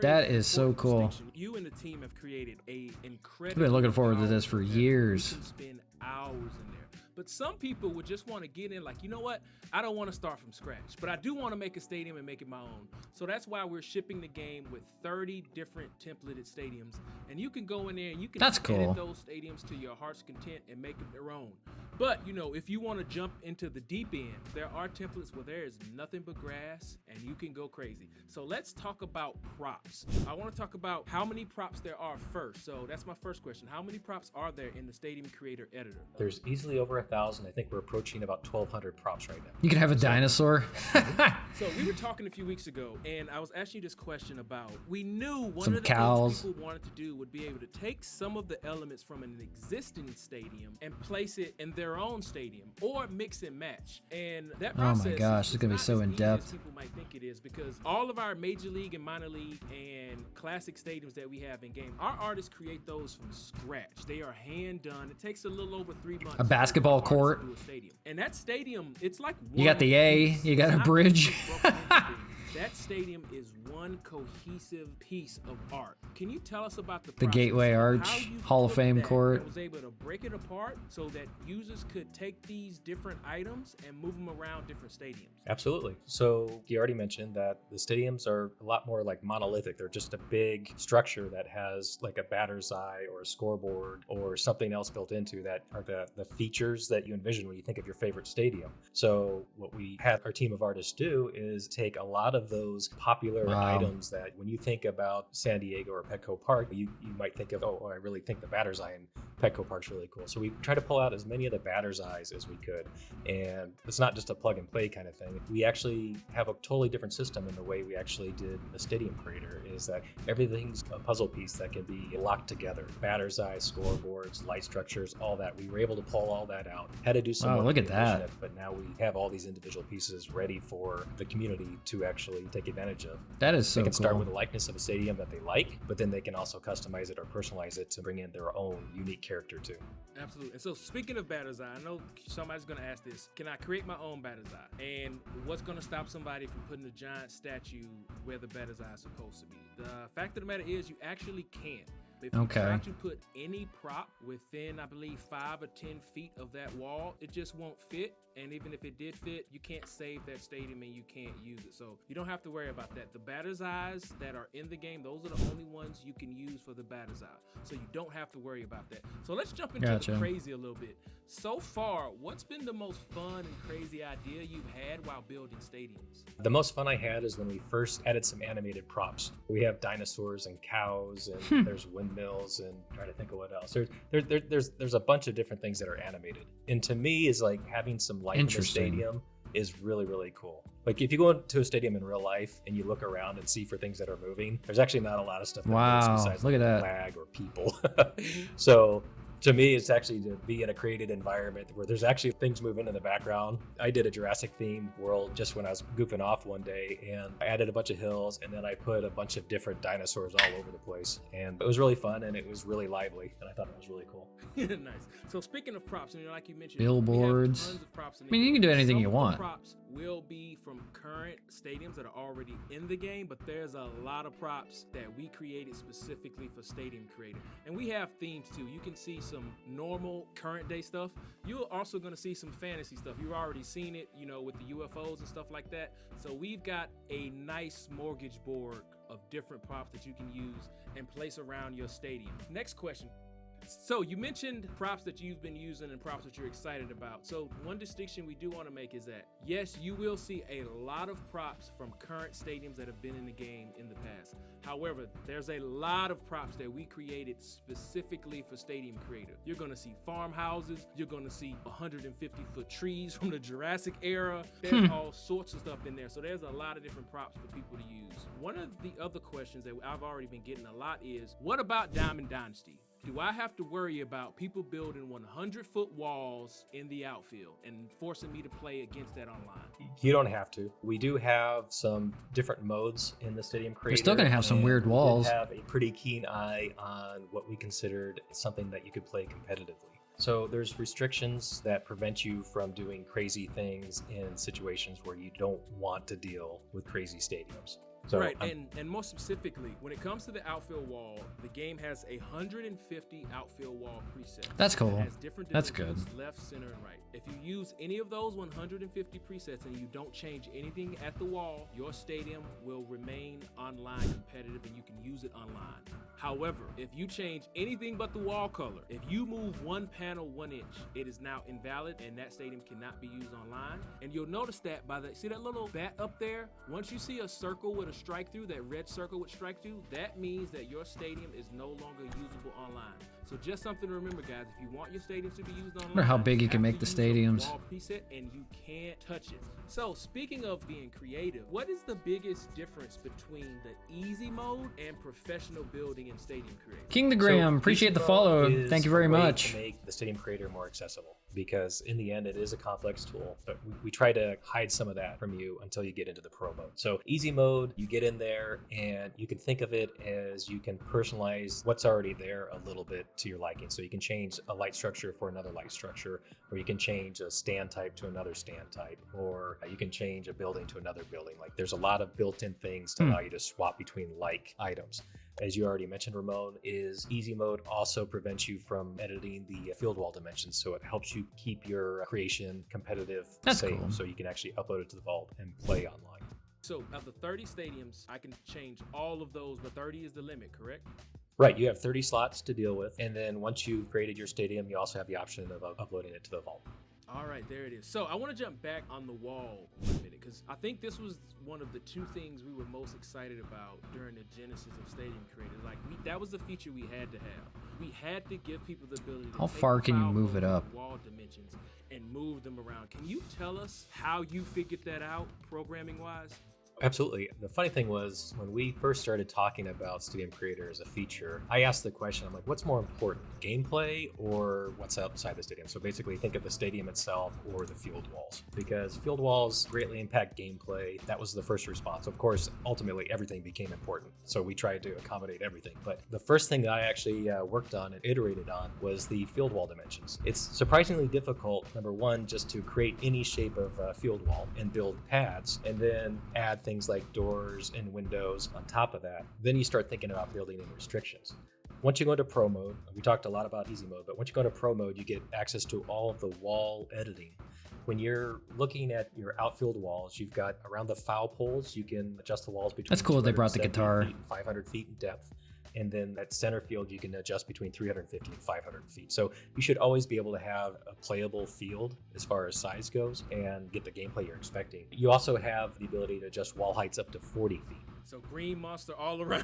That is so cool. You and the team have created a incredible. I've been looking forward to this for years. You can spend hours in there. But some people would just want to get in like, you know what? I don't want to start from scratch, but I do want to make a stadium and make it my own. So that's why we're shipping the game with 30 different templated stadiums. And you can go in there and you can edit those stadiums to your heart's content and make them your own. But, if you want to jump into the deep end, there are templates where there is nothing but grass and you can go crazy. So let's talk about props. I want to talk about how many props there are first. So that's my first question. How many props are there in the Stadium Creator Editor? There's easily over 1,000. I think we're approaching about 1,200 props right now. You can have a dinosaur. So we were talking a few weeks ago, and I was asking you this question about, we knew one some of the cows. things people wanted to do would be able to take some of the elements from an existing stadium and place it in their own stadium, or mix and match. And that process, oh my gosh, it's gonna be so in depth. People might think it is, because all of our major league and minor league and classic stadiums that we have in game, our artists create those from scratch. They are hand done. It takes a little over 3 months. A basketball court. To do a stadium. And that stadium, it's like you got the A, you got a bridge. That stadium is one cohesive piece of art. Can you tell us about the Gateway Arch Hall of Fame court? I was able to break it apart so that users could take these different items and move them around different stadiums. Absolutely. So you already mentioned that the stadiums are a lot more like monolithic. They're just a big structure that has like a batter's eye or a scoreboard or something else built into that are the features that you envision when you think of your favorite stadium. So what we had our team of artists do is take a lot of those popular items that when you think about San Diego or Petco Park, you might think of, oh, I really think the batter's eye in Petco Park's really cool. So we try to pull out as many of the batter's eyes as we could. And it's not just a plug and play kind of thing. We actually have a totally different system in the way we actually did the Stadium Creator, is that everything's a puzzle piece that can be locked together. Batter's eyes, scoreboards, light structures, all that. We were able to pull all that out. Had to do some work look at to envision it, but now we have all these individual pieces ready for the community to actually take advantage of. That is so They can cool. start with a likeness of a stadium that they like, but then they can also customize it or personalize it to bring in their own unique character too. Absolutely. And so speaking of batter's eye, I know somebody's going to ask this. Can I create my own batter's eye? And what's going to stop somebody from putting a giant statue where the batter's eye is supposed to be? The fact of the matter is you actually can't. If you try to put any prop within, I believe, 5 or 10 feet of that wall, it just won't fit. And even if it did fit, you can't save that stadium and you can't use it. So you don't have to worry about that. The batter's eyes that are in the game, those are the only ones you can use for the batter's eye. So you don't have to worry about that. So let's jump into the crazy a little bit. So far, what's been the most fun and crazy idea you've had while building stadiums? The most fun I had is when we first added some animated props. We have dinosaurs and cows and there's windmills and trying to think of what else. There's a bunch of different things that are animated. And to me is like having some light in the stadium is really, really cool. Like if you go into a stadium in real life and you look around and see for things that are moving, there's actually not a lot of stuff that moves besides look at that flag or people. So To me, it's actually to be in a created environment where there's actually things moving in the background. I did a Jurassic themed world just when I was goofing off one day, and I added a bunch of hills, and then I put a bunch of different dinosaurs all over the place. And it was really fun, and it was really lively, and I thought it was really cool. Nice. So speaking of props, and like you mentioned, Billboards. we have tons of props in I the mean, you game. can do anything Some you of the want. props will be from current stadiums that are already in the game, but there's a lot of props that we created specifically for Stadium Creator. And we have themes too. You can see some normal current day stuff. You're also going to see some fantasy stuff. You've already seen it, you know, with the UFOs and stuff like that. So we've got a nice mortgage board of different props that you can use and place around your stadium. Next question. So you mentioned props that you've been using and props that you're excited about. So one distinction we do want to make is that, yes, you will see a lot of props from current stadiums that have been in the game in the past. However, there's a lot of props that we created specifically for Stadium Creator. You're going to see farmhouses. You're going to see 150-foot trees from the Jurassic era. There's all sorts of stuff in there. So there's a lot of different props for people to use. One of the other questions that I've already been getting a lot is, what about Diamond Dynasty? Do I have to worry about people building 100-foot walls in the outfield and forcing me to play against that online? You don't have to. We do have some different modes in the Stadium Creator. You're still going to have some weird walls. We did have a pretty keen eye on what we considered something that you could play competitively. So there's restrictions that prevent you from doing crazy things in situations where you don't want to deal with crazy stadiums. So, right, and more specifically, when it comes to the outfield wall, the game has 150 outfield wall presets. That's cool. It has different That's good. dimensions, left, center, and right. If you use any of those 150 presets and you don't change anything at the wall, your stadium will remain online competitive and you can use it online. However, if you change anything but the wall color, if you move one panel 1 inch, it is now invalid and that stadium cannot be used online. And you'll notice that see that little bat up there? Once you see a circle with a strike through, that red circle with strike through, that means that your stadium is no longer usable online. So just something to remember, guys. If you want your stadiums to be used online, Wonder how big you can make the have to use stadiums. a wall preset and you can't touch it. So speaking of being creative, what is the biggest difference between the easy mode and professional building in Stadium Creator? King the Graham, appreciate the follow. Thank you very much. To make the Stadium Creator more accessible, because in the end it is a complex tool, but we try to hide some of that from you until you get into the pro mode. So easy mode, you get in there and you can think of it as you can personalize what's already there a little bit to your liking. So you can change a light structure for another light structure, or you can change a stand type to another stand type, or you can change a building to another building. Like there's a lot of built-in things to allow you to swap between like items. As you already mentioned, Ramon, is easy mode also prevents you from editing the field wall dimensions. So it helps you keep your creation competitive. That's safe, cool. so you can actually upload it to the vault and play online. So of the 30 stadiums, I can change all of those, but 30 is the limit, correct? Right, you have 30 slots to deal with. And then once you've created your stadium, you also have the option of uploading it to the vault. All right, there it is. So I want to jump back on the wall for a minute, because I think this was one of the two things we were most excited about during the genesis of Stadium Creator. Like that was the feature we had to have. We had to give people the ability to How take far the can you file move it codes up? and wall dimensions and move them around. Can you tell us how you figured that out, programming wise? Absolutely. The funny thing was, when we first started talking about Stadium Creator as a feature, I asked the question, I'm like, what's more important, gameplay or what's outside the stadium? So basically think of the stadium itself or the field walls, because field walls greatly impact gameplay. That was the first response. Of course, ultimately everything became important, so we tried to accommodate everything. But the first thing that I actually worked on and iterated on was the field wall dimensions. It's surprisingly difficult, number one, just to create any shape of field wall and build pads, and then add things like doors and windows on top of that. Then you start thinking about building in restrictions. Once you go into pro mode, we talked a lot about easy mode, but once you go into pro mode, you get access to all of the wall editing. When you're looking at your outfield walls, you've got around the foul poles, you can adjust the walls between That's cool they brought the 270 guitar. feet and 500 feet in depth. And then at center field, you can adjust between 350 and 500 feet. So you should always be able to have a playable field as far as size goes and get the gameplay you're expecting. You also have the ability to adjust wall heights up to 40 feet. So green monster all around.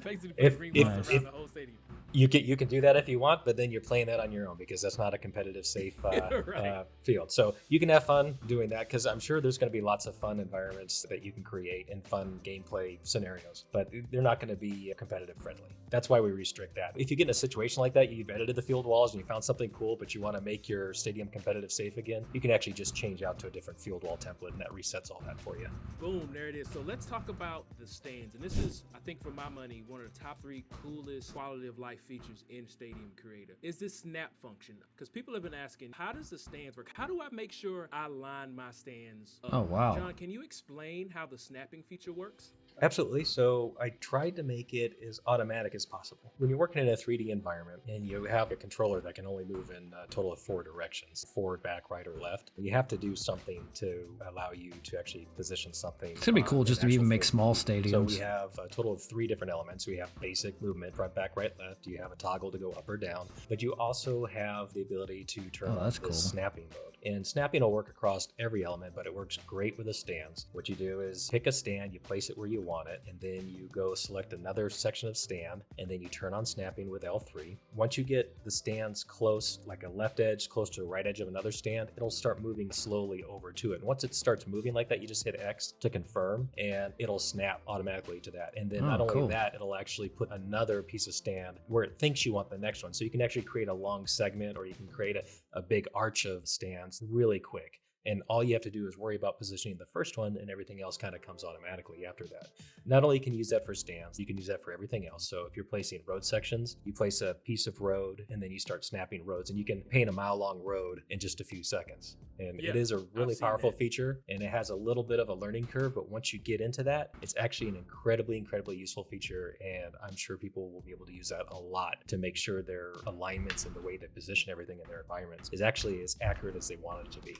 Basically, If- green if- monster around the whole stadium. You can do that if you want, but then you're playing that on your own because that's not a competitive, safe Right. field. So you can have fun doing that because I'm sure there's going to be lots of fun environments that you can create and fun gameplay scenarios, but they're not going to be competitive friendly. That's why we restrict that. If you get in a situation like that, you've edited the field walls and you found something cool, but you want to make your stadium competitive safe again, you can actually just change out to a different field wall template and that resets all that for you. Boom, there it is. So let's talk about the stands. And this is, I think for my money, one of the top 3 coolest quality of life features in Stadium Creator is this snap function. Because people have been asking, how does the stands work? How do I make sure I line my stands up? Oh, wow. John, can you explain how the snapping feature works? Absolutely. So I tried to make it as automatic as possible. When you're working in a 3D environment and you have a controller that can only move in a total of 4 directions, forward, back, right, or left, you have to do something to allow you to actually position something. It's gonna be cool just to even make small stadiums. So we have a total of 3 different elements. We have basic movement, front, back, right, left. You have a toggle to go up or down, but you also have the ability to turn on the snapping mode. And snapping will work across every element, but it works great with the stands. What you do is pick a stand, you place it where you want it, and then you go select another section of stand, and then you turn on snapping with L3. Once you get the stands close, like a left edge close to the right edge of another stand, it'll start moving slowly over to it. And once it starts moving like that, you just hit X to confirm, and it'll snap automatically to that. And then not only that, it'll actually put another piece of stand where it thinks you want the next one. So you can actually create a long segment, or you can create a big arch of stands really quick. And all you have to do is worry about positioning the first one, and everything else kind of comes automatically after that. Not only can you use that for stands, you can use that for everything else. So if you're placing road sections, you place a piece of road and then you start snapping roads, and you can paint a mile-long road in just a few seconds. And it is a really powerful feature, and it has a little bit of a learning curve, but once you get into that, it's actually an incredibly useful feature, and I'm sure people will be able to use that a lot to make sure their alignments and the way they position everything in their environments is actually as accurate as they want it to be.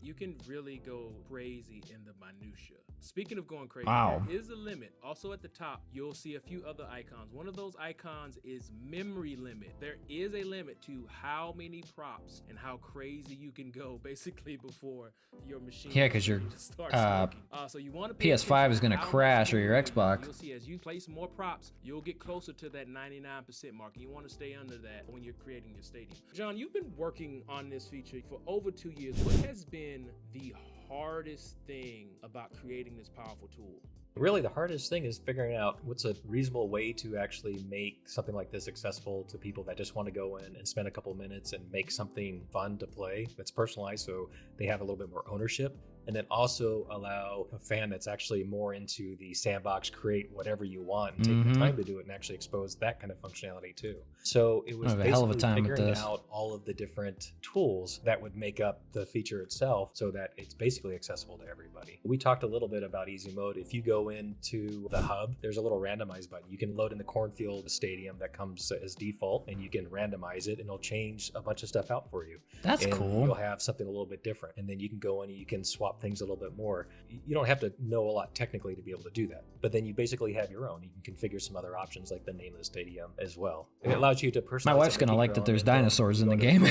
You can really go crazy in the minutia. Speaking of going crazy, wow, there is a limit. Also at the top, you'll see a few other icons. One of those icons is memory limit. There is a limit to how many props and how crazy you can go basically before your machine. Yeah, because your so you want to PS5 is going to crash, or your Xbox. You'll see as you place more props, you'll get closer to that 99% mark. And you want to stay under that when you're creating your stadium. John, you've been working on this feature for over 2 years. What has been the hardest thing about creating this powerful tool? Really, the hardest thing is figuring out what's a reasonable way to actually make something like this accessible to people that just want to go in and spend a couple minutes and make something fun to play that's personalized, so they have a little bit more ownership. And then also allow a fan that's actually more into the sandbox, create whatever you want and take the time to do it and actually expose that kind of functionality too. So it was basically figuring out all of the different tools that would make up the feature itself so that it's basically accessible to everybody. We talked a little bit about easy mode. If you go into the hub, there's a little randomize button. You can load in the cornfield stadium that comes as default, and you can randomize it, and it'll change a bunch of stuff out for you. That's cool. You'll have something a little bit different, and then you can go in and you can swap things a little bit more. You don't have to know a lot technically to be able to do that, but then you basically have your own. You can configure some other options like the name of the stadium as well. It allows you to personalize. My wife's gonna like that there's dinosaurs in the game.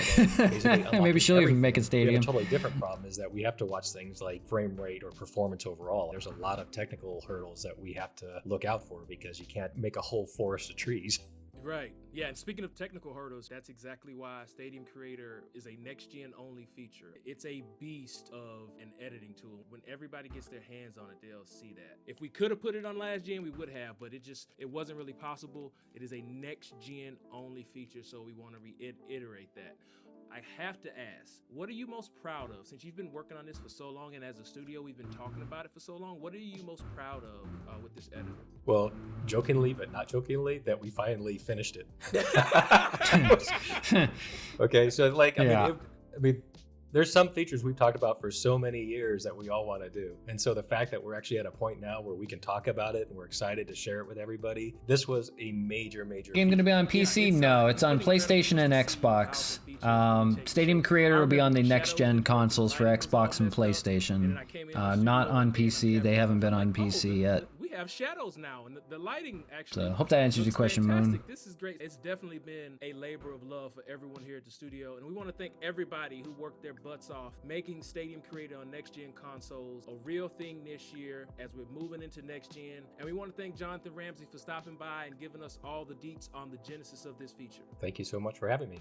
Maybe she'll even make a stadium. We have a totally different problem is that we have to watch things like frame rate or performance overall. There's a lot of technical hurdles that we have to look out for because you can't make a whole forest of trees. Right. Yeah, and speaking of technical hurdles, that's exactly why Stadium Creator is a next-gen only feature. It's a beast of an editing tool. When everybody gets their hands on it, they'll see that. If we could have put it on last gen, we would have, but it wasn't really possible. It is a next-gen only feature, so we want to reiterate that. I have to ask, what are you most proud of? Since you've been working on this for so long, and as a studio, we've been talking about it for so long, what are you most proud of with this editor? Well, jokingly, but not jokingly, that we finally finished it. Okay, so I mean, there's some features we've talked about for so many years that we all want to do. And so the fact that we're actually at a point now where we can talk about it and we're excited to share it with everybody, this was a major Game going to be on PC? No, it's on PlayStation and Xbox. Stadium Creator will be on the next-gen consoles for Xbox and PlayStation. Not on PC. They haven't been on PC yet. We have shadows now, and the lighting actually. So, hope that answers your looks question, Moon. fantastic. This is great. It's definitely been a labor of love for everyone here at the studio, and we want to thank everybody who worked their butts off making Stadium Creator on next-gen consoles a real thing this year as we're moving into next-gen. And we want to thank Jonathan Ramsey for stopping by and giving us all the deets on the genesis of this feature. Thank you so much for having me.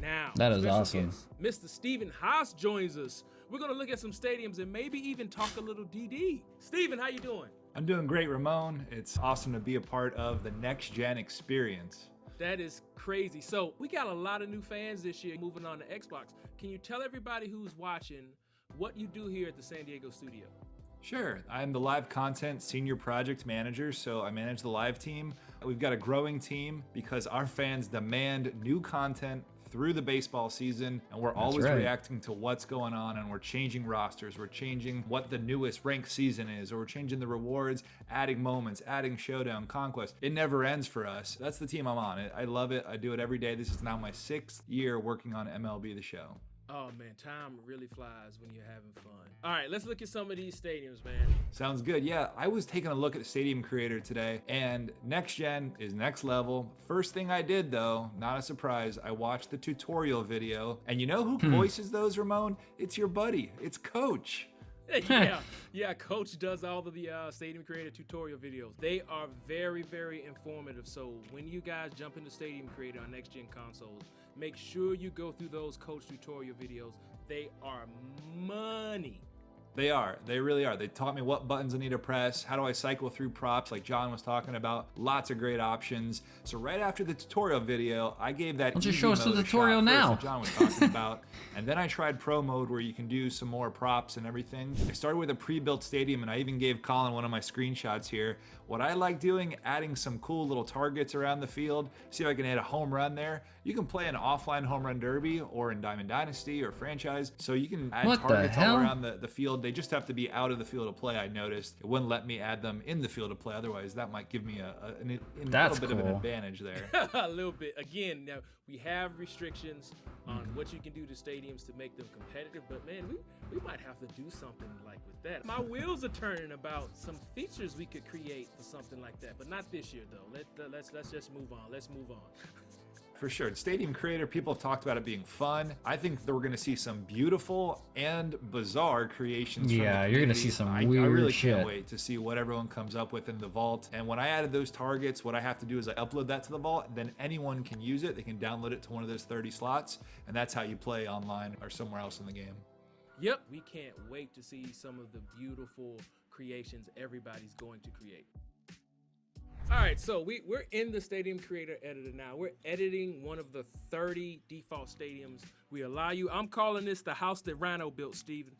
Now, That is special awesome. guest, Mr. Stephen Haas joins us. We're going to look at some stadiums and maybe even talk a little DD. Stephen, how you doing? I'm doing great, Ramon. It's awesome to be a part of the next gen experience. That is crazy. So we got a lot of new fans this year moving on to Xbox. Can you tell everybody who's watching what you do here at the San Diego studio? Sure, I'm the live content senior project manager, so I manage the live team. We've got a growing team because our fans demand new content through the baseball season, and we're always reacting to what's going on, and we're changing rosters, we're changing what the newest ranked season is, or we're changing the rewards, adding moments, adding showdown, conquest. It never ends for us. That's the team I'm on. I love it. I do it every day. This is now my 6th year working on MLB the Show. Oh man, time really flies when you're having fun. All right, let's look at some of these stadiums, man. Sounds good. Yeah, I was taking a look at the Stadium Creator today, and next gen is next level. First thing I did though, not a surprise, I watched the tutorial video, and you know who voices those, Ramon? It's your buddy. It's Coach. Yeah, Coach does all of the Stadium Creator tutorial videos. They are very, very informative. So when you guys jump into Stadium Creator on next gen consoles, make sure you go through those Coach tutorial videos. They are money. They are. They really are. They taught me what buttons I need to press, how do I cycle through props like John was talking about. Lots of great options. So right after the tutorial video, I gave that Don't you easy show us the mode a tutorial shot now? first that John was talking about. And then I tried pro mode where you can do some more props and everything. I started with a pre-built stadium, and I even gave Colin one of my screenshots here. What I like doing, adding some cool little targets around the field, see if I can hit a home run there. You can play an offline home run derby or in Diamond Dynasty or franchise. So you can add targets all around the field. They just have to be out of the field of play. I noticed it wouldn't let me add them in the field of play. Otherwise, that might give me a little bit of an advantage there. A little bit. Again, now we have restrictions on what you can do to stadiums to make them competitive, but man, we might have to do something like with that. My wheels are turning about some features we could create for something like that, but not this year though. Let's just move on. Let's move on. For sure. Stadium Creator, people have talked about it being fun. I think that we're going to see some beautiful and bizarre creations. Yeah, you're going to see some weird I really shit. can't wait to see what everyone comes up with in the vault. And when I added those targets, what I have to do is I upload that to the vault. Then anyone can use it. They can download it to one of those 30 slots. And that's how you play online or somewhere else in the game. Yep. We can't wait to see some of the beautiful creations everybody's going to create. All right, so we're in the Stadium Creator editor now. We're editing one of the 30 default stadiums we allow you. I'm calling this the house that Rhino built, Steven.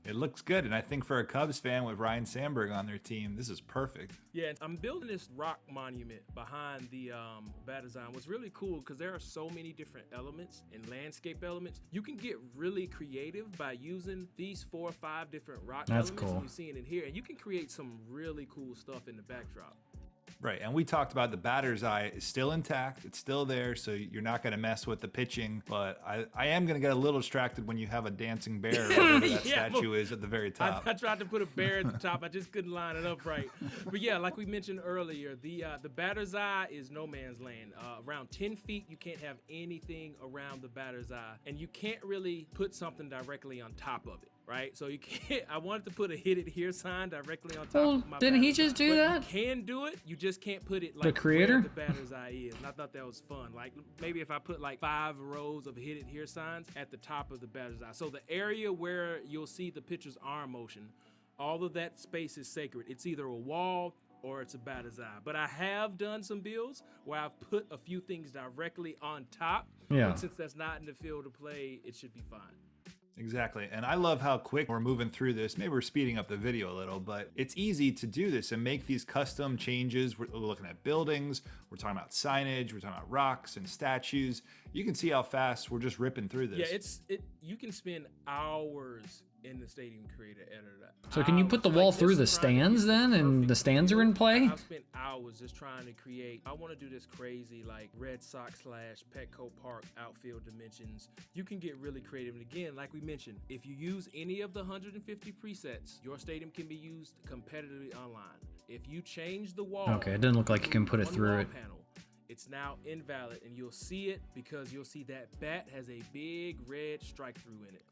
It looks good, and I think for a Cubs fan with Ryan Sandberg on their team, this is perfect. Yeah, I'm building this rock monument behind the bat design. What's really cool, because there are so many different elements and landscape elements, you can get really creative by using these 4 or 5 different rock elements. Cool. And you're seeing it here, and you can create some really cool stuff in the backdrop. Right, and we talked about the batter's eye is still intact. It's still there, so you're not going to mess with the pitching. But I am going to get a little distracted when you have a dancing bear or whatever that statue is at the very top. I tried to put a bear at the top. I just couldn't line it up right. But yeah, like we mentioned earlier, the batter's eye is no man's land. Around 10 feet, you can't have anything around the batter's eye. And you can't really put something directly on top of it. Right, so you can't. I wanted to put a "hit it here" sign directly on top of my. Didn't he just do that? You can do it. You just can't put it like the creator. Where the batter's eye is. And I thought that was fun. Like maybe if I put like 5 rows of "hit it here" signs at the top of the batter's eye. So the area where you'll see the pitcher's arm motion, all of that space is sacred. It's either a wall or it's a batter's eye. But I have done some builds where I've put a few things directly on top. Yeah. But since that's not in the field of play, it should be fine. Exactly. And I love how quick we're moving through this. Maybe we're speeding up the video a little, but it's easy to do this and make these custom changes. We're looking at buildings. We're talking about signage. We're talking about rocks and statues. You can see how fast we're just ripping through this. Yeah, you can spend hours in the Stadium Creator editor. So can you put the wall through the stands then, and the stands are in play? I've spent hours just trying to create. I want to do this crazy like Red Sox / Petco Park outfield dimensions. You can get really creative. And again, like we mentioned, if you use any of the 150 presets, your stadium can be used competitively online. If you change the wall, Okay, it doesn't look like you can put it one through wall it. panel, it's now invalid, and you'll see it because you'll see that bat has a big red strike through in it.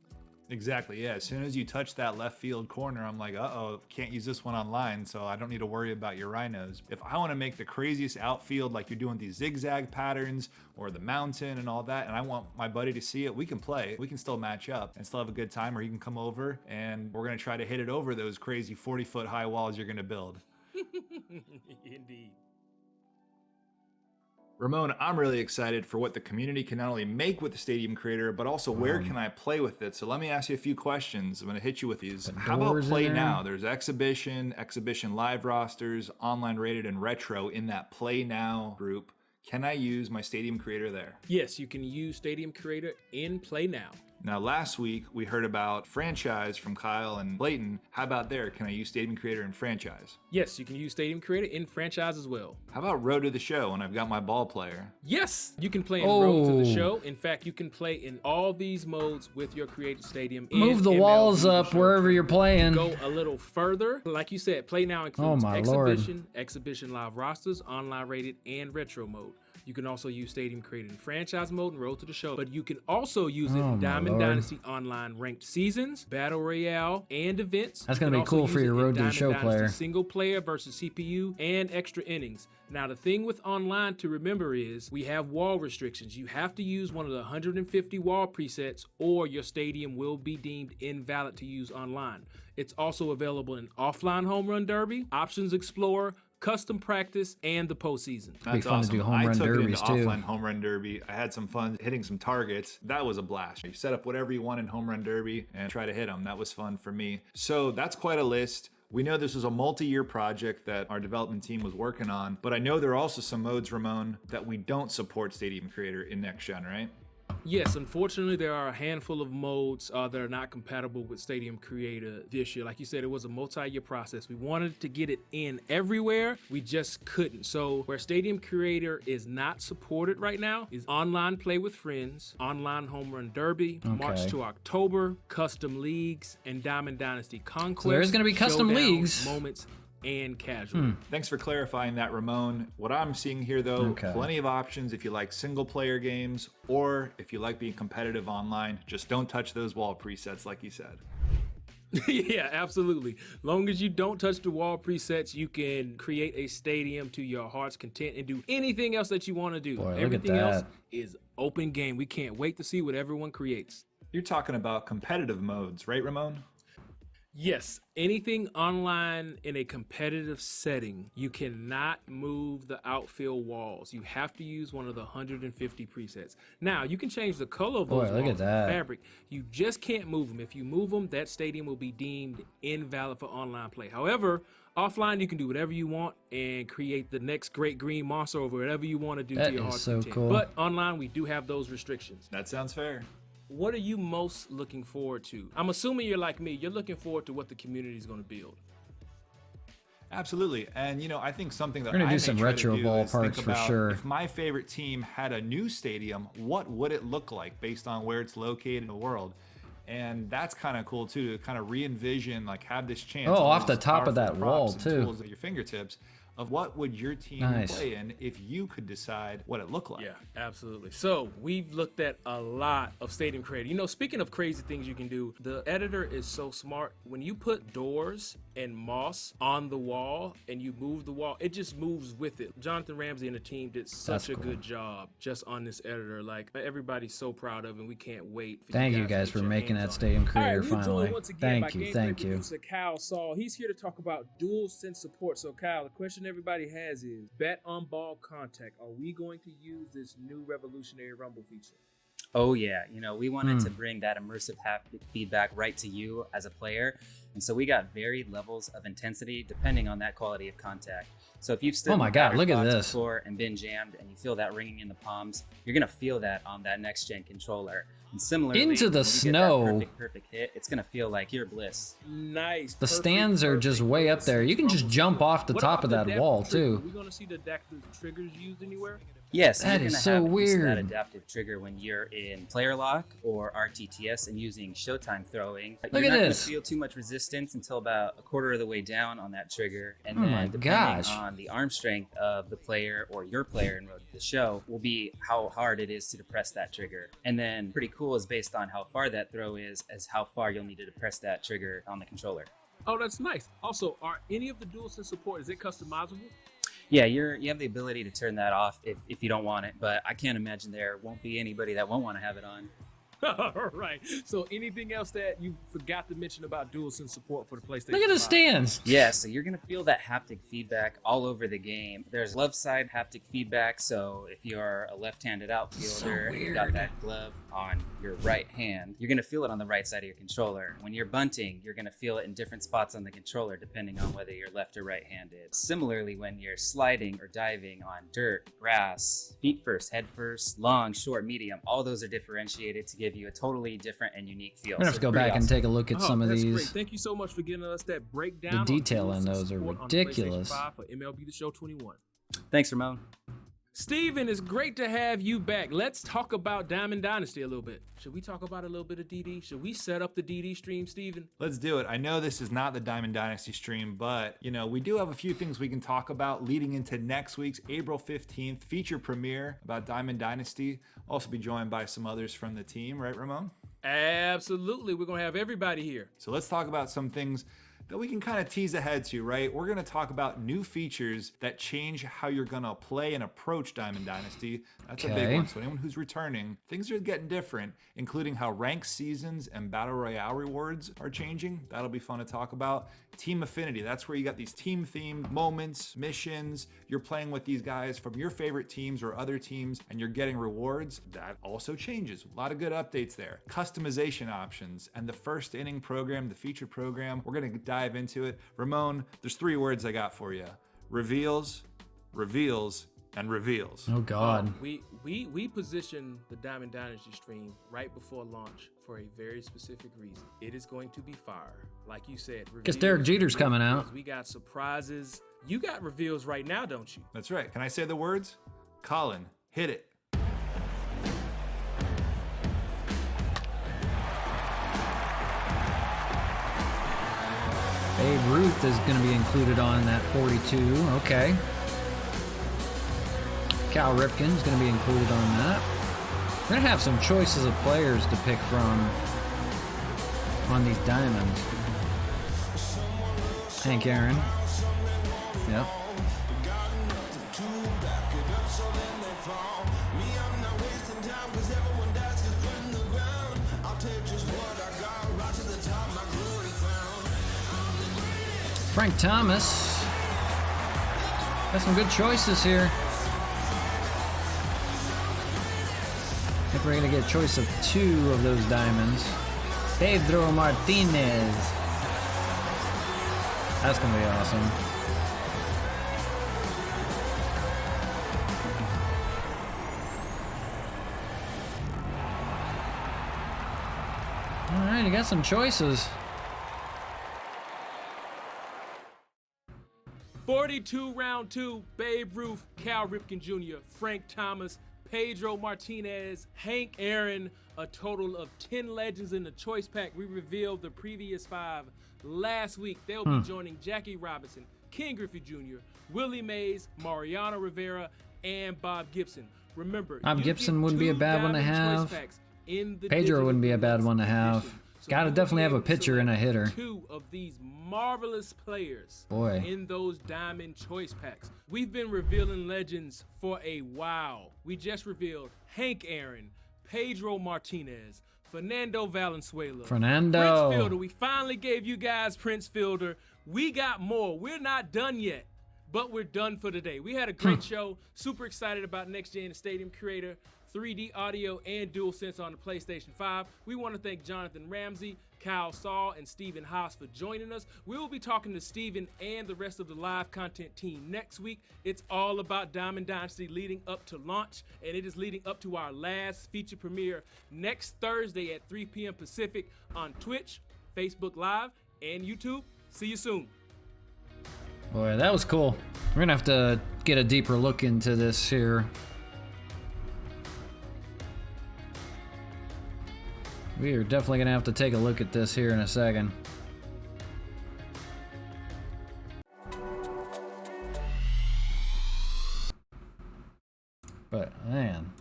Exactly, yeah. As soon as you touch that left field corner, I'm like, uh-oh, can't use this one online, so I don't need to worry about your rhinos. If I want to make the craziest outfield, like you're doing these zigzag patterns or the mountain and all that, and I want my buddy to see it, we can play. We can still match up and still have a good time, or he can come over, and we're going to try to hit it over those crazy 40-foot high walls you're going to build. Indeed. Ramon, I'm really excited for what the community can not only make with the Stadium Creator, but also where can I play with it? So let me ask you a few questions. I'm going to hit you with these. How about Play Now? There's Exhibition Live rosters, online rated, and retro in that Play Now group. Can I use my Stadium Creator there? Yes, you can use Stadium Creator in Play Now. Now, last week we heard about franchise from Kyle and Clayton. How about there? Can I use Stadium Creator in franchise? Yes, you can use Stadium Creator in franchise as well. How about Road to the Show when I've got my ball player? Yes, you can play in Road to the Show. In fact, you can play in all these modes with your created stadium. Move the walls up wherever you're playing. Go a little further. Like you said, Play Now includes Exhibition Live rosters, online rated, and retro mode. You can also use Stadium Creator in franchise mode and Road to the Show, but you can also use it in Diamond Dynasty online ranked seasons, Battle Royale, and events. That's going to be cool for your Road to the Show player. Single player versus CPU and extra innings. Now, the thing with online to remember is we have wall restrictions. You have to use one of the 150 wall presets or your stadium will be deemed invalid to use online. It's also available in Offline Home Run Derby, Options Explorer, Custom Practice, and the postseason. That's fun awesome. to do home run derbies I took it into too. Offline Home Run Derby. I had some fun hitting some targets. That was a blast. You set up whatever you want in Home Run Derby and try to hit them. That was fun for me. So that's quite a list. We know this was a multi-year project that our development team was working on, but I know there are also some modes, Ramon, that we don't support Stadium Creator in Next Gen, right? Yes, unfortunately, there are a handful of modes that are not compatible with Stadium Creator this year. Like you said, it was a multi-year process. We wanted to get it in everywhere. We just couldn't. So where Stadium Creator is not supported right now is Online Play with Friends, Online Home Run Derby, March to October, Custom Leagues, and Diamond Dynasty Conquest. So there's going to be custom leagues. Moments, and casual. Thanks for clarifying that, Ramon. What I'm seeing here, though, plenty of options if you like single player games or if you like being competitive online. Just don't touch those wall presets like you said. Yeah, absolutely. Long as you don't touch the wall presets, you can create a stadium to your heart's content and do anything else that you want to do. Boy, everything else is open game. We can't wait to see what everyone creates. You're talking about competitive modes, right, Ramon? Yes, anything online in a competitive setting, you cannot move the outfield walls. You have to use one of the 150 presets. Now, you can change the color of those walls, fabric. You just can't move them. If you move them, that stadium will be deemed invalid for online play. However, offline, you can do whatever you want and create the next great green monster or whatever you want to do to your heart's content. Cool. But online, we do have those restrictions. That sounds fair. What are you most looking forward to? I'm assuming you're like me. You're looking forward to what the community is going to build. Absolutely. And, you know, I think something that we're going to do some retro ballparks for sure. If my favorite team had a new stadium, what would it look like based on where it's located in the world? And that's kind of cool, too, to kind of re-envision, like have this chance. Oh, off the top of that wall, too. Tools at your fingertips. Of what would your team play in if you could decide what it looked like? Yeah, absolutely. So we've looked at a lot of Stadium Creator. You know, speaking of crazy things you can do, the editor is so smart. When you put doors and moss on the wall and you move the wall, it just moves with it. Jonathan Ramsey and the team did such a good job just on this editor. Like, everybody's so proud of it, and we can't wait. Thank you guys for making that Stadium Creator finally. Thank you. Producer Kyle Saul. He's here to talk about dual sense support. So Kyle, the question everybody has is, bet on ball contact. Are we going to use this new revolutionary rumble feature? Oh yeah, we wanted to bring that immersive haptic feedback right to you as a player. And so we got varied levels of intensity depending on that quality of contact. So if you've stood Oh my God, look at this. before and been jammed and you feel that ringing in the palms, you're gonna feel that on that next gen controller. And similarly, Into the when you snow. get that perfect hit, it's gonna feel like pure bliss. Nice. The stands are just way up there. You can just jump off the top of that wall too. Are we gonna see the adaptive triggers used anywhere? Yes, That you're is gonna so have use of that weird. adaptive trigger when you're in player lock or RTTS and using Showtime throwing. Look You're at not this. gonna feel too much resistance until about a quarter of the way down on that trigger, and Oh then my depending gosh. on the arm strength of the player or your player in the show will be how hard it is to depress that trigger. And then pretty cool is based on how far that throw is as how far you'll need to depress that trigger on the controller. Oh, that's nice. Also, are any of the DualSense support, is it customizable? Yeah, you have the ability to turn that off if you don't want it, but I can't imagine there won't be anybody that won't want to have it on. All right. So anything else that you forgot to mention about DualSense support for the PlayStation Look at the 5? stands. Yeah, so you're going to feel that haptic feedback all over the game. There's left side haptic feedback, so if you're a left-handed outfielder and you got weird. that glove on your right hand, you're going to feel it on the right side of your controller. When you're bunting, you're going to feel it in different spots on the controller depending on whether you're left or right-handed. Similarly, when you're sliding or diving on dirt, grass, feet first, head first, long, short, medium, all those are differentiated to give you a totally different and unique feel. I'm gonna have So to go pretty back and awesome. take a look at some of That's these. Great. Thank you so much for giving us that breakdown. on detail in DualSense those are support on the PlayStation ridiculous. 5 for MLB the Show 21. Thanks, Ramon. Steven, it's great to have you back. Let's talk about Diamond Dynasty a little bit. Should we talk about a little bit of DD? Should we set up the DD stream, Steven? Let's do it. I know this is not the Diamond Dynasty stream, but we do have a few things we can talk about leading into next week's April 15th feature premiere about Diamond Dynasty. Also be joined by some others from the team, right, Ramon? Absolutely. We're going to have everybody here. So let's talk about some things that we can kind of tease ahead to, right? We're going to talk about new features that change how you're going to play and approach Diamond Dynasty. That's a big Okay. one. So anyone who's returning, things are getting different, including how ranked seasons and Battle Royale rewards are changing. That'll be fun to talk about. Team Affinity, that's where you got these team-themed moments, missions. You're playing with these guys from your favorite teams or other teams, and you're getting rewards. That also changes. A lot of good updates there. Customization options and the first inning program, the feature program. We're going to dive into it. Ramon, there's 3 words I got for you. Reveals, reveals, and reveals. Oh God. We position the Diamond Dynasty stream right before launch for a very specific reason. It is going to be fire. Like you said, Guess Derek reveals, Jeter's coming reveals. out. We got surprises. You got reveals right now, don't you? That's right. Can I say the words? Colin, hit it. Babe Ruth is going to be included on that 42. Okay. Cal Ripken's going to be included on that. We're going to have some choices of players to pick from on these diamonds. Hank Aaron. Yep. Frank Thomas. Got some good choices here. I think we're gonna get a choice of 2 of those diamonds. Pedro Martinez. That's gonna be awesome. All right, you got some choices. 42 round 2, Babe Ruth, Cal Ripken Jr., Frank Thomas, Pedro Martinez, Hank Aaron, a total of 10 legends in the choice pack. We revealed the previous 5 last week. They'll be joining Jackie Robinson, Ken Griffey Jr., Willie Mays, Mariano Rivera, and Bob Gibson. Remember, Bob you Gibson get wouldn't be a 2 bad one to diamond choice have. packs in the Pedro digital wouldn't be a bad one to have. edition. So Gotta you will definitely be have a able to pitcher and a select hitter. 2 of these marvelous players Boy. in those diamond choice packs. We've been revealing legends for a while. We just revealed Hank Aaron, Pedro Martinez, Fernando Valenzuela, Fernando. Prince Fielder. We finally gave you guys Prince Fielder. We got more. We're not done yet, but we're done for today. We had a great show. Super excited about Next Gen Stadium creator 3D audio and DualSense on the PlayStation 5. We want to thank Jonathan Ramsey, Kyle Saul, and Stephen Haas for joining us. We will be talking to Stephen and the rest of the live content team next week. It's all about Diamond Dynasty leading up to launch, and it is leading up to our last feature premiere next Thursday at 3 p.m. Pacific on Twitch, Facebook Live, and YouTube. See you soon. Boy, that was cool. We're gonna have to get a deeper look into this here. We are definitely gonna have to take a look at this here in a second. But man,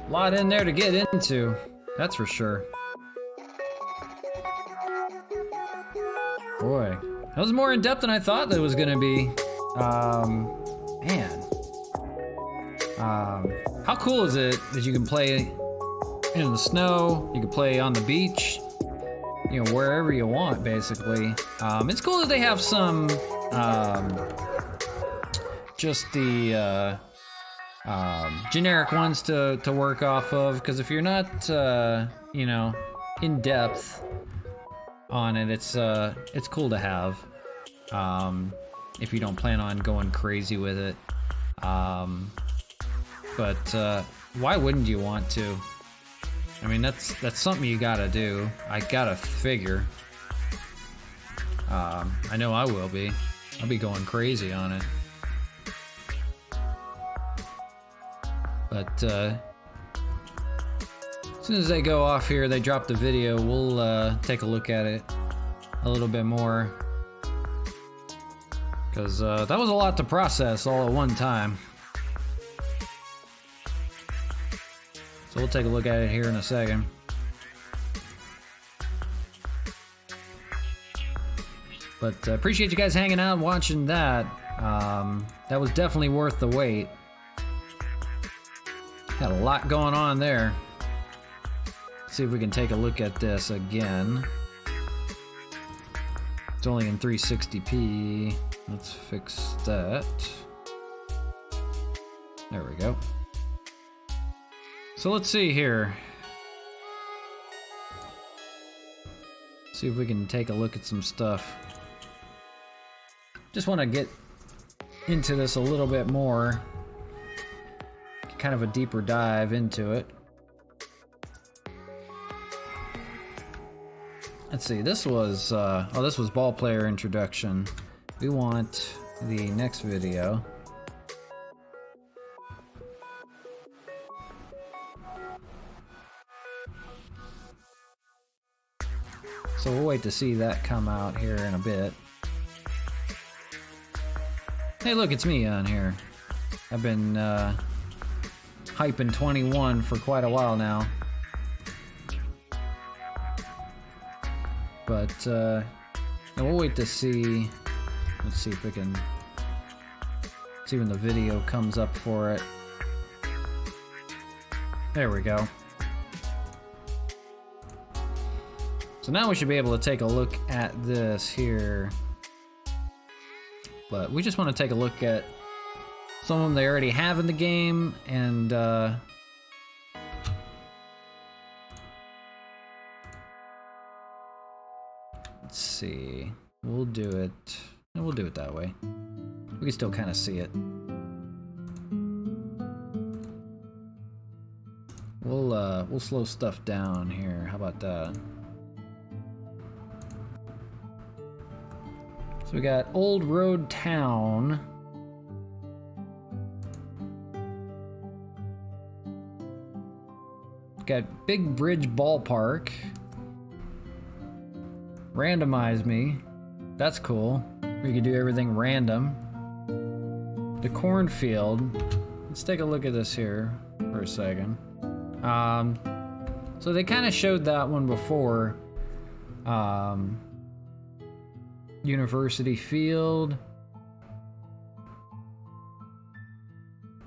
a lot in there to get into, that's for sure. Boy, that was more in depth than I thought that it was gonna be. Man. How cool is it that you can play in the snow, you can play on the beach, you know, wherever you want, basically. It's cool that they have some, just the, generic ones to work off of, because if you're not, you know, in depth on it, it's cool to have, if you don't plan on going crazy with it. But why wouldn't you want to? I mean, that's something you gotta do. I gotta figure. I know I will be. I'll be going crazy on it. But as soon as they go off here, they drop the video, we'll take a look at it a little bit more. Because that was a lot to process all at one time. So we'll take a look at it here in a second. But appreciate you guys hanging out and watching that. That was definitely worth the wait. Had a lot going on there. Let's see if we can take a look at this again. It's only in 360p. Let's fix that. There we go. So let's see here. See if we can take a look at some stuff. Just want to get into this a little bit more. Kind of a deeper dive into it. Let's see, this was, this was ball player introduction. We want the next video. So we'll wait to see that come out here in a bit. Hey, look, it's me on here. I've been hyping 21 for quite a while now. But we'll wait to see. Let's see if we can see when the video comes up for it. There we go. So now we should be able to take a look at this here. But we just want to take a look at some of them they already have in the game, and let's see. We'll do it. We'll do it that way. We can still kind of see it. We'll slow stuff down here. How about that? So we got Old Road Town. Got Big Bridge Ballpark. Randomize Me. That's cool. We can do everything random. The Cornfield. Let's take a look at this here for a second. So they kind of showed that one before. University Field.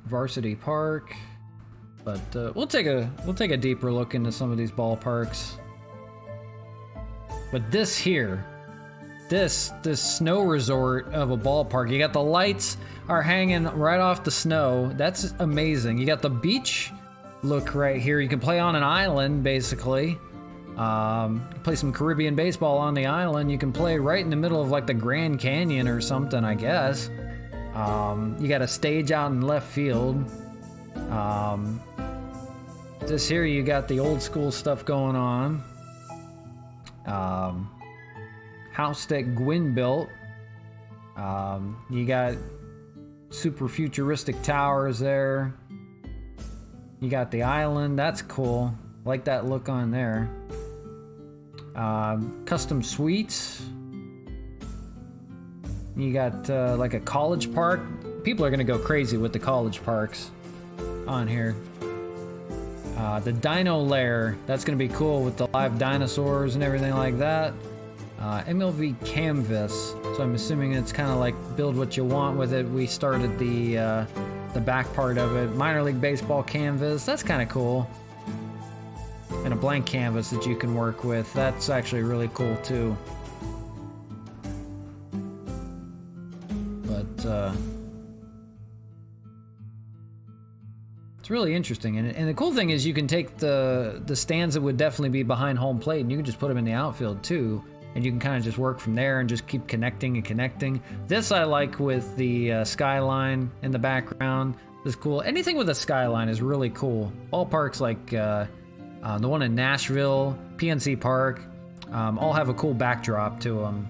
Varsity Park. But we'll take a deeper look into some of these ballparks. But this here, this snow resort of a ballpark, you got the lights are hanging right off the snow. That's amazing. You got the beach look right here. You can play on an island, basically. Play some Caribbean baseball on the island. You can play right in the middle of like the Grand Canyon or something, I guess. You got a stage out in left field. This here, you got the old school stuff going on. House that Gwyn built. You got super futuristic towers there. You got the island. That's cool. Like that look on there. Custom suites. You got like a college park. People are gonna go crazy with the college parks on here. The Dino Lair. That's gonna be cool with the live dinosaurs and everything like that. MLB Canvas. So I'm assuming it's kind of like build what you want with it. We started the back part of it. Minor League Baseball Canvas. That's kind of cool. And a blank canvas that you can work with. That's actually really cool too. But it's really interesting. And the cool thing is you can take the stands that would definitely be behind home plate and you can just put them in the outfield too. And you can kind of just work from there and just keep connecting and connecting. This I like with the skyline in the background. This is cool. Anything with a skyline is really cool. Ballparks like the one in Nashville, PNC Park, all have a cool backdrop to them.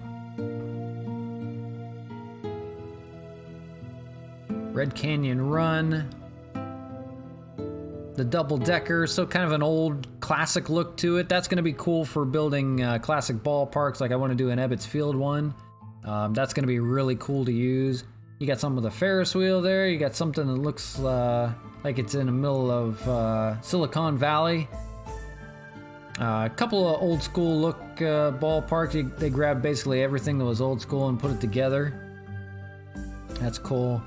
Red Canyon Run. The double-decker, so kind of an old classic look to it. That's going to be cool for building classic ballparks, like I want to do an Ebbets Field one. That's going to be really cool to use. You got some with a Ferris wheel there. You got something that looks like it's in the middle of Silicon Valley. A couple of old school look ballparks. They grabbed basically everything that was old school and put it together. That's cool.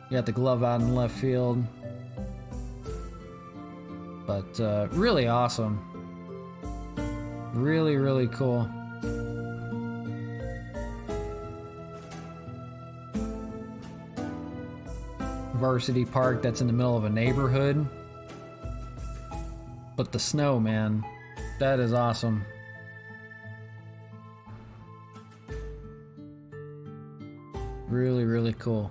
You got the glove out in left field. But really awesome. Really, really cool. Varsity Park, that's in the middle of a neighborhood. But the snow, man, that is awesome. Really, really cool.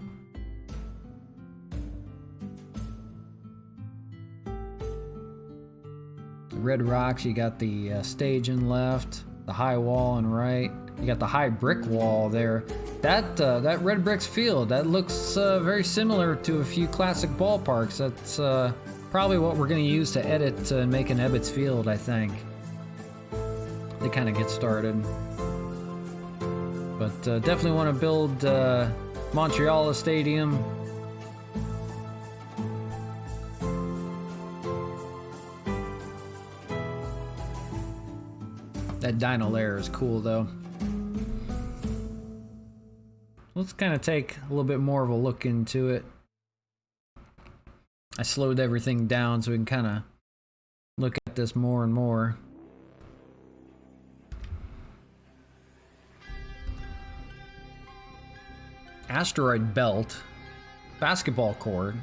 Red Rocks, you got the stage in left, the high wall in right. You got the high brick wall there. That Red Bricks field, that looks very similar to a few classic ballparks. That's probably what we're going to use to edit and make an Ebbets Field, I think. They kind of get started. But definitely want to build Montreal Stadium. That Dino Lair is cool though. Let's kind of take a little bit more of a look into it. I slowed everything down so we can kind of look at this more and more. Asteroid Belt, basketball court,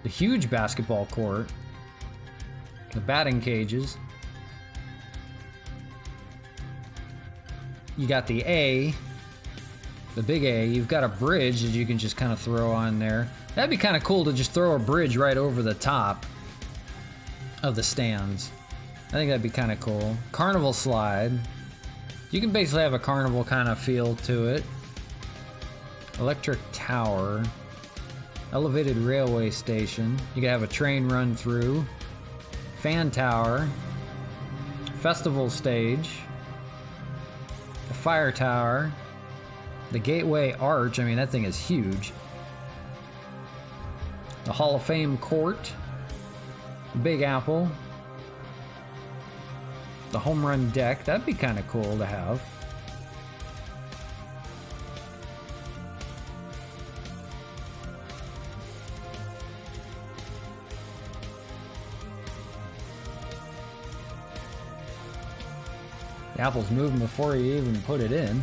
the huge basketball court, the batting cages. You got the A, the big A. You've got a bridge that you can just kind of throw on there. That'd be kind of cool to just throw a bridge right over the top of the stands. I think that'd be kind of cool. Carnival slide. You can basically have a carnival kind of feel to it. Electric tower. Elevated railway station. You can have a train run through. Fan tower. Festival stage. The fire tower, the Gateway Arch, I mean that thing is huge. The Hall of Fame court, Big Apple, the home run deck, that'd be kind of cool to have. The apple's moving before you even put it in.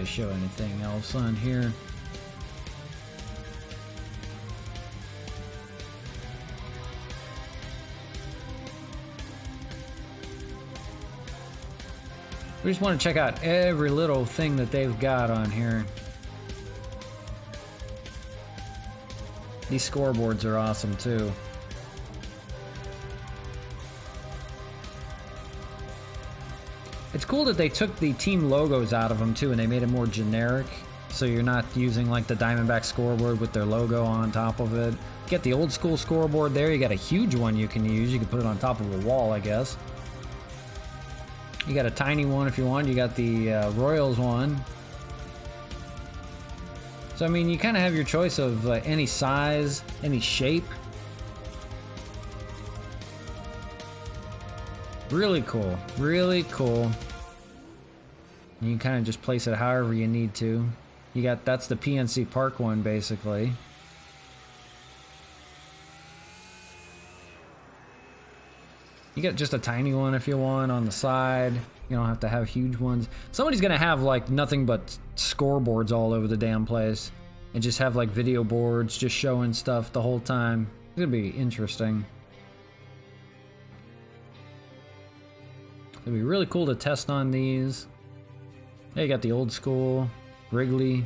they show anything else on here. We just want to check out every little thing that they've got on here. These scoreboards are awesome too. It's cool that they took the team logos out of them too and they made it more generic. So you're not using like the Diamondback scoreboard with their logo on top of it. Get the old school scoreboard there. You got a huge one you can use. You can put it on top of a wall, I guess. You got a tiny one if you want. You got the Royals one. So, I mean, you kind of have your choice of any size, any shape. Really cool. Really cool. You can kind of just place it however you need to. You got, that's the PNC Park one, basically. You got just a tiny one if you want on the side. You don't have to have huge ones. Somebody's gonna have like nothing but scoreboards all over the damn place and just have like video boards just showing stuff the whole time. It's gonna be interesting. It'd be really cool to test on these. Yeah, you got the old school, Wrigley.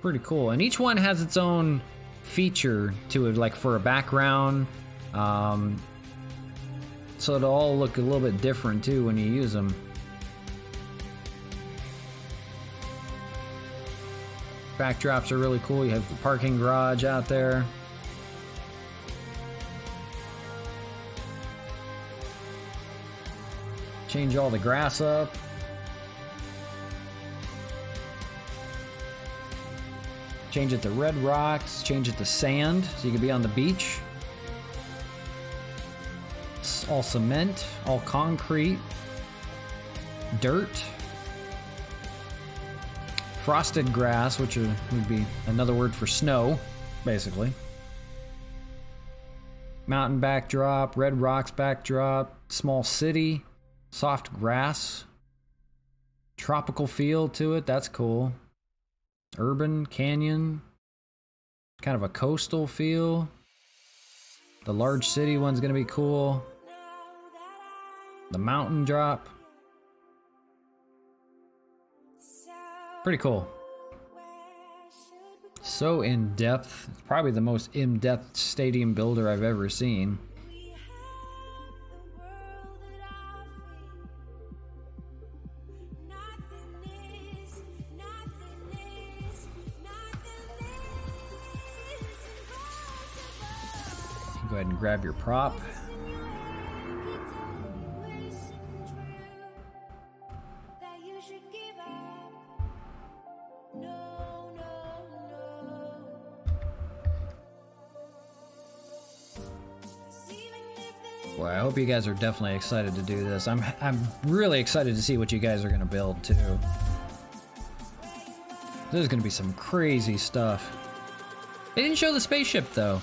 Pretty cool. And each one has its own feature to it, like for a background. So it'll all look a little bit different too when you use them. Backdrops are really cool. You have the parking garage out there. Change all the grass up. Change it to red rocks. Change it to sand so you can be on the beach. It's all cement, all concrete, dirt, frosted grass, which would be another word for snow, basically. Mountain backdrop, red rocks backdrop, small city, soft grass, tropical feel to it, that's cool. Urban canyon, kind of a coastal feel. The large city one's gonna be cool. The mountain drop. Pretty cool. So in depth. It's probably the most in-depth stadium builder I've ever seen. Go ahead and grab your prop. Boy, I hope you guys are definitely excited to do this. I'm really excited to see what you guys are gonna build too. There's gonna be some crazy stuff. They didn't show the spaceship though.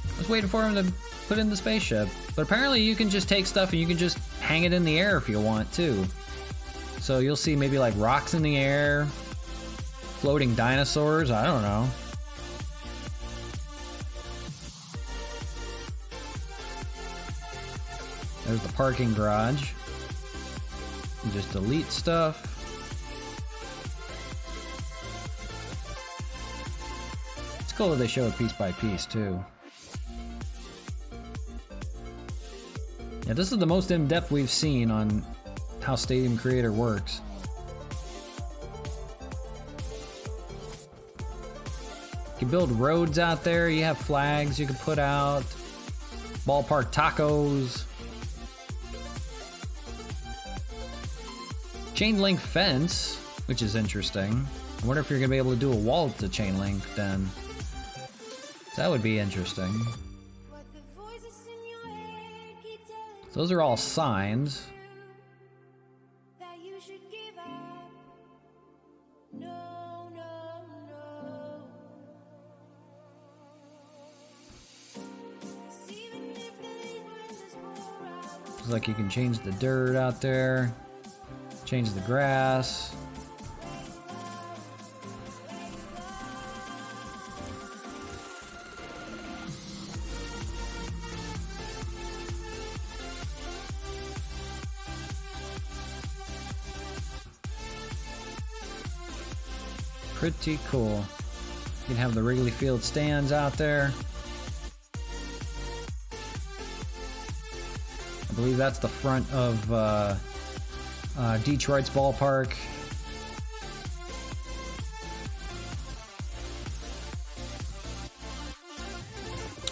I was waiting for him to put in the spaceship. But apparently you can just take stuff and you can just hang it in the air if you want too. So you'll see maybe like rocks in the air, floating dinosaurs, I don't know. There's the parking garage. You just delete stuff. It's cool that they show it piece by piece too. Yeah, this is the most in-depth we've seen on how Stadium Creator works. You can build roads out there, you have flags you can put out, ballpark tacos, chain link fence, which is interesting. I wonder if you're gonna be able to do a wall to chain link then. That would be interesting. Those are all signs. Looks like you can change the dirt out there. Change the grass. Pretty cool. You can have the Wrigley Field stands out there. I believe that's the front of Detroit's ballpark.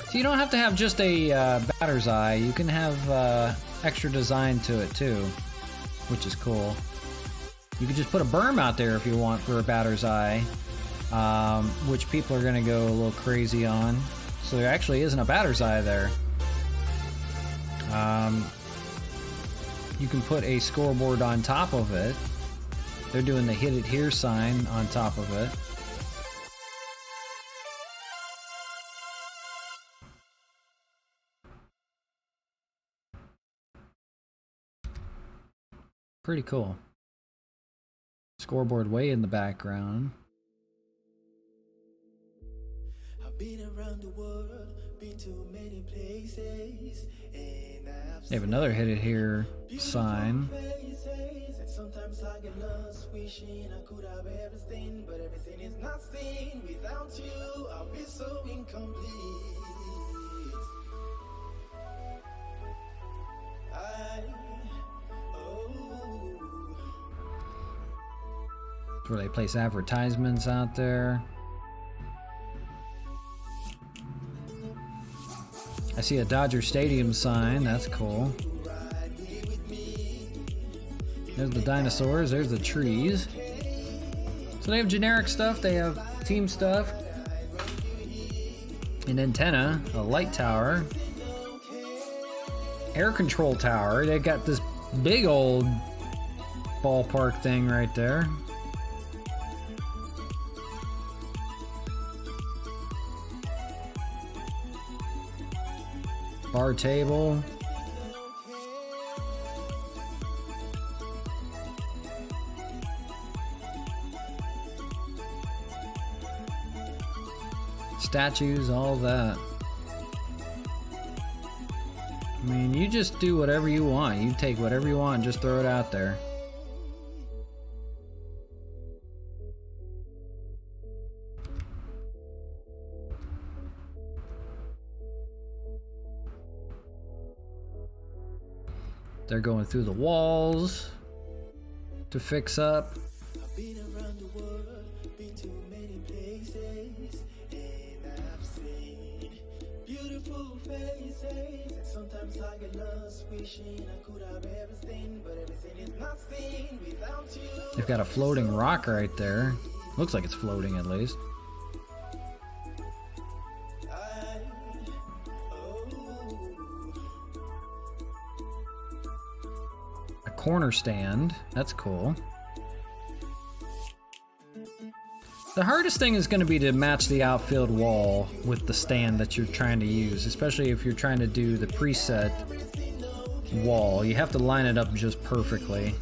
So you don't have to have just a batter's eye. You can have extra design to it too, which is cool. You could just put a berm out there if you want for a batter's eye, which people are going to go a little crazy on. So there actually isn't a batter's eye there. You can put a scoreboard on top of it. They're doing the hit it here sign on top of it. Pretty cool. Scoreboard way in the background. I've been around the world, been to many places, and I've They have another hit it here sign. places, and sometimes I get lost, wishing I could have everything, but everything is not seen. Without you, I'll be so incomplete. Where they place advertisements out there. I see a Dodger Stadium sign. That's cool. There's the dinosaurs. There's the trees. So they have generic stuff. They have team stuff. An antenna, a light tower, air control tower. They got this big old ballpark thing right there. Bar table. Statues, all that. I mean, you just do whatever you want. You take whatever you want and just throw it out there. They're going through the walls to fix up. I've been around the world, been to many places, and I've seen beautiful faces, and sometimes I get lost, wishing I could have everything, but everything is not seen without you. They've got a floating rock right there. Looks like it's floating at least. Corner stand. That's cool. The hardest thing is going to be to match the outfield wall with the stand that you're trying to use, especially if you're trying to do the preset wall. You have to line it up just perfectly.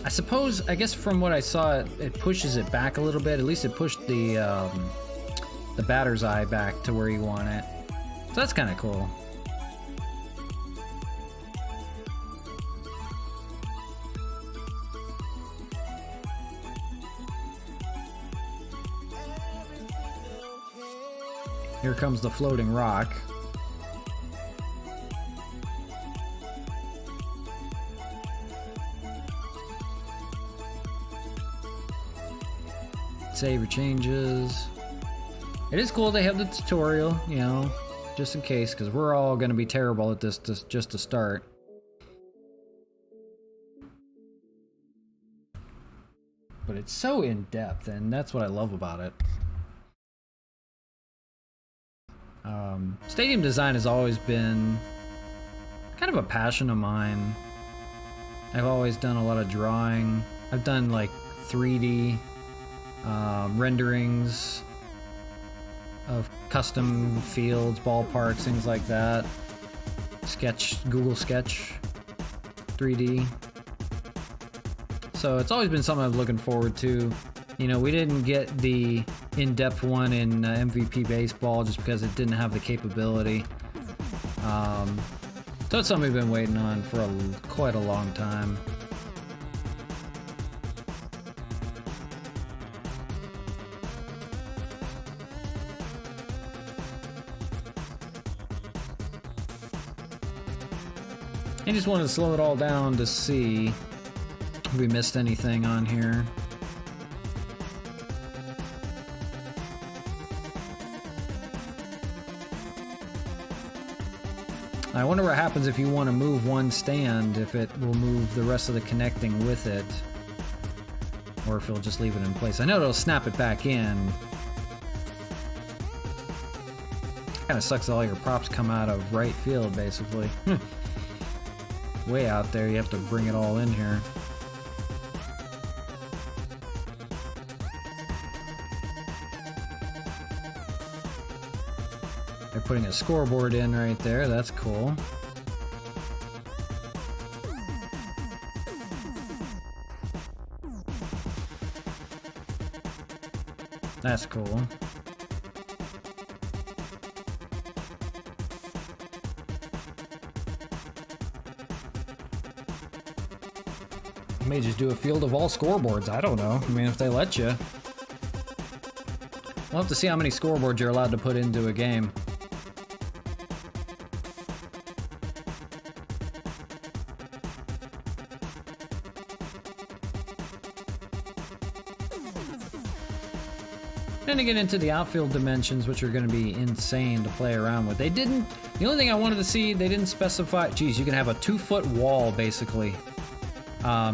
I guess from what I saw, it pushes it back a little bit. At least it pushed the batter's eye back to where you want it. So that's kind of cool. Here comes the floating rock. Save your changes. It is cool they have the tutorial, you know, just in case, because we're all going to be terrible at this just to start. But it's so in-depth, and that's what I love about it. Stadium design has always been kind of a passion of mine. I've always done a lot of drawing. I've done like 3D renderings of custom fields, ballparks, things like that. Google Sketch 3D. So it's always been something I'm looking forward to. You know, we didn't get the in-depth one in MVP Baseball just because it didn't have the capability. So it's something we've been waiting on for quite a long time. I just wanted to slow it all down to see if we missed anything on here. I wonder what happens if you want to move one stand, if it will move the rest of the connecting with it, or if it'll just leave it in place. I know it'll snap it back in. Kind of sucks that all your props come out of right field, basically. Way out there, you have to bring it all in here. They're putting a scoreboard in right there. That's cool. That's cool. May just do a field of all scoreboards. I don't know. I mean, if they let you. We'll have to see how many scoreboards you're allowed to put into a game. Then to get into the outfield dimensions, which are going to be insane to play around with. They didn't. The only thing I wanted to see, they didn't specify. Geez, you can have a 2-foot wall basically.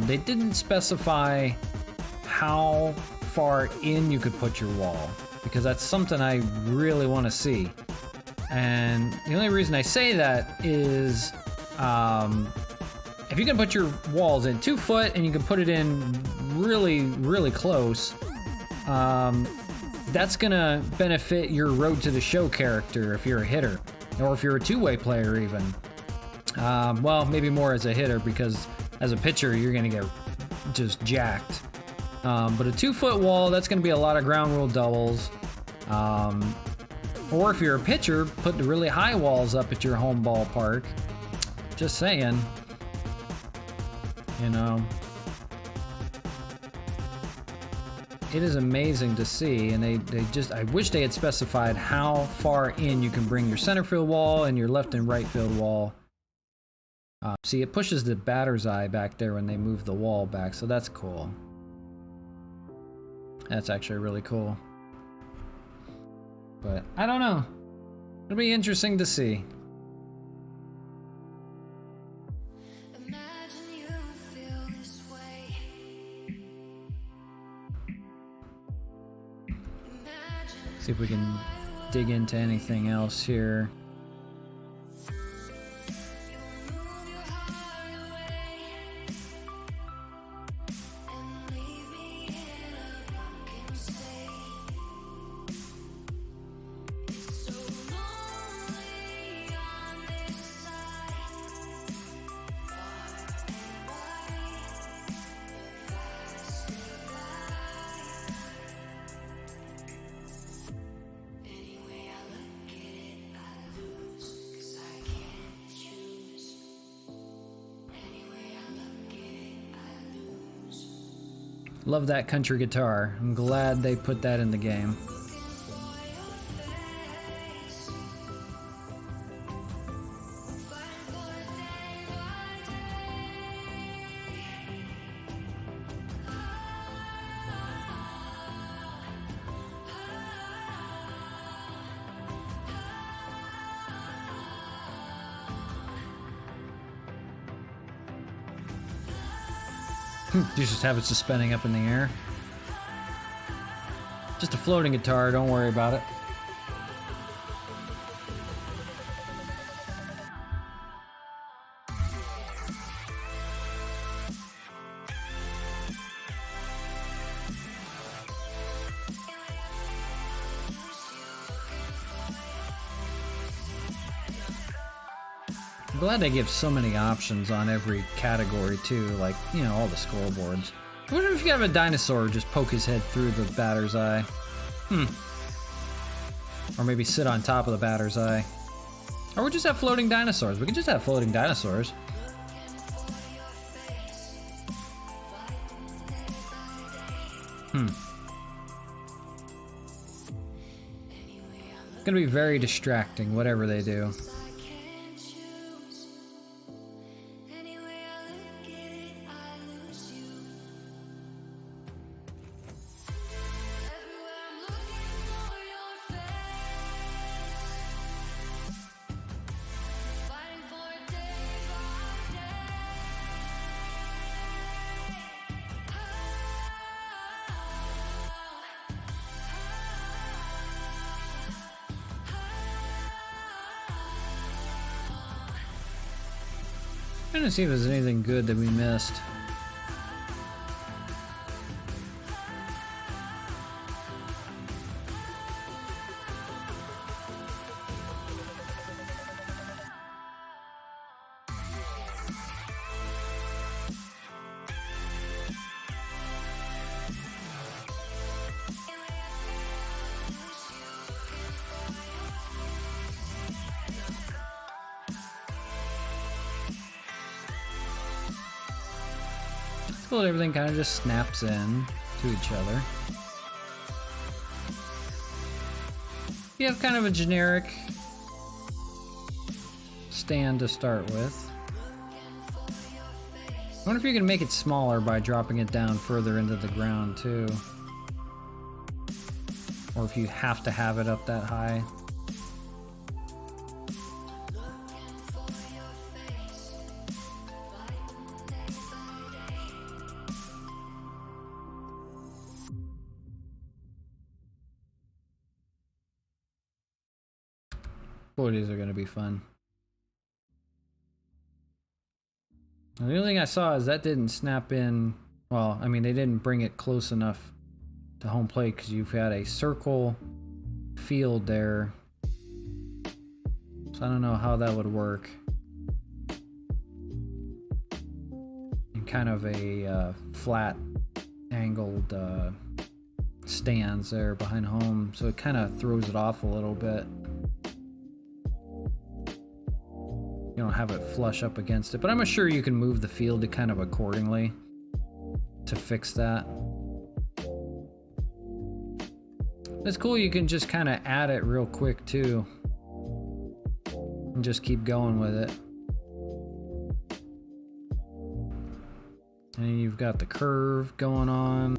They didn't specify how far in you could put your wall, because that's something I really want to see. And the only reason I say that is if you can put your walls in 2 foot and you can put it in really, really close, that's gonna benefit your road to the show character if you're a hitter, or if you're a two-way player even. Well, maybe more as a hitter, because as a pitcher, you're going to get just jacked. But a 2-foot wall, that's going to be a lot of ground rule doubles. Or if you're a pitcher, put the really high walls up at your home ballpark. Just saying. You know. It is amazing to see, and they just, I wish they had specified how far in you can bring your center field wall and your left and right field wall. See, it pushes the batter's eye back there when they move the wall back, so that's cool. That's actually really cool. But I don't know. It'll be interesting to see. See if we can dig into anything else here. Love that country guitar. I'm glad they put that in the game. You just have it suspending up in the air. Just a floating guitar, don't worry about it. I'm glad they give so many options on every category too, like, you know, all the scoreboards. I wonder if you have a dinosaur just poke his head through the batter's eye. Or maybe sit on top of the batter's eye. Or we just have floating dinosaurs. We could just have floating dinosaurs. It's gonna be very distracting, whatever they do. Trying to see if there's anything good that we missed. Cool, everything kind of just snaps in to each other. You have kind of a generic stand to start with. I wonder if you can make it smaller by dropping it down further into the ground too. Or if you have to have it up that high. Boy, these are going to be fun. And the only thing I saw is that didn't snap in. Well, I mean, they didn't bring it close enough to home plate because you've got a circle field there. So I don't know how that would work. And kind of a flat angled stands there behind home. So it kind of throws it off a little bit. You don't have it flush up against it, but I'm sure you can move the field to kind of accordingly to fix that. It's cool, you can just kind of add it real quick too and just keep going with it. And you've got the curve going on.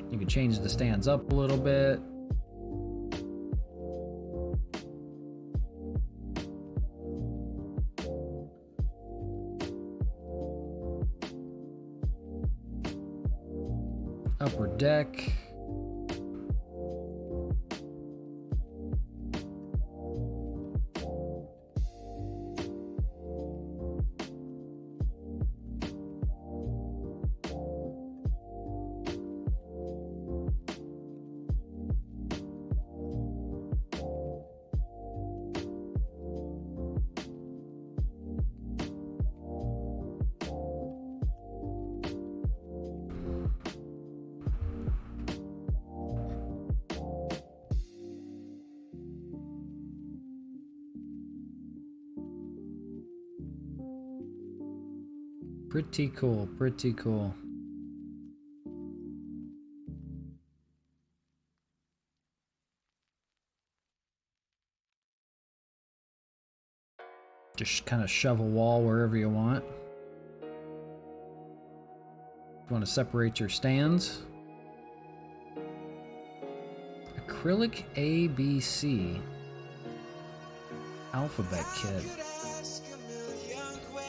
You can change the stands up a little bit. Upper deck. Pretty cool, pretty cool. Just kind of shove a wall wherever you want. If you want to separate your stands. Acrylic ABC alphabet kit.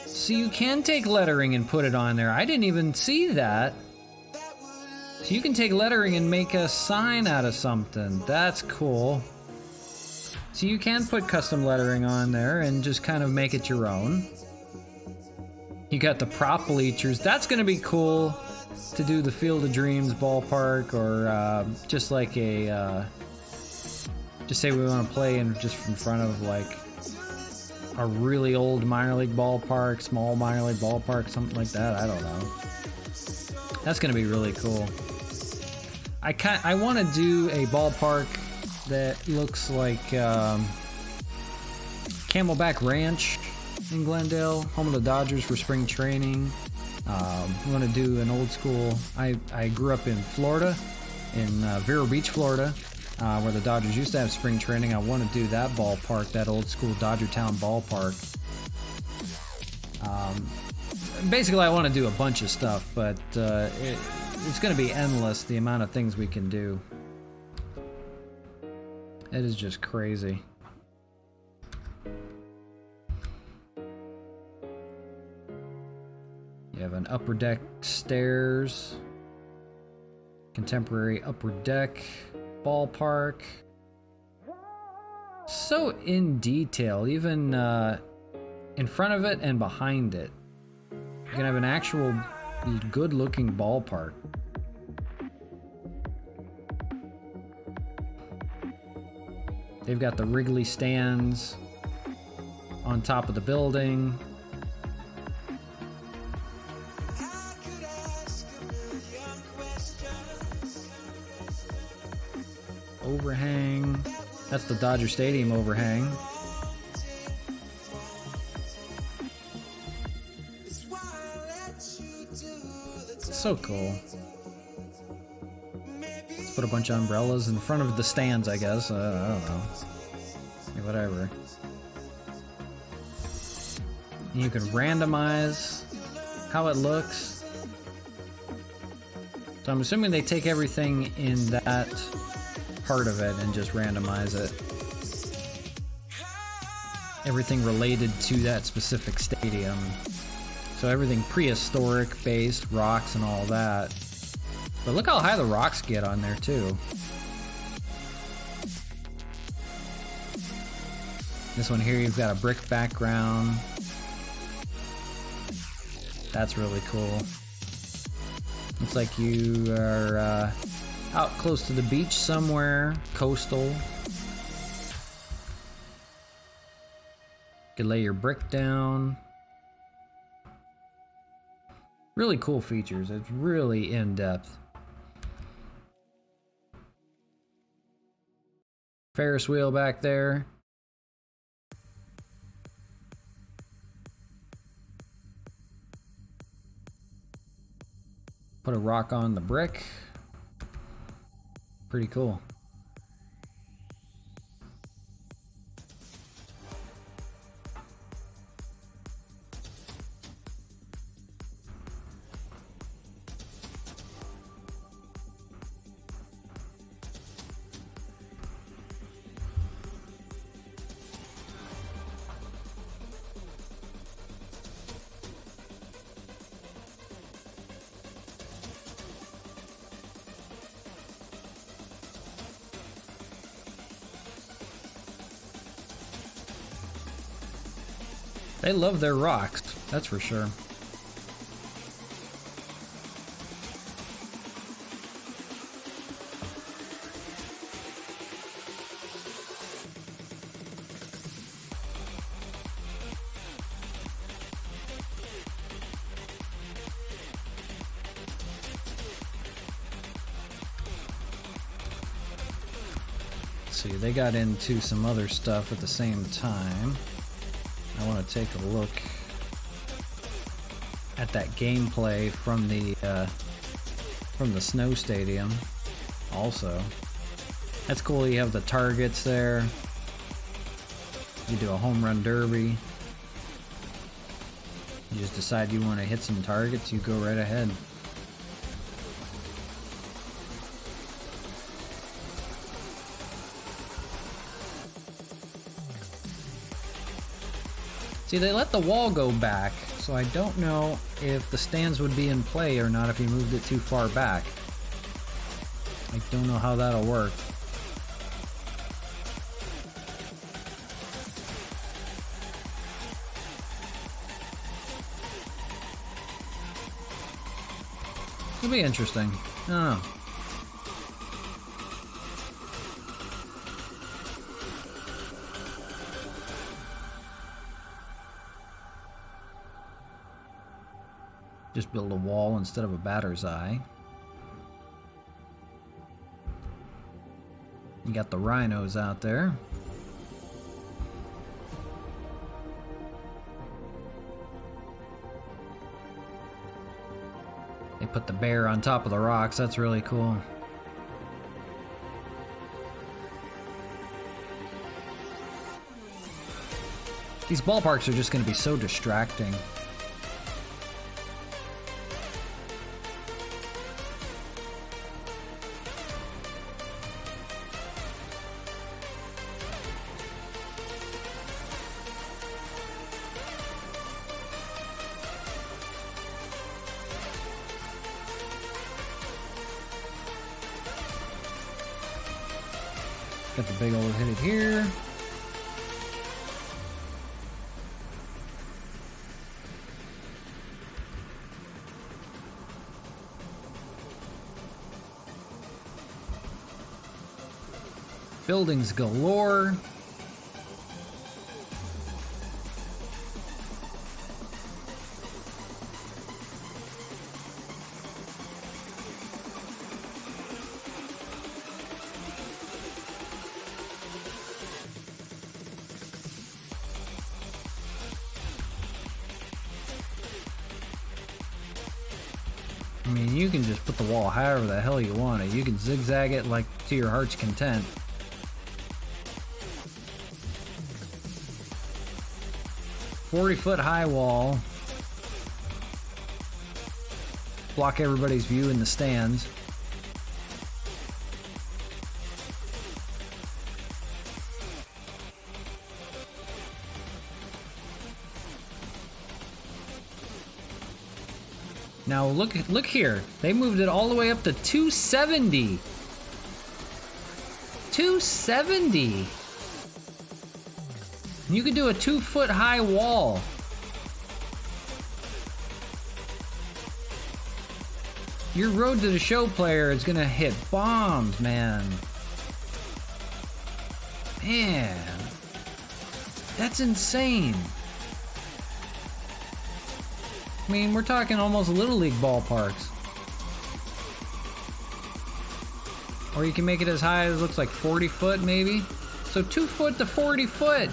So you can take lettering and put it on there. I didn't even see that. So you can take lettering and make a sign out of something. That's cool. So you can put custom lettering on there and just kind of make it your own. You got the prop bleachers. That's going to be cool to do the Field of Dreams ballpark, or just like a... just say we want to play in just in front of like a really old minor league ballpark, small minor league ballpark, something like that. I don't know. That's gonna be really cool. I want to do a ballpark that looks like Camelback Ranch in Glendale, home of the Dodgers for spring training. We want to do an old school. I grew up in Florida, in Vero Beach, Florida, where the Dodgers used to have spring training. I want to do that ballpark, that old school Dodger Town ballpark. Basically, I want to do a bunch of stuff, but it's going to be endless, the amount of things we can do. It is just crazy. You have an upper deck stairs, contemporary upper deck, ballpark. So in detail, even in front of it and behind it. You're gonna have an actual good looking ballpark. They've got the Wrigley stands on top of the building. Overhang. That's the Dodger Stadium overhang. So cool. Let's put a bunch of umbrellas in front of the stands, I guess. I don't know. Yeah, whatever. And you can randomize how it looks. So I'm assuming they take everything in that part of it and just randomize it. Everything related to that specific stadium. So everything prehistoric based, rocks and all that. But look how high the rocks get on there too. This one here, you've got a brick background. That's really cool. Looks like you are out close to the beach somewhere, coastal. You could lay your brick down. Really cool features. It's really in-depth. Ferris wheel back there. Put a rock on the brick. Pretty cool. They love their rocks, that's for sure. Let's see, they got into some other stuff at the same time. I want to take a look at that gameplay from the snow stadium also. That's cool. You have the targets there. You do a home run derby. You just decide you want to hit some targets, you go right ahead. See, they let the wall go back, so I don't know if the stands would be in play or not if you moved it too far back. I don't know how that'll work. It'll be interesting. I don't know. Just build a wall instead of a batter's eye. You got the rhinos out there. They put the bear on top of the rocks. That's really cool. These ballparks are just going to be so distracting. Got the big old hit it here. Buildings galore. I mean, you can just put the wall however the hell you want it. You can zigzag it like to your heart's content. "40-foot high wall. Block everybody's view in the stands. Now look here. They moved it all the way up to 270. 270. You could do a 2-foot high wall. Your Road to the Show player is gonna hit bombs, man. Man. That's insane. I mean, we're talking almost Little League ballparks. Or you can make it as high as looks like 40 foot maybe. So 2 foot to 40 foot.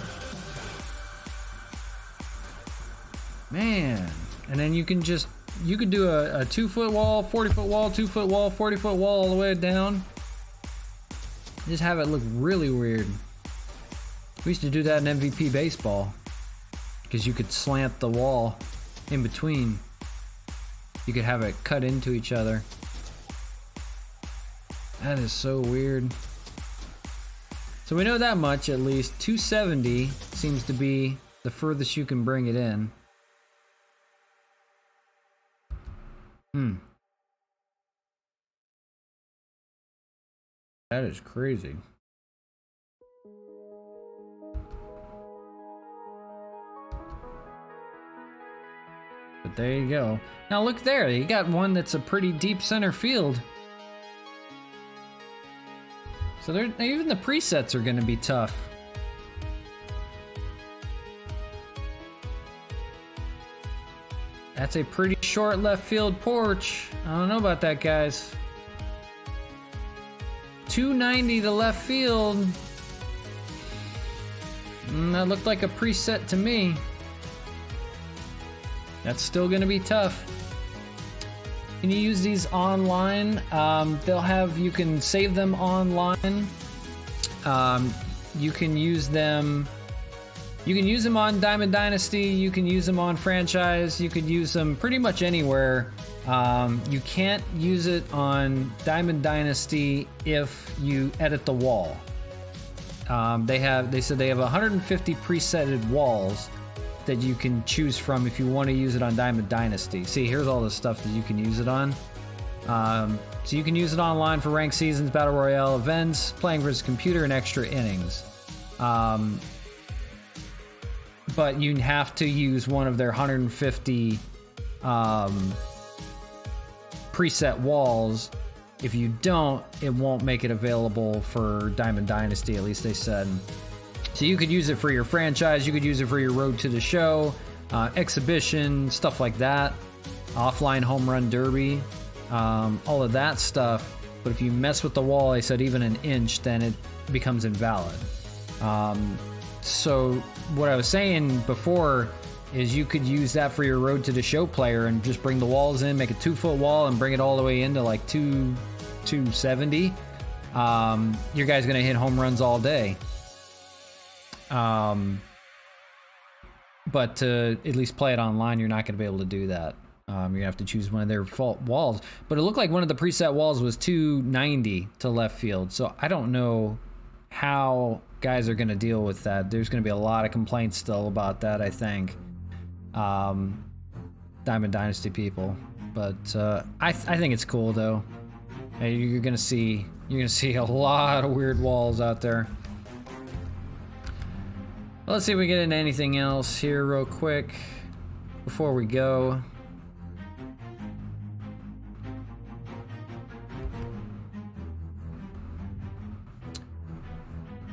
Man. And then you can just, you could do a 2-foot wall, 40-foot wall, 2-foot wall, 40-foot wall all the way down. Just have it look really weird. We used to do that in MVP baseball. Because you could slant the wall in between. You could have it cut into each other. That is so weird. So we know that much at least. 270 seems to be the furthest you can bring it in. That is crazy. But there you go. Now look there, you got one that's a pretty deep center field. So even the presets are going to be tough. That's a pretty short left field porch. I don't know about that, guys. 290 to left field. That looked like a preset to me. That's still going to be tough. Can you use these online? You can save them online. You can use them. You can use them on Diamond Dynasty. You can use them on Franchise. You could use them pretty much anywhere. You can't use it on Diamond Dynasty if you edit the wall. They said they have 150 presetted walls that you can choose from if you want to use it on Diamond Dynasty. See, here's all the stuff that you can use it on. So you can use it online for ranked seasons, battle royale events, playing versus computer, and extra innings. But you have to use one of their 150 preset walls. If you don't, it won't make it available for Diamond Dynasty, at least they said. So you could use it for your franchise, you could use it for your Road to the Show, exhibition, stuff like that. offline home run derby, all of that stuff. But if you mess with the wall, I said even an inch, then it becomes invalid. So what I was saying before is you could use that for your Road to the Show player and just bring the walls in, make a 2-foot wall and bring it all the way into like 270. Your guy's gonna hit home runs all day. But to at least play it online, you're not gonna be able to do that. You're gonna have to choose one of their default walls. But it looked like one of the preset walls was 290 to left field. So I don't know how guys are gonna deal with that. There's gonna be a lot of complaints still about that, I think. Diamond Dynasty people. But I think it's cool though. You're gonna see a lot of weird walls out there. Let's see if we get into anything else here real quick before we go.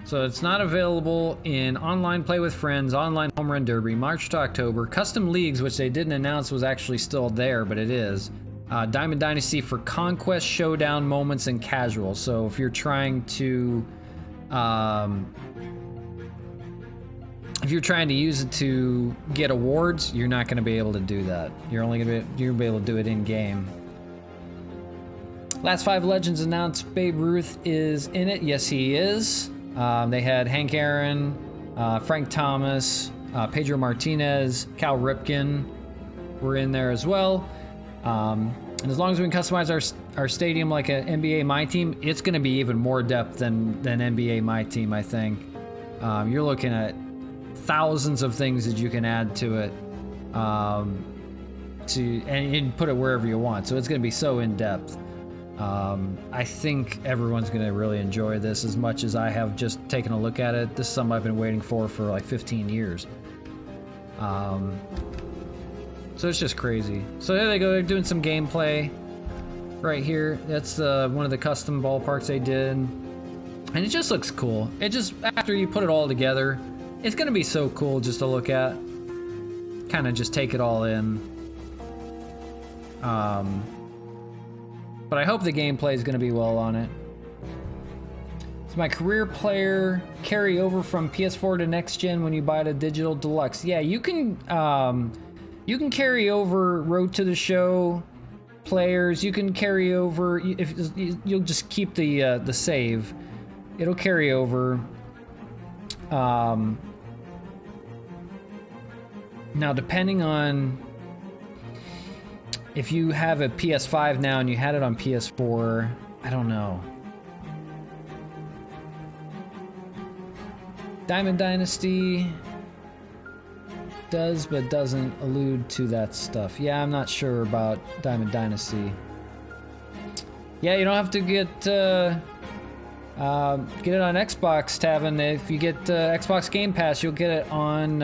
So it's not available in online play with friends, online home run derby, March to October, custom leagues, which they didn't announce was actually still there, but it is. Diamond Dynasty for conquest, showdown moments, and casual. So if you're trying to, use it to get awards, you're not going to be able to do that. You're only going to be able to do it in game. Last 5 Legends announced Babe Ruth is in it. Yes, he is. They had Hank Aaron, Frank Thomas, Pedro Martinez, Cal Ripken were in there as well. And as long as we can customize our stadium like an NBA My Team, it's going to be even more depth than NBA My Team, I think. You're looking at thousands of things that you can add to it, and put it wherever you want. So it's going to be so in depth. I think everyone's going to really enjoy this as much as I have just taken a look at it. This is something I've been waiting for like 15 years. So it's just crazy. So there they go. They're doing some gameplay right here. That's one of the custom ballparks they did. And it just looks cool. It just, after you put it all together, it's going to be so cool just to look at. Kind of just take it all in. But I hope the gameplay is going to be well on it. It's my career player carry over from PS4 to next gen when you buy the digital deluxe. Yeah, you can carry over Road to the Show players. You can carry over, if you'll just keep the save. It'll carry over. Now, depending on if you have a PS5 now and you had it on PS4, I don't know. Diamond Dynasty does, but doesn't allude to that stuff. Yeah, I'm not sure about Diamond Dynasty. Yeah, you don't have to get it on Xbox, Tavin. If you get Xbox Game Pass, you'll get it on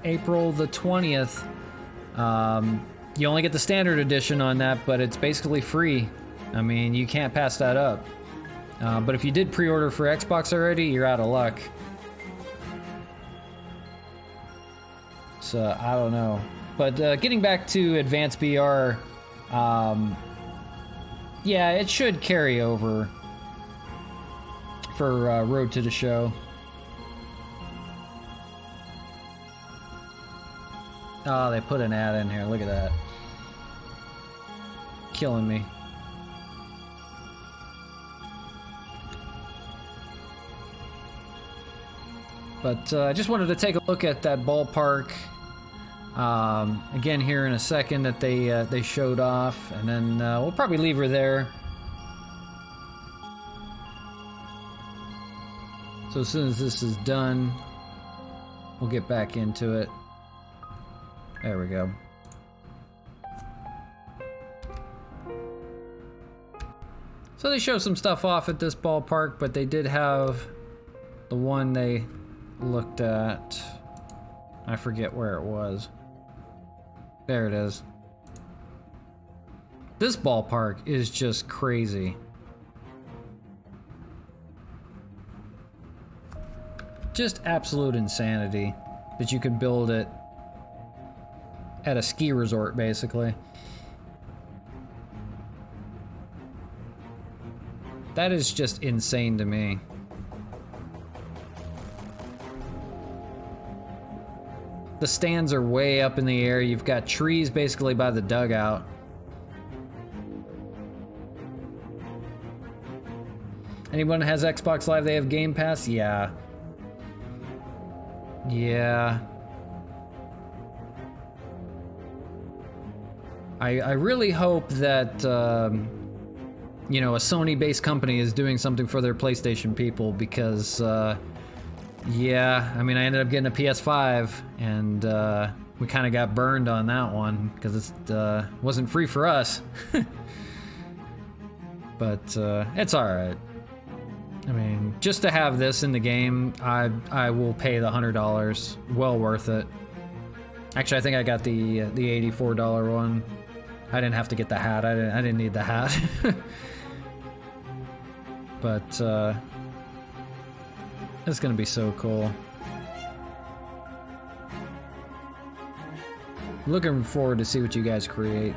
April the 20th. You only get the standard edition on that, but it's basically free. I mean, you can't pass that up. But if you did pre-order for Xbox already, you're out of luck. So, I don't know. But getting back to Advanced BR, yeah, it should carry over for Road to the Show. Oh, they put an ad in here. Look at that. Killing me. But I just wanted to take a look at that ballpark again here in a second that they showed off, and then we'll probably leave her there. So as soon as this is done, we'll get back into it. There we go. So they show some stuff off at this ballpark, but they did have the one they looked at. I forget where it was. There it is. This ballpark is just crazy. Just absolute insanity that you could build it at a ski resort, basically. That is just insane to me. The stands are way up in the air. You've got trees basically by the dugout. Anyone that has Xbox Live, they have Game Pass? Yeah. Yeah. I really hope that, you know, a Sony-based company is doing something for their PlayStation people because, yeah, I mean, I ended up getting a PS5 and we kind of got burned on that one because it wasn't free for us. But it's all right. I mean, just to have this in the game, I will pay the $100. Well worth it. Actually, I think I got the $84 one. I didn't have to get the hat. I didn't need the hat. But it's gonna be so cool. Looking forward to see what you guys create.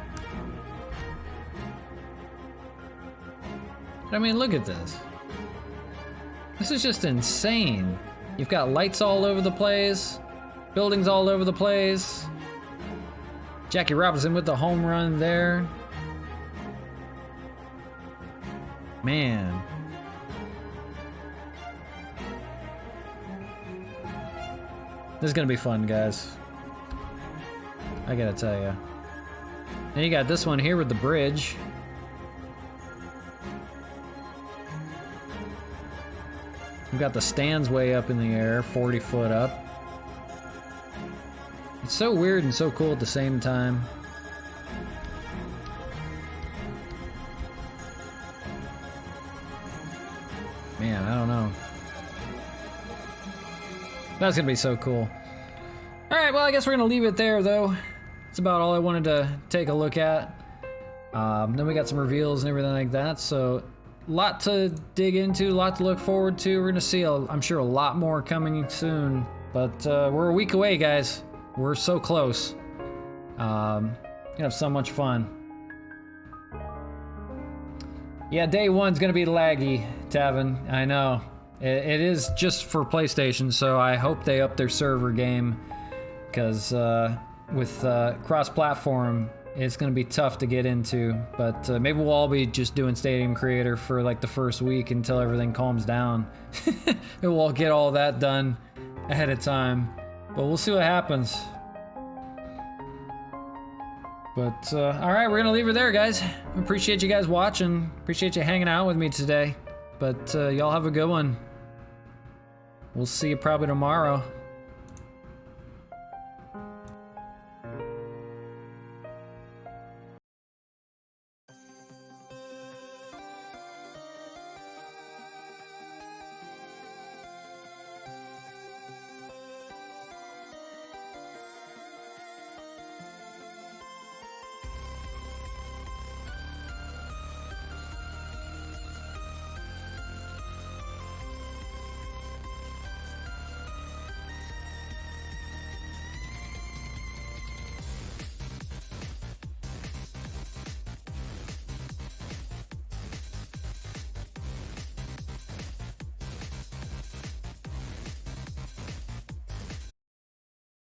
I mean, look at this. This is just insane. You've got lights all over the place, buildings all over the place. Jackie Robinson with the home run there. Man. This is gonna be fun, guys. I gotta tell you. And you got this one here with the bridge. We've got the stands way up in the air, 40 foot up. It's so weird and so cool at the same time. Man, I don't know. That's gonna be so cool. Alright, well, I guess we're gonna leave it there, though. That's about all I wanted to take a look at. Then we got some reveals and everything like that, so lot to dig into, a lot to look forward to. We're gonna see, I'm sure, a lot more coming soon. But we're a week away, guys. We're so close. Gonna have so much fun. Yeah, day one's gonna be laggy, Tavin. I know. It is just for PlayStation, so I hope they up their server game. Because with cross-platform, it's gonna be tough to get into. But maybe we'll all be just doing Stadium Creator for like the first week until everything calms down. And we'll get all that done ahead of time. But we'll see what happens. But, alright, we're gonna leave it there, guys. Appreciate you guys watching. Appreciate you hanging out with me today. But, y'all have a good one. We'll see you probably tomorrow.